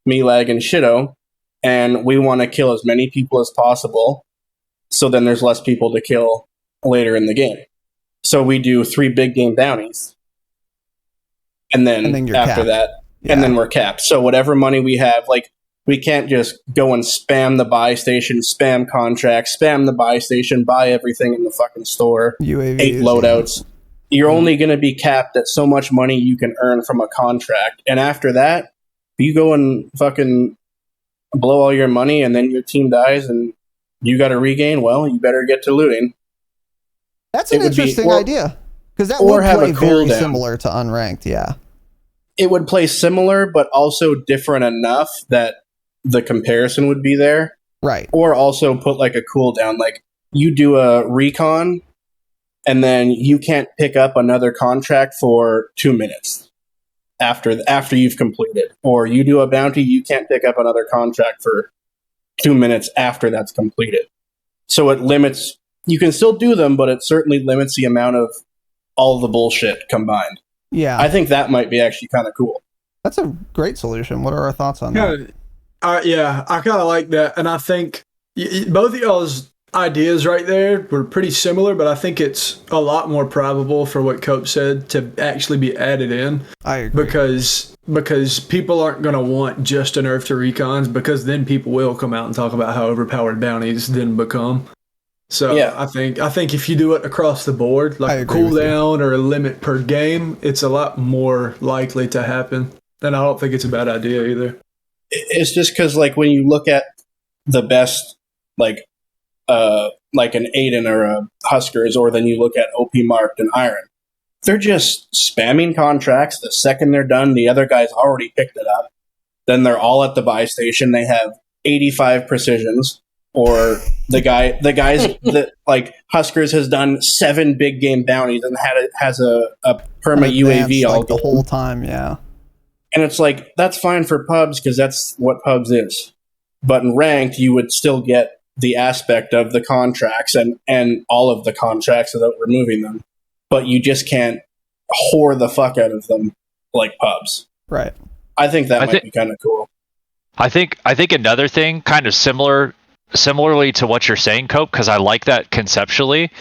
me, Lag, and Shido, and we want to kill as many people as possible, so then there's less people to kill later in the game. So we do 3 big game bounties, and then after capped. that, and then we're capped. So whatever money we have, like we can't just go and spam the buy station, spam contracts, spam the buy station, buy everything in the fucking store, UAVs, 8 loadouts. You're only going to be capped at so much money you can earn from a contract. And after that, you go and fucking blow all your money and then your team dies and you got to regain, well, you better get to looting. That's an interesting idea. Because that would play very similar to unranked, yeah. It would play similar, but also different enough that the comparison would be there. Right. Or also put like a cooldown. Like you do a recon and then you can't pick up another contract for 2 minutes after you've completed. Or you do a bounty, you can't pick up another contract for 2 minutes after that's completed. So it limits, you can still do them, but it certainly limits the amount of all the bullshit combined. Yeah. I think that might be actually kind of cool. That's a great solution. What are our thoughts on that? Yeah, I kind of like that. And I think both of y'all's ideas right there were pretty similar, but I think it's a lot more probable for what Cope said to actually be added in. I agree. Because people aren't going to want just a nerf to recons, because then people will come out and talk about how overpowered bounties then become. So yeah. I think if you do it across the board, like a cooldown or a limit per game, it's a lot more likely to happen. And I don't think it's a bad idea either. It's just because like when you look at the best like an Aiden or a Huskers, or then you look at OP Marked and Iron, they're just spamming contracts. The second they're done, the other guy's already picked it up. Then they're all at the buy station. They have 85 precisions. Or the guys that like Huskers has done 7 big game bounties and has a perma UAV all the whole time, yeah. And it's like that's fine for pubs because that's what pubs is. But in ranked, you would still get the aspect of the contracts and all of the contracts without removing them. But you just can't whore the fuck out of them like pubs. Right. I think that might be kind of cool. I think another thing kind of similarly to what you're saying, Cope, because I like that conceptually.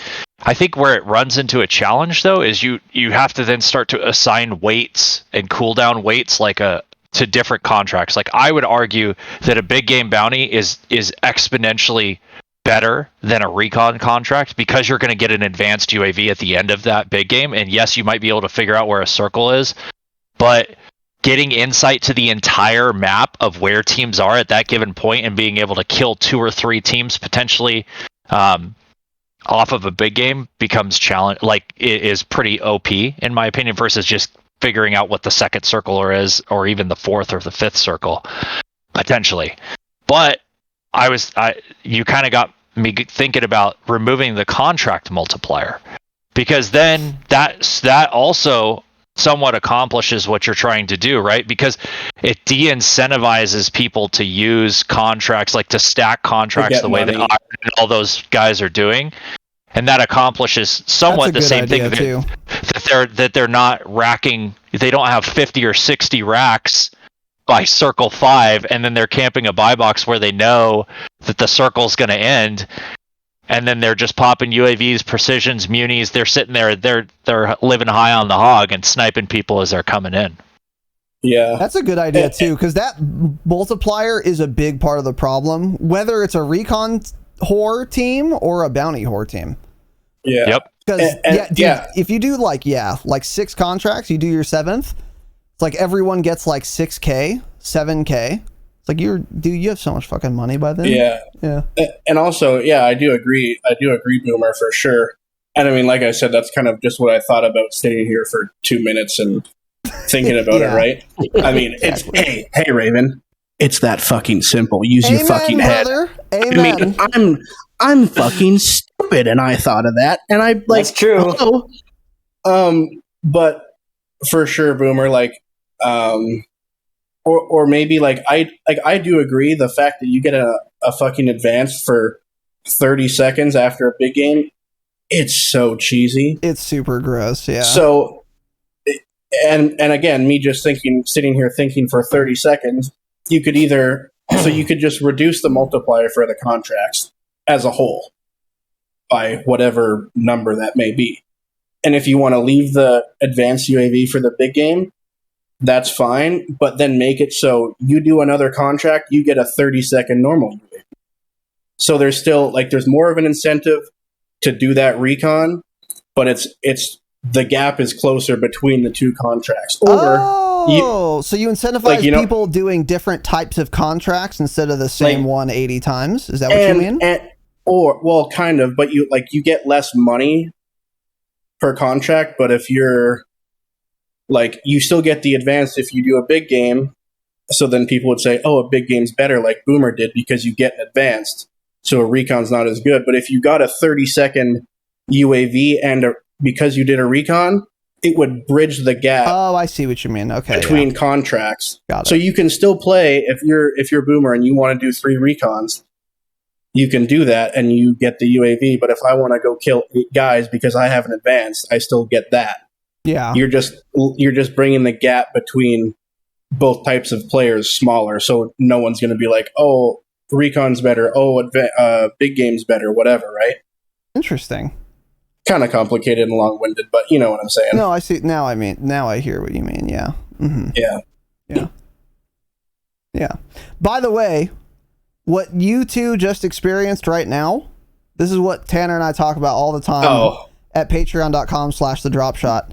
I think where it runs into a challenge, though, is you have to then start to assign weights and cooldown weights to different contracts. Like I would argue that a big game bounty is exponentially better than a recon contract because you're going to get an advanced UAV at the end of that big game. And yes, you might be able to figure out where a circle is, but getting insight to the entire map of where teams are at that given point and being able to kill 2 or 3 teams potentially off of a big game becomes challenge. Like it is pretty OP in my opinion versus just figuring out what the second circle is, or even the 4th or the 5th circle potentially. But you kind of got me thinking about removing the contract multiplier, because then that also somewhat accomplishes what you're trying to do, right? Because it de-incentivizes people to use contracts, like to stack contracts the way that Iron and all those guys are doing, and that accomplishes somewhat the same thing that they're not racking. They don't have 50 or 60 racks by circle 5, and then they're camping a buy box where they know that the circle's going to end, and then they're just popping UAVs, precisions, munis. They're sitting there, they're living high on the hog and sniping people as they're coming in. Yeah, that's a good idea too, because that multiplier is a big part of the problem, whether it's a recon whore team or a bounty whore team. Yeah. Yep. Because if you do like 6 contracts, you do your 7th. It's like everyone gets like 6K, 7K. It's like you have so much fucking money by then. Yeah. And also, I do agree. Boomer, for sure. And I mean, like I said, that's kind of just what I thought about sitting here for 2 minutes and thinking about it, right? I mean, exactly. It's hey Raven, it's that fucking simple. Use your fucking brother. head. Amen. I mean, I'm fucking stupid, and I thought of that, and I like. That's true. But for sure, Boomer, like, or maybe like I do agree, the fact that you get a fucking advance for 30 seconds after a big game, it's so cheesy. It's super gross. Yeah. So, and again, me just sitting here thinking for 30 seconds, you could just reduce the multiplier for the contracts as a whole by whatever number that may be. And if you want to leave the advanced UAV for the big game, that's fine, but then make it so you do another contract, you get a 30-second normal UAV. So there's more of an incentive to do that recon, but it's the gap is closer between the two contracts. Or so you incentivize people doing different types of contracts instead of the same one 80 times? Is that what you mean? Well, kind of, but you get less money per contract, but if you're like, you still get the advance if you do a big game, so then people would say, oh, a big game's better, like Boomer did, because you get an advanced, so a recon's not as good. But if you got a 30-second UAV and because you did a recon, it would bridge the gap. Oh, I see what you mean. Okay, between contracts. Got it. So you can still play if you're Boomer and you want to do 3 recons. You can do that and you get the UAV. But if I want to go kill 8 guys because I have an advance, I still get that. Yeah, you're just bringing the gap between both types of players smaller, so no one's going to be like, oh, recon's better, oh, big game's better, whatever, right? Interesting. Kind of complicated and long-winded, but you know what I'm saying. No, I see. Now I hear what you mean. Yeah. Mm-hmm. Yeah. By the way, what you two just experienced right now, this is what Tanner and I talk about all the time at patreon.com/thedropshot.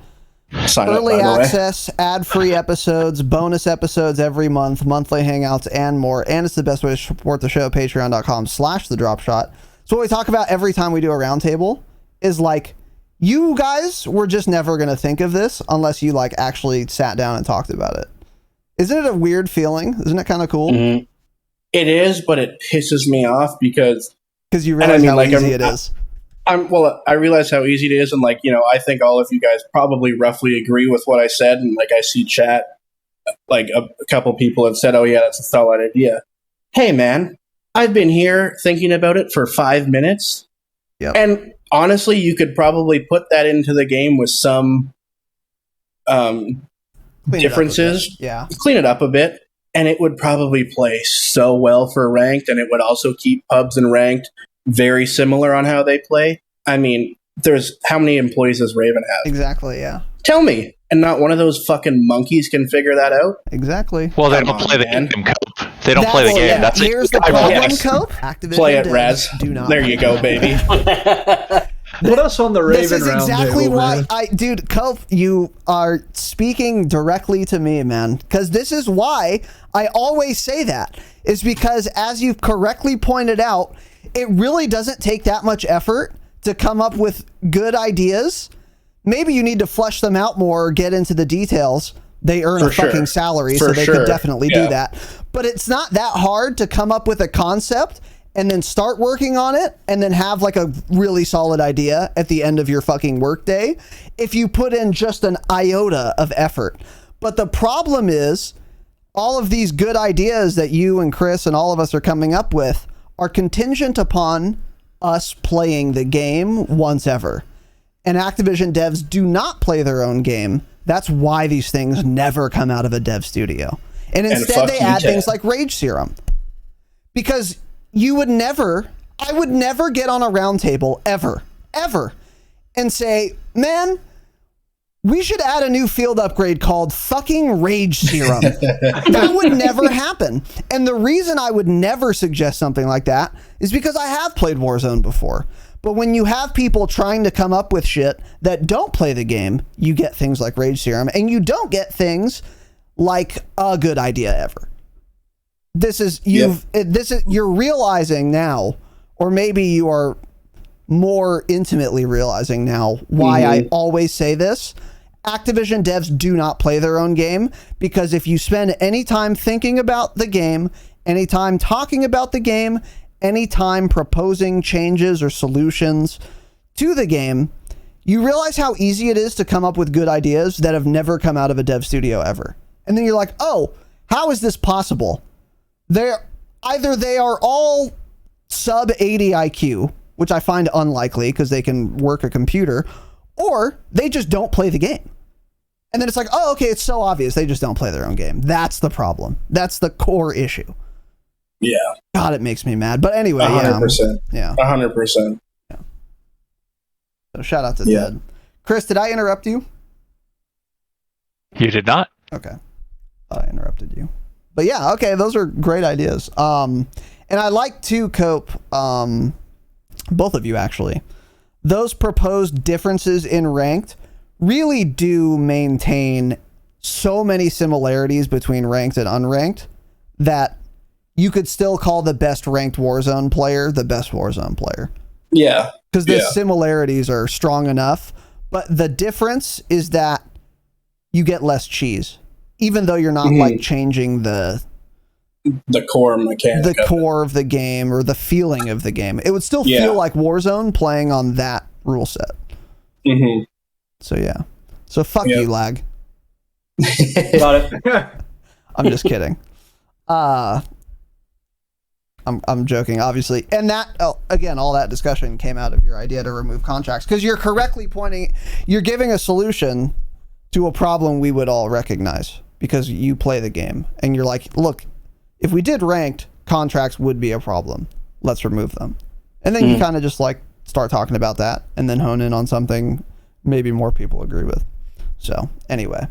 Early access, ad-free episodes, bonus episodes every month, monthly hangouts, and more. And it's the best way to support the show, patreon.com/thedropshot. So what we talk about every time we do a roundtable is like, you guys were just never going to think of this unless you like actually sat down and talked about it. Isn't it a weird feeling? Isn't it kind of cool? Mm-hmm. It is, but it pisses me off because you realize how easy it is. I realize how easy it is, and I think all of you guys probably roughly agree with what I said, and I see chat, a couple people have said, oh yeah, that's a solid idea. Hey man, I've been here thinking about it for 5 minutes. Yep. And honestly, you could probably put that into the game with some differences. Clean it up a bit, and it would probably play so well for ranked, and it would also keep pubs and ranked very similar on how they play. I mean, there's how many employees does Raven have? Exactly, yeah. Tell me. And not one of those fucking monkeys can figure that out? Exactly. Well, they don't play the game, Cope. They don't play the game. Yeah. That's Here's the problem, Cope. Activision play it, Raz. Do not. There you go, baby. Put us on the Raven round. This is exactly why dude, Cope, you are speaking directly to me, man. Because this is why I always say that. Is because, as you've correctly pointed out, it really doesn't take that much effort to come up with good ideas. Maybe you need to flesh them out more or get into the details. They earn a fucking salary, so they could definitely do that. But it's not that hard to come up with a concept and then start working on it and then have like a really solid idea at the end of your fucking workday if you put in just an iota of effort. But the problem is all of these good ideas that you and Chris and all of us are coming up with are contingent upon us playing the game once ever. And Activision devs do not play their own game. That's why these things never come out of a dev studio. And instead they add things like Rage Serum. Because I would never get on a roundtable ever, and say, man, we should add a new field upgrade called fucking Rage Serum. That would never happen. And the reason I would never suggest something like that is because I have played Warzone before. But when you have people trying to come up with shit that don't play the game, you get things like Rage Serum, and you don't get things like a good idea ever. You're realizing now, or maybe you are more intimately realizing now why I always say this. Activision devs do not play their own game, because if you spend any time thinking about the game, any time talking about the game, any time proposing changes or solutions to the game, you realize how easy it is to come up with good ideas that have never come out of a dev studio ever. And then you're like, oh, how is this possible? They are all sub 80 IQ, which I find unlikely because they can work a computer, or they just don't play the game. And then it's like, oh, okay, it's so obvious. They just don't play their own game. That's the problem. That's the core issue. Yeah. God, it makes me mad. But anyway, 100%. Yeah. 100%. Yeah. So shout out to Ted. Chris, did I interrupt you? You did not. Okay. Thought I interrupted you. But yeah, okay, those are great ideas. And I like to Cope, both of you actually. Those proposed differences in ranked really do maintain so many similarities between ranked and unranked that you could still call the best ranked Warzone player the best Warzone player. Yeah. Because the similarities are strong enough, but the difference is that you get less cheese. Even though you're not like changing the core mechanic, the core of the game or the feeling of the game, it would still feel like Warzone playing on that rule set. So yeah, so fuck you, lag. Got it. I'm just kidding. I'm joking, obviously. And that again, all that discussion came out of your idea to remove contracts, because you're correctly pointing. You're giving a solution to a problem we would all recognize, because you play the game and you're like, look, if we did ranked, contracts would be a problem. Let's remove them. And then you kind of just like start talking about that and then hone in on something maybe more people agree with. So anyway,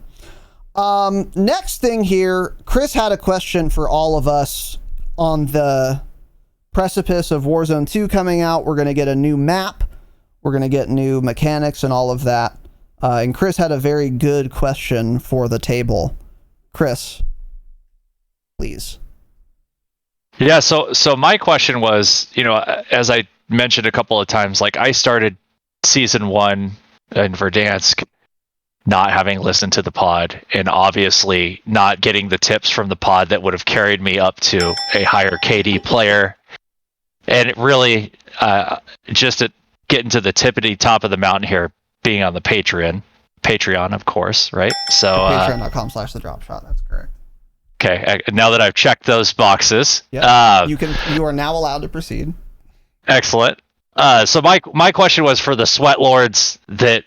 next thing here, Chris had a question for all of us on the precipice of Warzone 2 coming out. We're going to get a new map. We're going to get new mechanics and all of that. And Chris had a very good question for the table. Chris, please. Yeah, so my question was, as I mentioned a couple of times, like I started season 1 in Verdansk not having listened to the pod, and obviously not getting the tips from the pod that would have carried me up to a higher KD player. And it really, just at getting to the tippity top of the mountain here, being on the Patreon, of course, right? So Patreon.com/thedropshot. That's correct. Okay. Now that I've checked those boxes, you are now allowed to proceed. Excellent. So my question was for the sweat lords that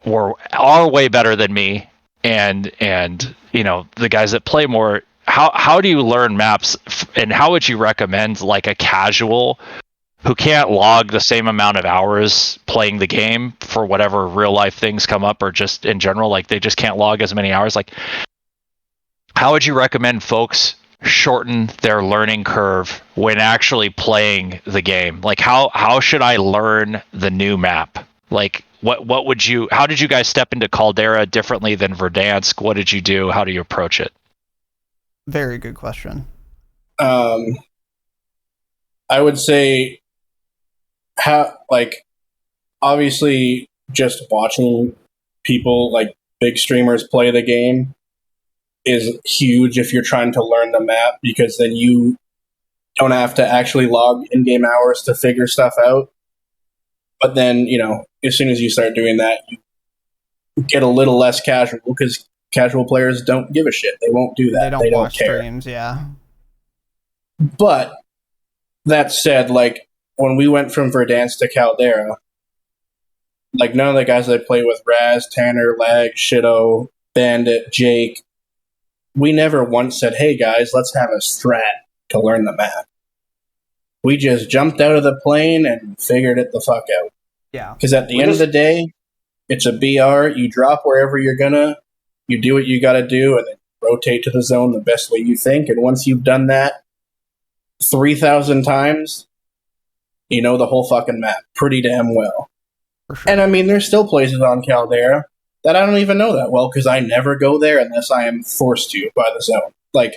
are way better than me, and the guys that play more. How do you learn maps, and how would you recommend like a casual who can't log the same amount of hours playing the game for whatever real life things come up, or just in general, like they just can't log as many hours? Like, how would you recommend folks shorten their learning curve when actually playing the game? Like, how should I learn the new map? Like, how did you guys step into Caldera differently than Verdansk? What did you do? How do you approach it? Very good question. I would say, obviously just watching people like big streamers play the game is huge if you're trying to learn the map, because then you don't have to actually log in-game hours to figure stuff out. But then, as soon as you start doing that, you get a little less casual because casual players don't give a shit. They won't do that. They don't watch care. streams, yeah. But that said, like when we went from Verdansk to Caldera, like none of the guys I play with, Raz, Tanner, Lag, Shido, Bandit, Jake, we never once said, hey guys, let's have a strat to learn the map. We just jumped out of the plane and figured it the fuck out. Yeah. Because at the end of the day, it's a BR. You drop wherever you're gonna, you do what you gotta do, and then rotate to the zone the best way you think. And once you've done that 3,000 times, you know the whole fucking map pretty damn well. For sure. And I mean, there's still places on Caldera that I don't even know that well because I never go there unless I am forced to by the zone. Like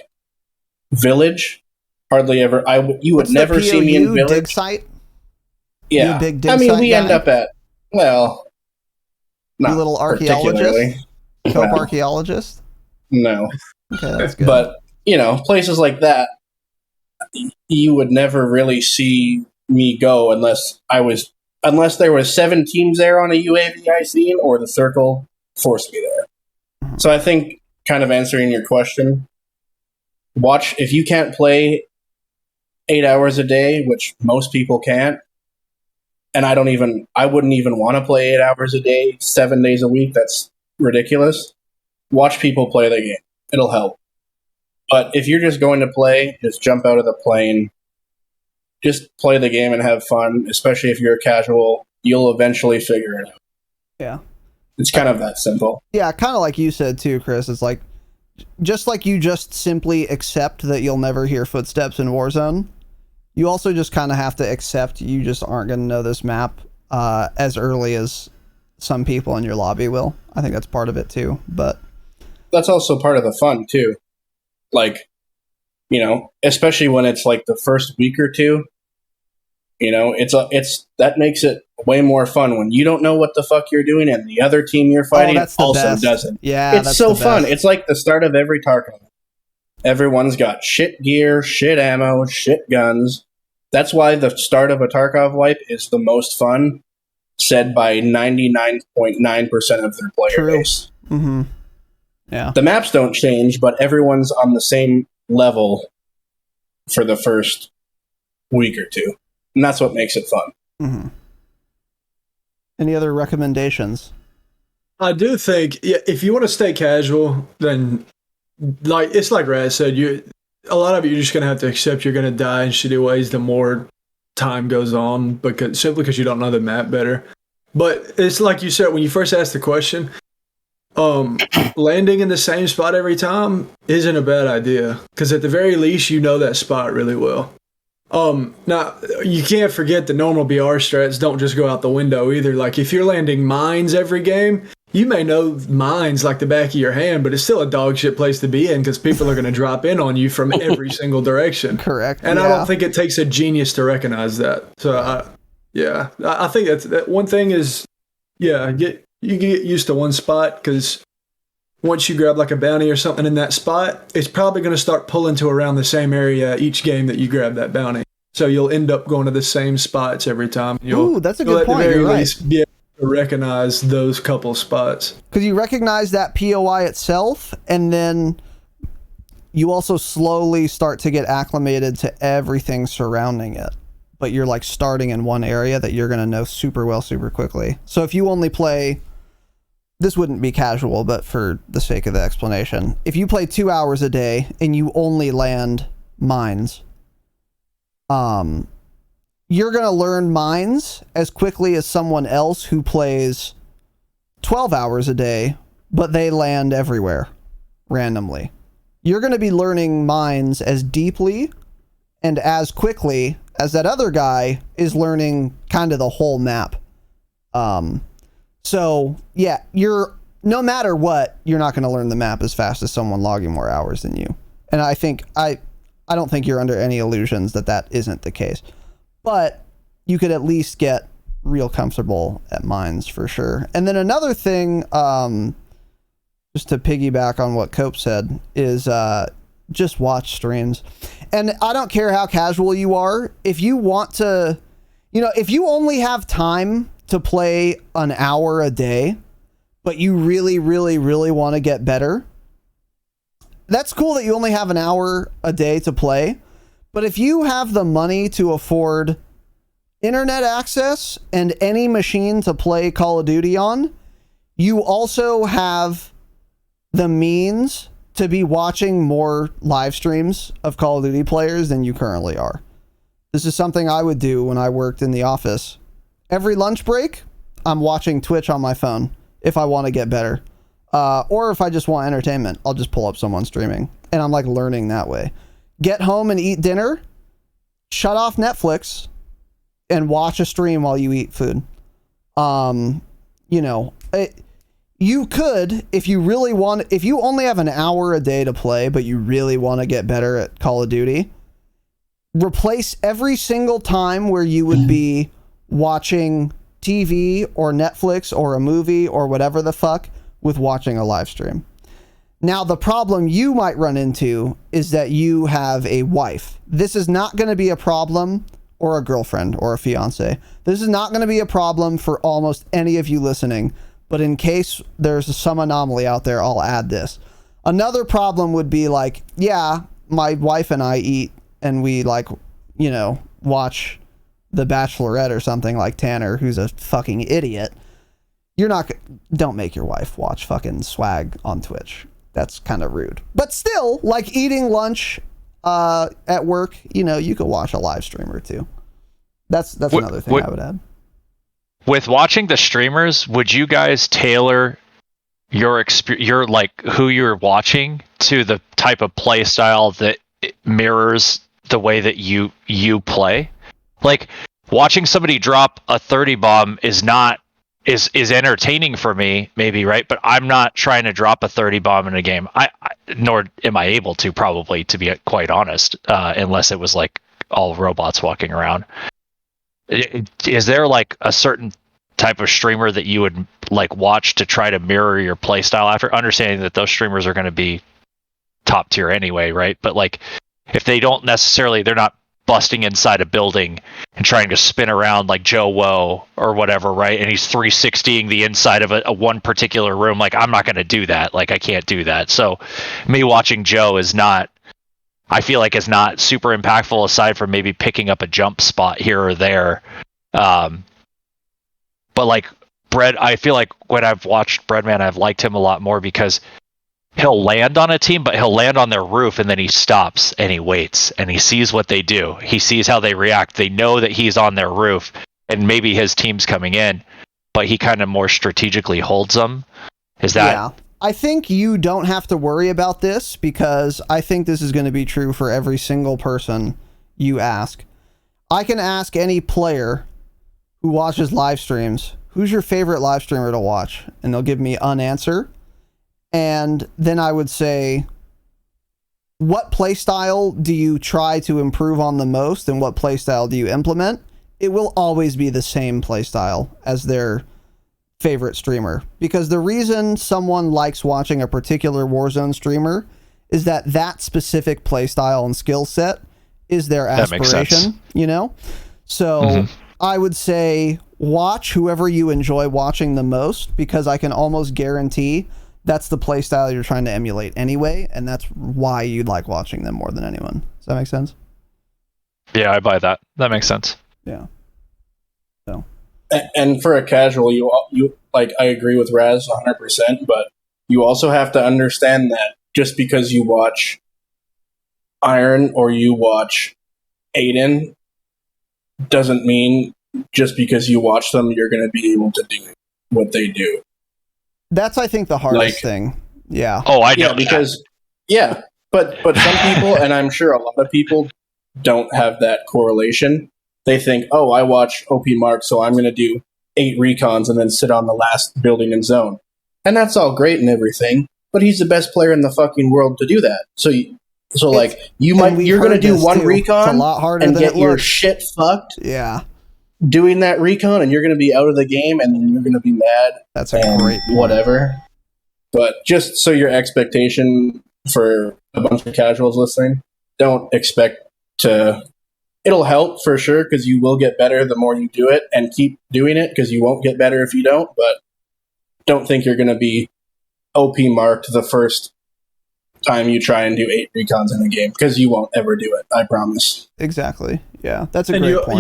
Village, hardly ever. You would never see me in Village. Dig site? Yeah, You a big dig I mean, site we guy? end up at not You little archaeologist? particularly. Cope No. archaeologist? No, Okay, that's good. but places like that, you would never really see me go unless there was 7 teams there on a UAVI scene or the circle forced me there. So I think, kind of answering your question, watch if you can't play 8 hours a day, which most people can't. And I wouldn't even want to play 8 hours a day, 7 days a week. That's ridiculous. Watch people play the game. It'll help. But if you're just going to play, just jump out of the plane. Just play the game and have fun, especially if you're a casual. You'll eventually figure it out. Yeah. It's kind of that simple. Yeah, kind of like you said too, Chris. It's like, just like you just simply accept that you'll never hear footsteps in Warzone, you also just kind of have to accept you just aren't going to know this map as early as some people in your lobby will. I think that's part of it too. But that's also part of the fun too. Like, especially when it's like the first week or two, it's that makes it way more fun when you don't know what the fuck you're doing and the other team you're fighting that's the also best. doesn't. Yeah, it's that's so the fun. best. It's like the start of every Tarkov. Everyone's got shit gear, shit ammo, shit guns. That's why the start of a Tarkov wipe is the most fun, said by 99.9% of their player True. base. Mm-hmm. Yeah. The maps don't change, but everyone's on the same level for the first week or two. And that's what makes it fun. Mm-hmm. Any other recommendations? I do think, if you want to stay casual, then it's like Raz said, a lot of it you're just gonna have to accept you're gonna die in shitty ways the more time goes on, simply because you don't know the map better. But it's like you said when you first asked the question, landing in the same spot every time isn't a bad idea, because at the very least you know that spot really well. Now you can't forget the normal BR strats don't just go out the window either. Like if you're landing mines every game, you may know mines like the back of your hand, but it's still a dog shit place to be in because people are going to drop in on you from every single direction. Correct. And yeah. I don't think it takes a genius to recognize that. So I think that one thing is, you get used to one spot, because once you grab like a bounty or something in that spot, it's probably going to start pulling to around the same area each game that you grab that bounty. So you'll end up going to the same spots every time. Ooh, that's a good point. You're right. Be able to recognize those couple spots. Because you recognize that POI itself, and then you also slowly start to get acclimated to everything surrounding it. But you're like starting in one area that you're going to know super well, super quickly. So if you only play, this wouldn't be casual, but for the sake of the explanation, if you play 2 hours a day and you only land mines, you're going to learn mines as quickly as someone else who plays 12 hours a day, but they land everywhere randomly. You're going to be learning mines as deeply and as quickly as that other guy is learning kind of the whole map. So yeah, no matter what, you're not going to learn the map as fast as someone logging more hours than you. And I don't think you're under any illusions that isn't the case. But you could at least get real comfortable at mines for sure. And then another thing, just to piggyback on what Cope said, is just watch streams. And I don't care how casual you are. If you want to, if you only have time to play an hour a day, but you really, really, really want to get better, that's cool that you only have an hour a day to play. But if you have the money to afford internet access and any machine to play Call of Duty on, you also have the means to be watching more live streams of Call of Duty players than you currently are. This is something I would do when I worked in the office. Every lunch break, I'm watching Twitch on my phone if I want to get better. Or if I just want entertainment, I'll just pull up someone streaming. And I'm like learning that way. Get home and eat dinner, shut off Netflix, and watch a stream while you eat food. You could, if you really want, if you only have an hour a day to play, but you really want to get better at Call of Duty, replace every single time where you would be watching TV or Netflix or a movie or whatever the fuck with watching a live stream. Now, the problem you might run into is that you have a wife. This is not going to be a problem, or a girlfriend or a fiance. This is not going to be a problem for almost any of you listening. But in case there's some anomaly out there, I'll add this. Another problem would be like, yeah, my wife and I eat and we watch The Bachelorette or something like Tanner, who's a fucking idiot. Don't make your wife watch fucking swag on Twitch. That's kind of rude. But still, like eating lunch at work, you could watch a live stream or two. That's another thing I would add. With watching the streamers, would you guys tailor your who you're watching to the type of play style that mirrors the way that you play? Like watching somebody drop a 30 bomb is entertaining for me, maybe, right? But I'm not trying to drop a 30 bomb in a game. Nor am I able to, probably, to be quite honest, unless it was like all robots walking around. Is there like a certain type of streamer that you would like watch to try to mirror your play style, after understanding that those streamers are going to be top tier anyway, right? But like if they're not busting inside a building and trying to spin around like Joe Woe or whatever, right? And he's 360ing the inside of a one particular room. Like I'm not going to do that. Like I can't do that. So me watching Joe is not super impactful, aside from maybe picking up a jump spot here or there. But like I feel like when I've watched Breadman, I've liked him a lot more because he'll land on a team, but he'll land on their roof and then he stops and he waits and he sees what they do. He sees how they react. They know that he's on their roof and maybe his team's coming in, but he kind of more strategically holds them. Is that... Yeah. I think you don't have to worry about this because I think this is going to be true for every single person you ask. I can ask any player who watches live streams, who's your favorite live streamer to watch? And they'll give me an answer. And then I would say, what playstyle do you try to improve on the most and what playstyle do you implement? It will always be the same playstyle as their favorite streamer, because the reason someone likes watching a particular Warzone streamer is that specific playstyle and skill set is their aspiration, So I would say watch whoever you enjoy watching the most, because I can almost guarantee that's the playstyle you're trying to emulate anyway, and that's why you like watching them more than anyone. Does that make sense? Yeah, I buy that. That makes sense. Yeah. So. And for a casual, you like, I agree with Raz 100%, but you also have to understand that just because you watch Iron or you watch Aiden doesn't mean just because you watch them you're going to be able to do what they do. That's, I think, the hardest thing. Yeah. Oh, I know. Yeah, because but some people, and I'm sure a lot of people, don't have that correlation. They think, oh, I watch OP Mark, so I'm going to do 8 recons and then sit on the last building and zone. And that's all great and everything, but he's the best player in the fucking world to do that. You're going to do one recon a lot harder and than get your shit fucked. Yeah. Doing that recon, and you're going to be out of the game, and then you're going to be mad. That's a great point. Whatever. But just so your expectation for a bunch of casuals listening, don't expect to. It'll help for sure because you will get better the more you do it, and keep doing it because you won't get better if you don't. But don't think you're going to be OP marked the first time you try and do 8 recons in a game, because you won't ever do it. I promise. Exactly. Yeah, that's a great point.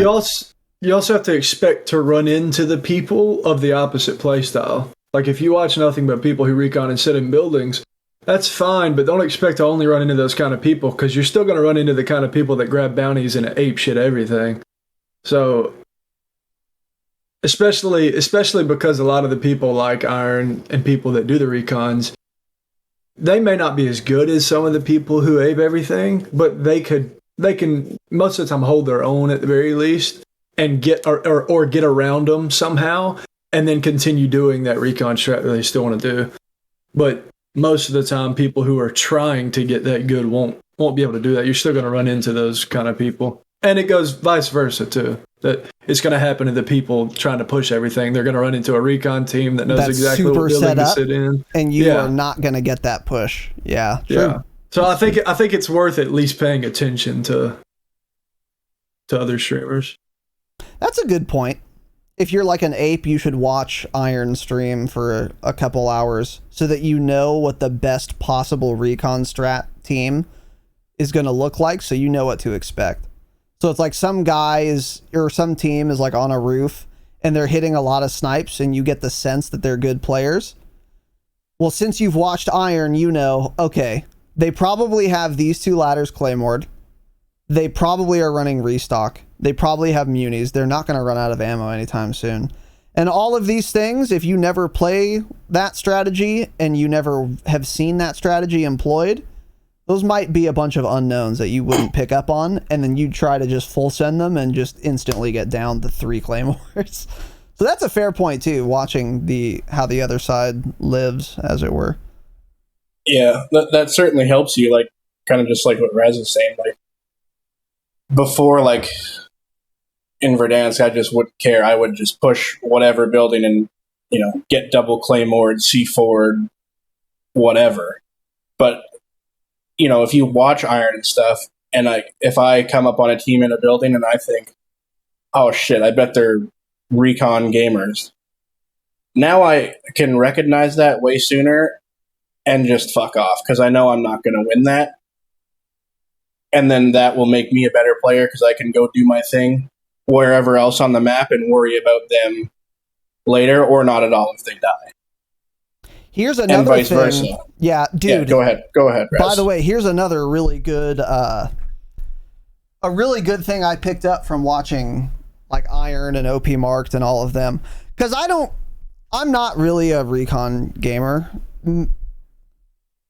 You also have to expect to run into the people of the opposite playstyle. Like if you watch nothing but people who recon and sit in buildings, that's fine, but don't expect to only run into those kind of people, because you're still going to run into the kind of people that grab bounties and ape shit everything. So, especially because a lot of the people like Iron and people that do the recons, they may not be as good as some of the people who ape everything, but they can most of the time hold their own at the very least and get or get around them somehow, and then continue doing that recon strat that they still want to do. But most of the time, people who are trying to get that good won't be able to do that. You're still going to run into those kind of people. And it goes vice versa, too. That it's going to happen to the people trying to push everything. They're going to run into a recon team that knows exactly what building to sit in. And you are not going to get that push. Yeah, true. Yeah. So I think it's worth at least paying attention to other streamers. That's a good point. If you're like an ape, you should watch Iron stream for a couple hours so that you know what the best possible recon strat team is going to look like, so you know what to expect. So it's like some guys or some team is like on a roof and they're hitting a lot of snipes and you get the sense that they're good players. Well, since you've watched Iron, you know, okay, they probably have these 2 ladders claymored. They probably are running restock. They probably have munis. They're not going to run out of ammo anytime soon. And all of these things, if you never play that strategy and you never have seen that strategy employed, those might be a bunch of unknowns that you wouldn't pick up on, and then you try to just full send them and just instantly get down to 3 claymores. So that's a fair point too, watching how the other side lives, as it were. Yeah, that certainly helps you, like, kind of just like what Raz is saying, like, before, like, in Verdansk, I just wouldn't care. I would just push whatever building and, you know, get double claymored, C4'd, whatever. But, you know, if you watch Iron and stuff, and like, if I come up on a team in a building and I think, oh shit, I bet they're recon gamers. Now I can recognize that way sooner and just fuck off, because I know I'm not going to win that. And then that will make me a better player because I can go do my thing wherever else on the map and worry about them later, or not at all if they die. Here's another and vice thing. Versa. Yeah, dude. Yeah, go ahead. Raz. By the way, here's another really good, a really good thing I picked up from watching like Iron and OP Marked and all of them. Because I'm not really a recon gamer.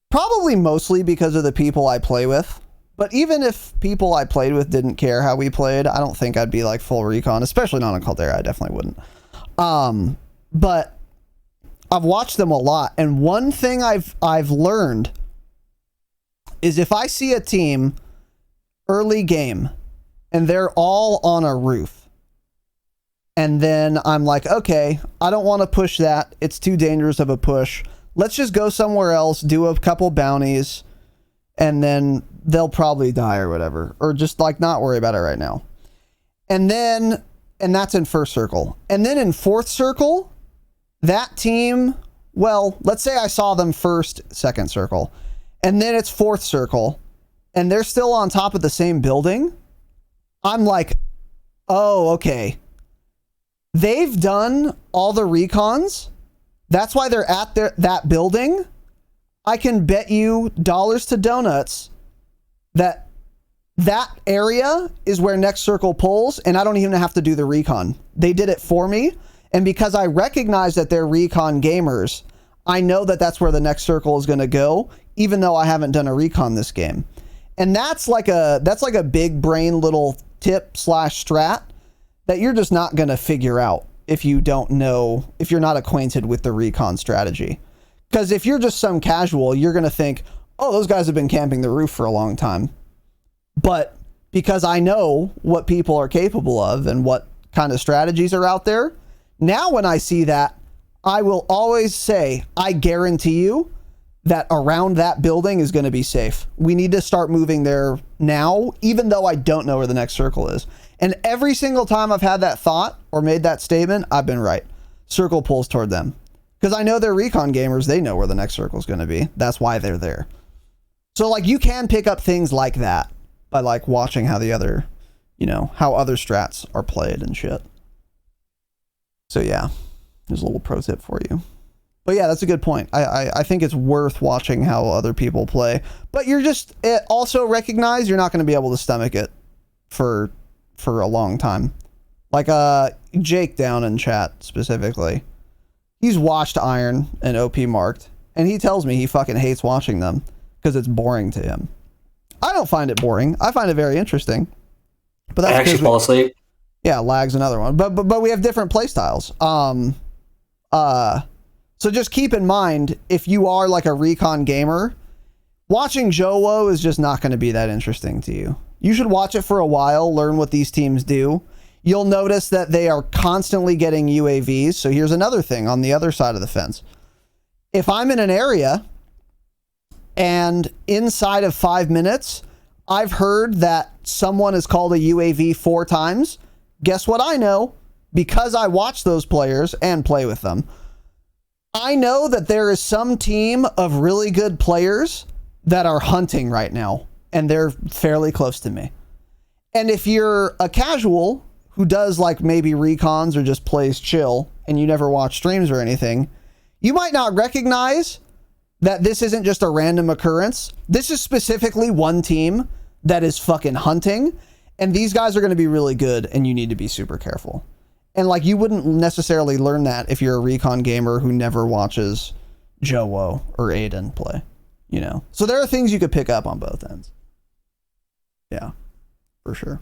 Probably mostly because of the people I play with. But even if people I played with didn't care how we played, I don't think I'd be like full recon, especially not on Caldera. I definitely wouldn't. But I've watched them a lot, and one thing I've learned is if I see a team early game and they're all on a roof, and then I'm like, okay, I don't want to push that. It's too dangerous of a push. Let's just go somewhere else, do a couple bounties, and then they'll probably die or whatever, or just like not worry about it right now. And that's in first circle. And then in fourth circle, that team, well, let's say I saw them first, second circle, and then it's fourth circle, and they're still on top of the same building. I'm like, oh, okay. They've done all the recons. That's why they're at that building. I can bet you dollars to donuts that area is where next circle pulls, and I don't even have to do the recon. They did it for me, and because I recognize that they're recon gamers, I know that that's where the next circle is going to go, even though I haven't done a recon this game. And that's like a big brain little tip / strat that you're just not going to figure out if you don't know, if you're not acquainted with the recon strategy. Because if you're just some casual, you're going to think, oh, those guys have been camping the roof for a long time. But because I know what people are capable of and what kind of strategies are out there, now when I see that, I will always say, I guarantee you that around that building is going to be safe. We need to start moving there now, even though I don't know where the next circle is. And every single time I've had that thought or made that statement, I've been right. Circle pulls toward them. Because I know they're recon gamers. They know where the next circle is going to be. That's why they're there. So, like, you can pick up things like that by, like, watching how the other, how other strats are played and shit. So, yeah. There's a little pro tip for you. But, yeah, that's a good point. I think it's worth watching how other people play. But you're just also recognize you're not going to be able to stomach it for a long time. Like Jake down in chat specifically. He's watched Iron and OP Marked, and he tells me he fucking hates watching them because it's boring to him. I don't find it boring. I find it very interesting. But that's I actually fall asleep. Yeah, lag's another one. But we have different play styles. So just keep in mind, if you are like a recon gamer, watching JoWo is just not going to be that interesting to you. You should watch it for a while, learn what these teams do. You'll notice that they are constantly getting UAVs. So here's another thing on the other side of the fence. If I'm in an area and inside of 5 minutes, I've heard that someone has called a UAV 4 times, guess what I know? Because I watch those players and play with them. I know that there is some team of really good players that are hunting right now, and they're fairly close to me. And if you're a casual who does like maybe recons or just plays chill and you never watch streams or anything, you might not recognize that this isn't just a random occurrence. This is specifically one team that is fucking hunting, and these guys are going to be really good, and you need to be super careful. And like, you wouldn't necessarily learn that if you're a recon gamer who never watches JoWo or Aiden play, So there are things you could pick up on both ends. Yeah, for sure.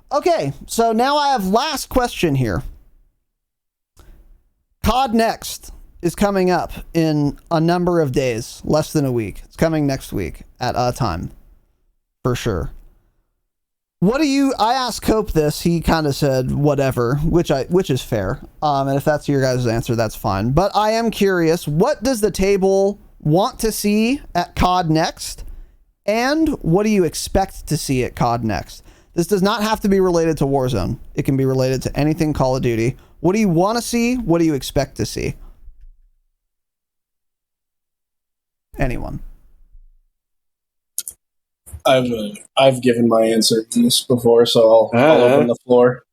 Okay, so now I have last question here. COD Next is coming up in a number of days, less than a week. It's coming next week at a time, for sure. I asked Cope this, he kind of said whatever, which is fair. And if that's your guys' answer, that's fine. But I am curious, what does the table want to see at COD Next? And what do you expect to see at COD Next? This does not have to be related to Warzone. It can be related to anything Call of Duty. What do you want to see? What do you expect to see? Anyone? I've given my answer to this before, so I'll open the floor.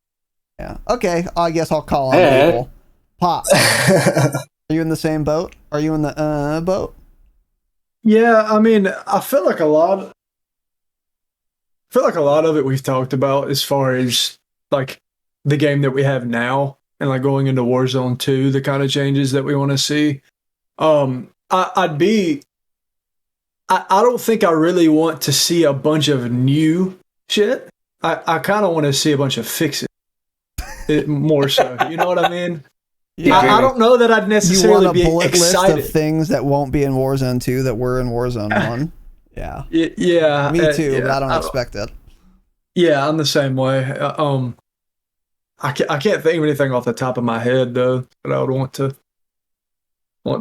Yeah. Okay. I guess I'll call on people. Pop. Are you in the same boat? Are you in the boat? Yeah, I mean, I feel like a lot of it we've talked about as far as like the game that we have now and like going into Warzone 2, the kind of changes that we want to see. I don't think I really want to see a bunch of new shit. I kind of want to see a bunch of fixes. More so. You know what I mean? Yeah. I don't know that I'd necessarily be excited. You want a bullet list of things that won't be in Warzone 2 that were in Warzone 1? Yeah. Yeah. Me too, but I don't expect it. Yeah, I'm the same way. I can't think of anything off the top of my head, though, that I would want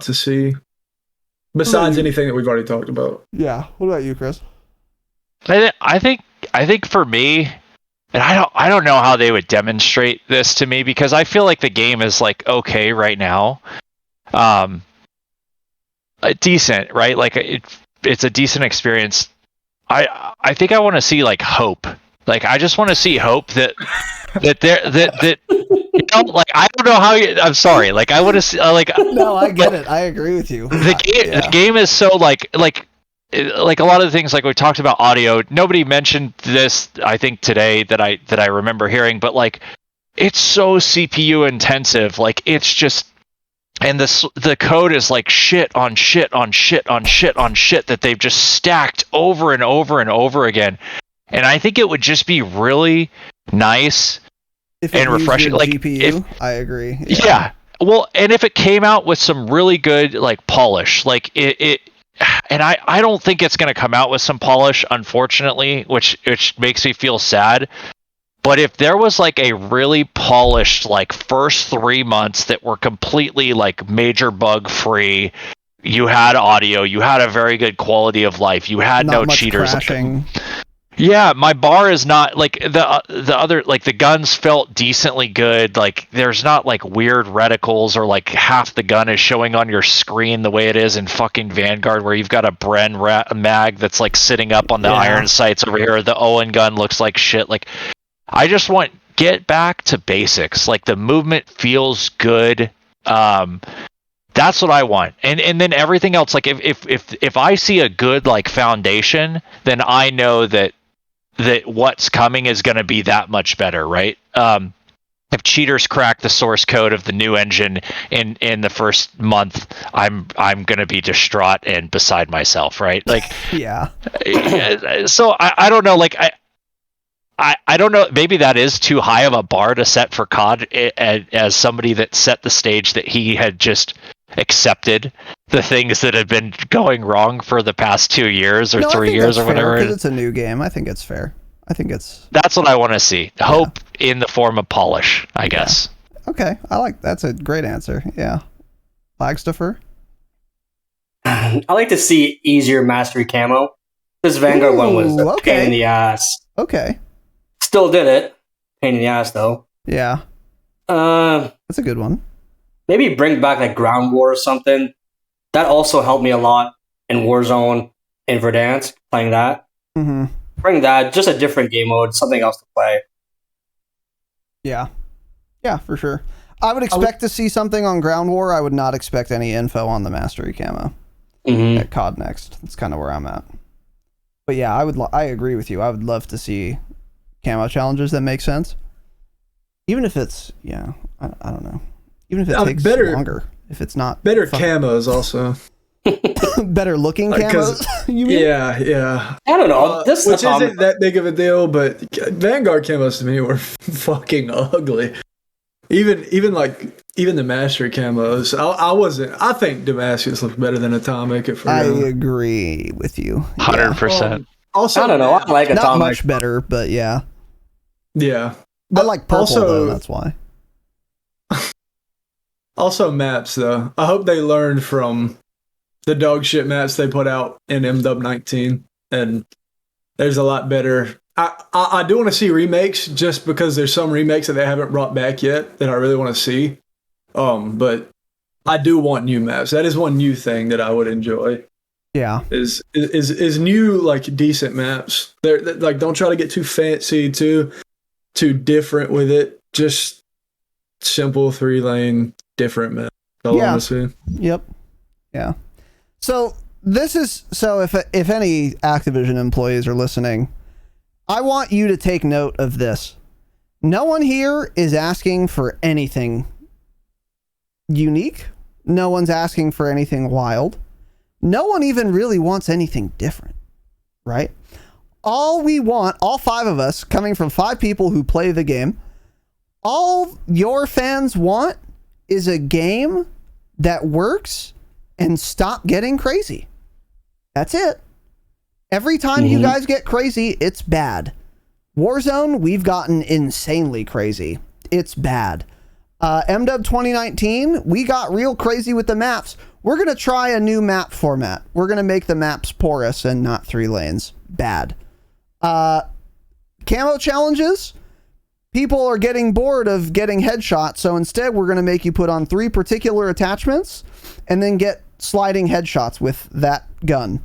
to see. Besides anything that we've already talked about. Yeah. What about you, Chris? I think for me, and I don't know how they would demonstrate this to me, because I feel like the game is like okay right now. Decent, right? Like it's a decent experience. I think I want to see like hope. Like I just want to see hope that like I don't know how you. I'm sorry. Like I want to see like. No, I get it. I agree with you. The game is so like a lot of the things like we talked about audio. Nobody mentioned this. I think today that I remember hearing, but like it's so CPU intensive. Like it's just. And the code is like shit on shit on shit on shit on shit that they've just stacked over and over and over again. And I think it would just be really nice and refreshing. Like GPU, I agree. Yeah. Well, and if it came out with some really good like polish, like it and I don't think it's going to come out with some polish, unfortunately, which makes me feel sad. But if there was like a really polished like first 3 months that were completely like major bug free, you had audio, you had a very good quality of life, you had Not no much cheaters. crashing. Yeah, my bar is not like the other, like the guns felt decently good. Like there's not like weird reticles or like half the gun is showing on your screen the way it is in fucking Vanguard, where you've got a mag that's like sitting up on the iron sights over here. The Owen gun looks like shit. Like I just want get back to basics. Like the movement feels good. That's what I want. And then everything else, like if I see a good like foundation, then I know that what's coming is going to be that much better, right? If cheaters crack the source code of the new engine in the first month, I'm going to be distraught and beside myself, right? Like, Yeah. So I don't know, like I don't know. Maybe that is too high of a bar to set for COD as somebody that set the stage that he had just accepted the things that had been going wrong for the past 2 years or 3 years or whatever. Because it's a new game. I think it's fair. I think it's... That's what I want to see. Hope in the form of polish, I guess. Okay. That's a great answer. Yeah. Flagstoffer? I like to see easier mastery camo. This Vanguard one was a pain in the ass. Okay. Still did it. Pain in the ass, though. Yeah. That's a good one. Maybe bring back like Ground War or something. That also helped me a lot in Warzone and Verdansk, playing that. Mm-hmm. Bring that, just a different game mode, something else to play. Yeah. Yeah, for sure. I would expect to see something on Ground War. I would not expect any info on the Mastery camo at COD Next. That's kind of where I'm at. But yeah, I agree with you. I would love to see camo challenges that make sense. Even if it's, I don't know. Even if it takes longer. If it's not... Better camos also. Better looking camos, you mean? Yeah. I don't know. Which isn't that big of a deal, but Vanguard camos to me were fucking ugly. Even the Mastery camos, I think Damascus looked better than Atomic. I agree with you. 100%. Also, I don't know. I like Atomic. Not much better, but yeah. Yeah. I like purple though, that's why. Also maps though. I hope they learned from the dog shit maps they put out in MW 19, and there's a lot better. I do want to see remakes, just because there's some remakes that they haven't brought back yet that I really want to see. But I do want new maps. That is one new thing that I would enjoy. Yeah, is new, like, decent maps. They're like, don't try to get too fancy, too different with it. Just simple 3-lane different map. That's all I want to see. Yep. Yeah. So if any Activision employees are listening, I want you to take note of this. No one here is asking for anything unique. No one's asking for anything wild. No one even really wants anything different, right? All we want, all 5 of us, coming from 5 people who play the game, all your fans want is a game that works and stop getting crazy. That's it. Every time you guys get crazy, it's bad. Warzone, we've gotten insanely crazy. It's bad. MW 2019, we got real crazy with the maps. We're going to try a new map format. We're going to make the maps porous and not 3 lanes. Bad. Camo challenges, people are getting bored of getting headshots, so instead we're going to make you put on 3 particular attachments and then get sliding headshots with that gun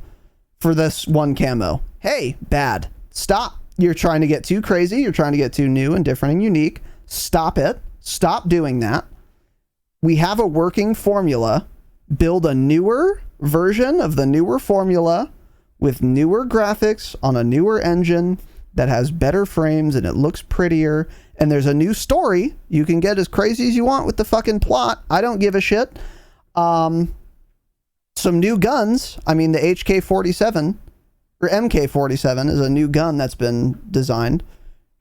for this one camo. Hey, bad. Stop. You're trying to get too crazy. You're trying to get too new and different and unique. Stop it. Stop doing that. We have a working formula. Build a newer version of the newer formula with newer graphics on a newer engine that has better frames and it looks prettier. And there's a new story. You can get as crazy as you want with the fucking plot. I don't give a shit. Some new guns. I mean, the HK-47 or MK-47 is a new gun that's been designed.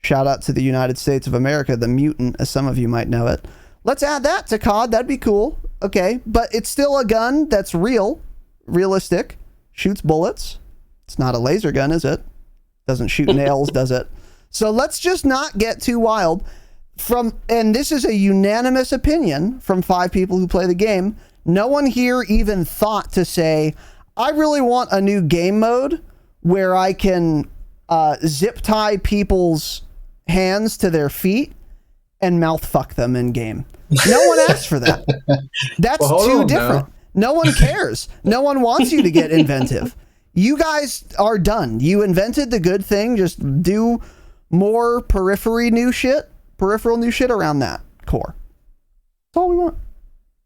Shout out to the United States of America, the Mutant, as some of you might know it. Let's add that to COD. That'd be cool. Okay, but it's still a gun that's realistic, shoots bullets. It's not a laser gun, is it? Doesn't shoot nails, does it? So let's just not get too wild. And this is a unanimous opinion from 5 people who play the game. No one here even thought to say, I really want a new game mode where I can zip tie people's hands to their feet and mouth fuck them in game. No one asked for that. That's too different. No one cares. No one wants you to get inventive. You guys are done. You invented the good thing. Just do more peripheral new shit around that core. That's all we want.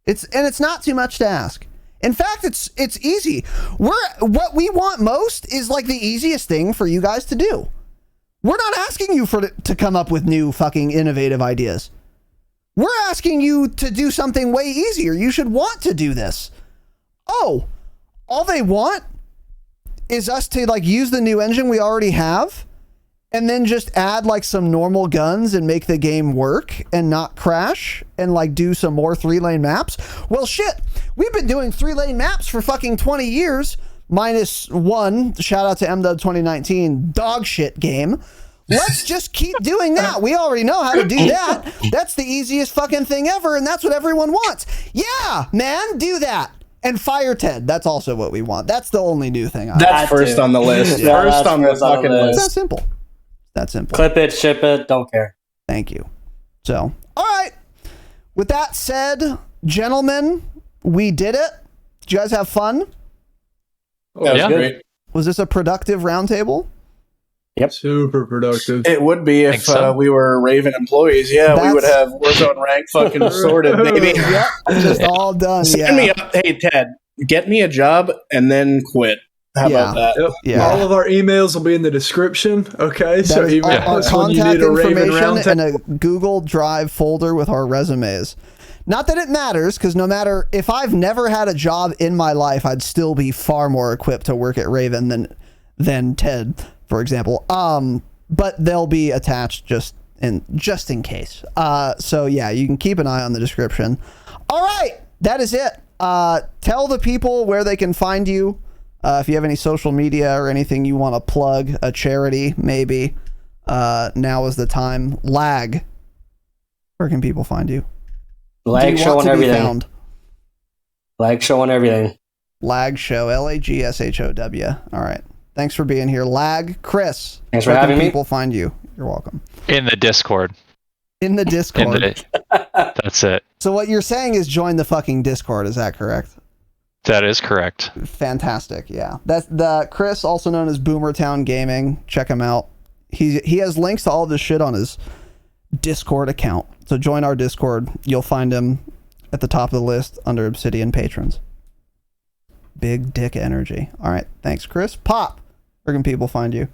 It's not too much to ask. In fact, it's easy. What we want most is like the easiest thing for you guys to do. We're not asking you to come up with new fucking innovative ideas. We're asking you to do something way easier. You should want to do this. Oh, all they want is us to like use the new engine we already have and then just add like some normal guns and make the game work and not crash and like do some more 3-lane maps. Well, shit, we've been doing 3-lane maps for fucking 20 years, minus one, shout out to MW 2019, dog shit game. Let's just keep doing that. We already know how to do that. That's the easiest fucking thing ever, and that's what everyone wants. Yeah, man, do that. And fire Ted. That's also what we want. That's the only new thing. That's first on the list. Yeah, first on the fucking It's list. that simple. That simple. Clip it, ship it, don't care. Thank you. So, all right. With that said, gentlemen, we did it. Did you guys have fun? That was Yeah. great. Was this a productive roundtable? Yep. Super productive. It would be if Think so? we were Raven employees. Yeah, we would have Warzone rank fucking sorted, baby. Yep. Just all done. Send me up. Hey, Ted, get me a job and then quit. How about that? Yep. Yeah. All of our emails will be in the description. Okay, That so is email our us when you contact need a Raven information and roundtable. a Google Drive folder with our resumes. Not that it matters, because no matter if I've never had a job in my life, I'd still be far more equipped to work at Raven than Ted, for example. But they'll be attached just in case. So yeah, you can keep an eye on the description. All right, that is it. Tell the people where they can find you. If you have any social media or anything you want to plug, a charity, maybe, now is the time. Lag. Where can people find you? Lag Do you show want on to be everything. found? Lag show on everything. Lag Show, LAGSHOW. All right. Thanks for being here. Lag, Chris. Thanks for where having can me. people find you? You're welcome. In the Discord. In the Discord. That's it. So what you're saying is join the fucking Discord. Is that correct? That is correct. Fantastic. Yeah. That's the Chris, also known as Boomertown Gaming. Check him out. He has links to all this shit on his Discord account. So join our Discord. You'll find him at the top of the list under Obsidian patrons. Big dick energy. All right. Thanks, Chris. Pop, where can people find you?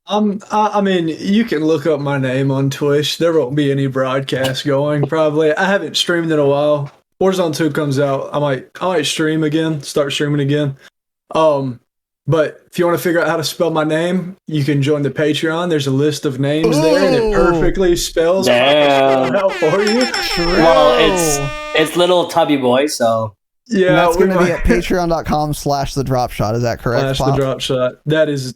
I mean, you can look up my name on Twitch. There won't be any broadcast going, probably. I haven't streamed in a while. Warzone 2 comes out. I might stream again, start streaming again. But if you want to figure out how to spell my name, you can join the Patreon. There's a list of names there, and it perfectly spells Damn. out for you. Well, it's little tubby boy, so Yeah, And that's we going to be might- at patreon.com/thedropshot. Is that correct, Flash the Pop? drop shot. That is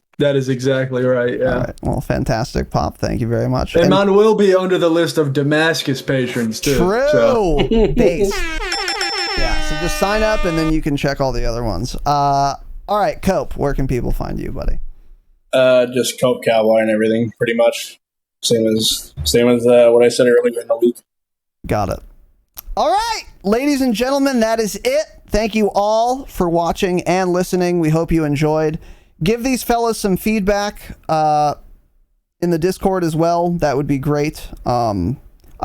exactly right. Yeah. All right. Well, fantastic, Pop. Thank you very much. And mine will be under the list of Damascus patrons too. True. So. Base. Yeah, so just sign up and then you can check all the other ones. All right, Cope, where can people find you, buddy? Just Cope Cowboy and everything, pretty much. Same as what I said earlier in the week. Got it. All right, ladies and gentlemen, that is it. Thank you all for watching and listening. We hope you enjoyed. Give these fellas some feedback in the Discord as well. That would be great. I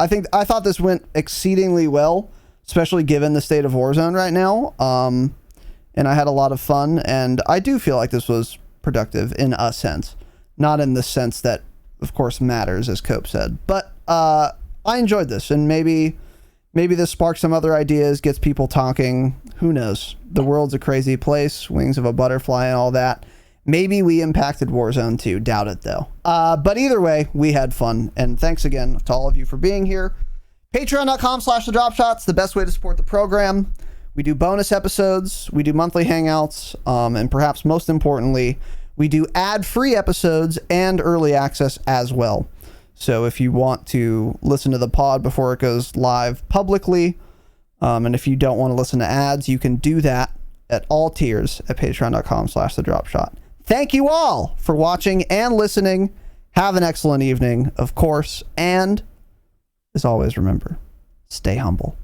thought this went exceedingly well, especially given the state of Warzone right now. And I had a lot of fun, and I do feel like this was productive in a sense. Not in the sense that, of course, matters, as Cope said. But I enjoyed this, and maybe this sparks some other ideas, gets people talking. Who knows? The world's a crazy place, wings of a butterfly and all that. Maybe we impacted Warzone too. Doubt it, though. But either way, we had fun, and thanks again to all of you for being here. Patreon.com/thedropshots, the best way to support the program. We do bonus episodes, we do monthly hangouts, and perhaps most importantly, We do ad-free episodes and early access as well. So if you want to listen to the pod before it goes live publicly, and if you don't want to listen to ads, you can do that at all tiers at patreon.com/thedropshot. Thank you all for watching and listening. Have an excellent evening, of course. And as always, remember, stay humble.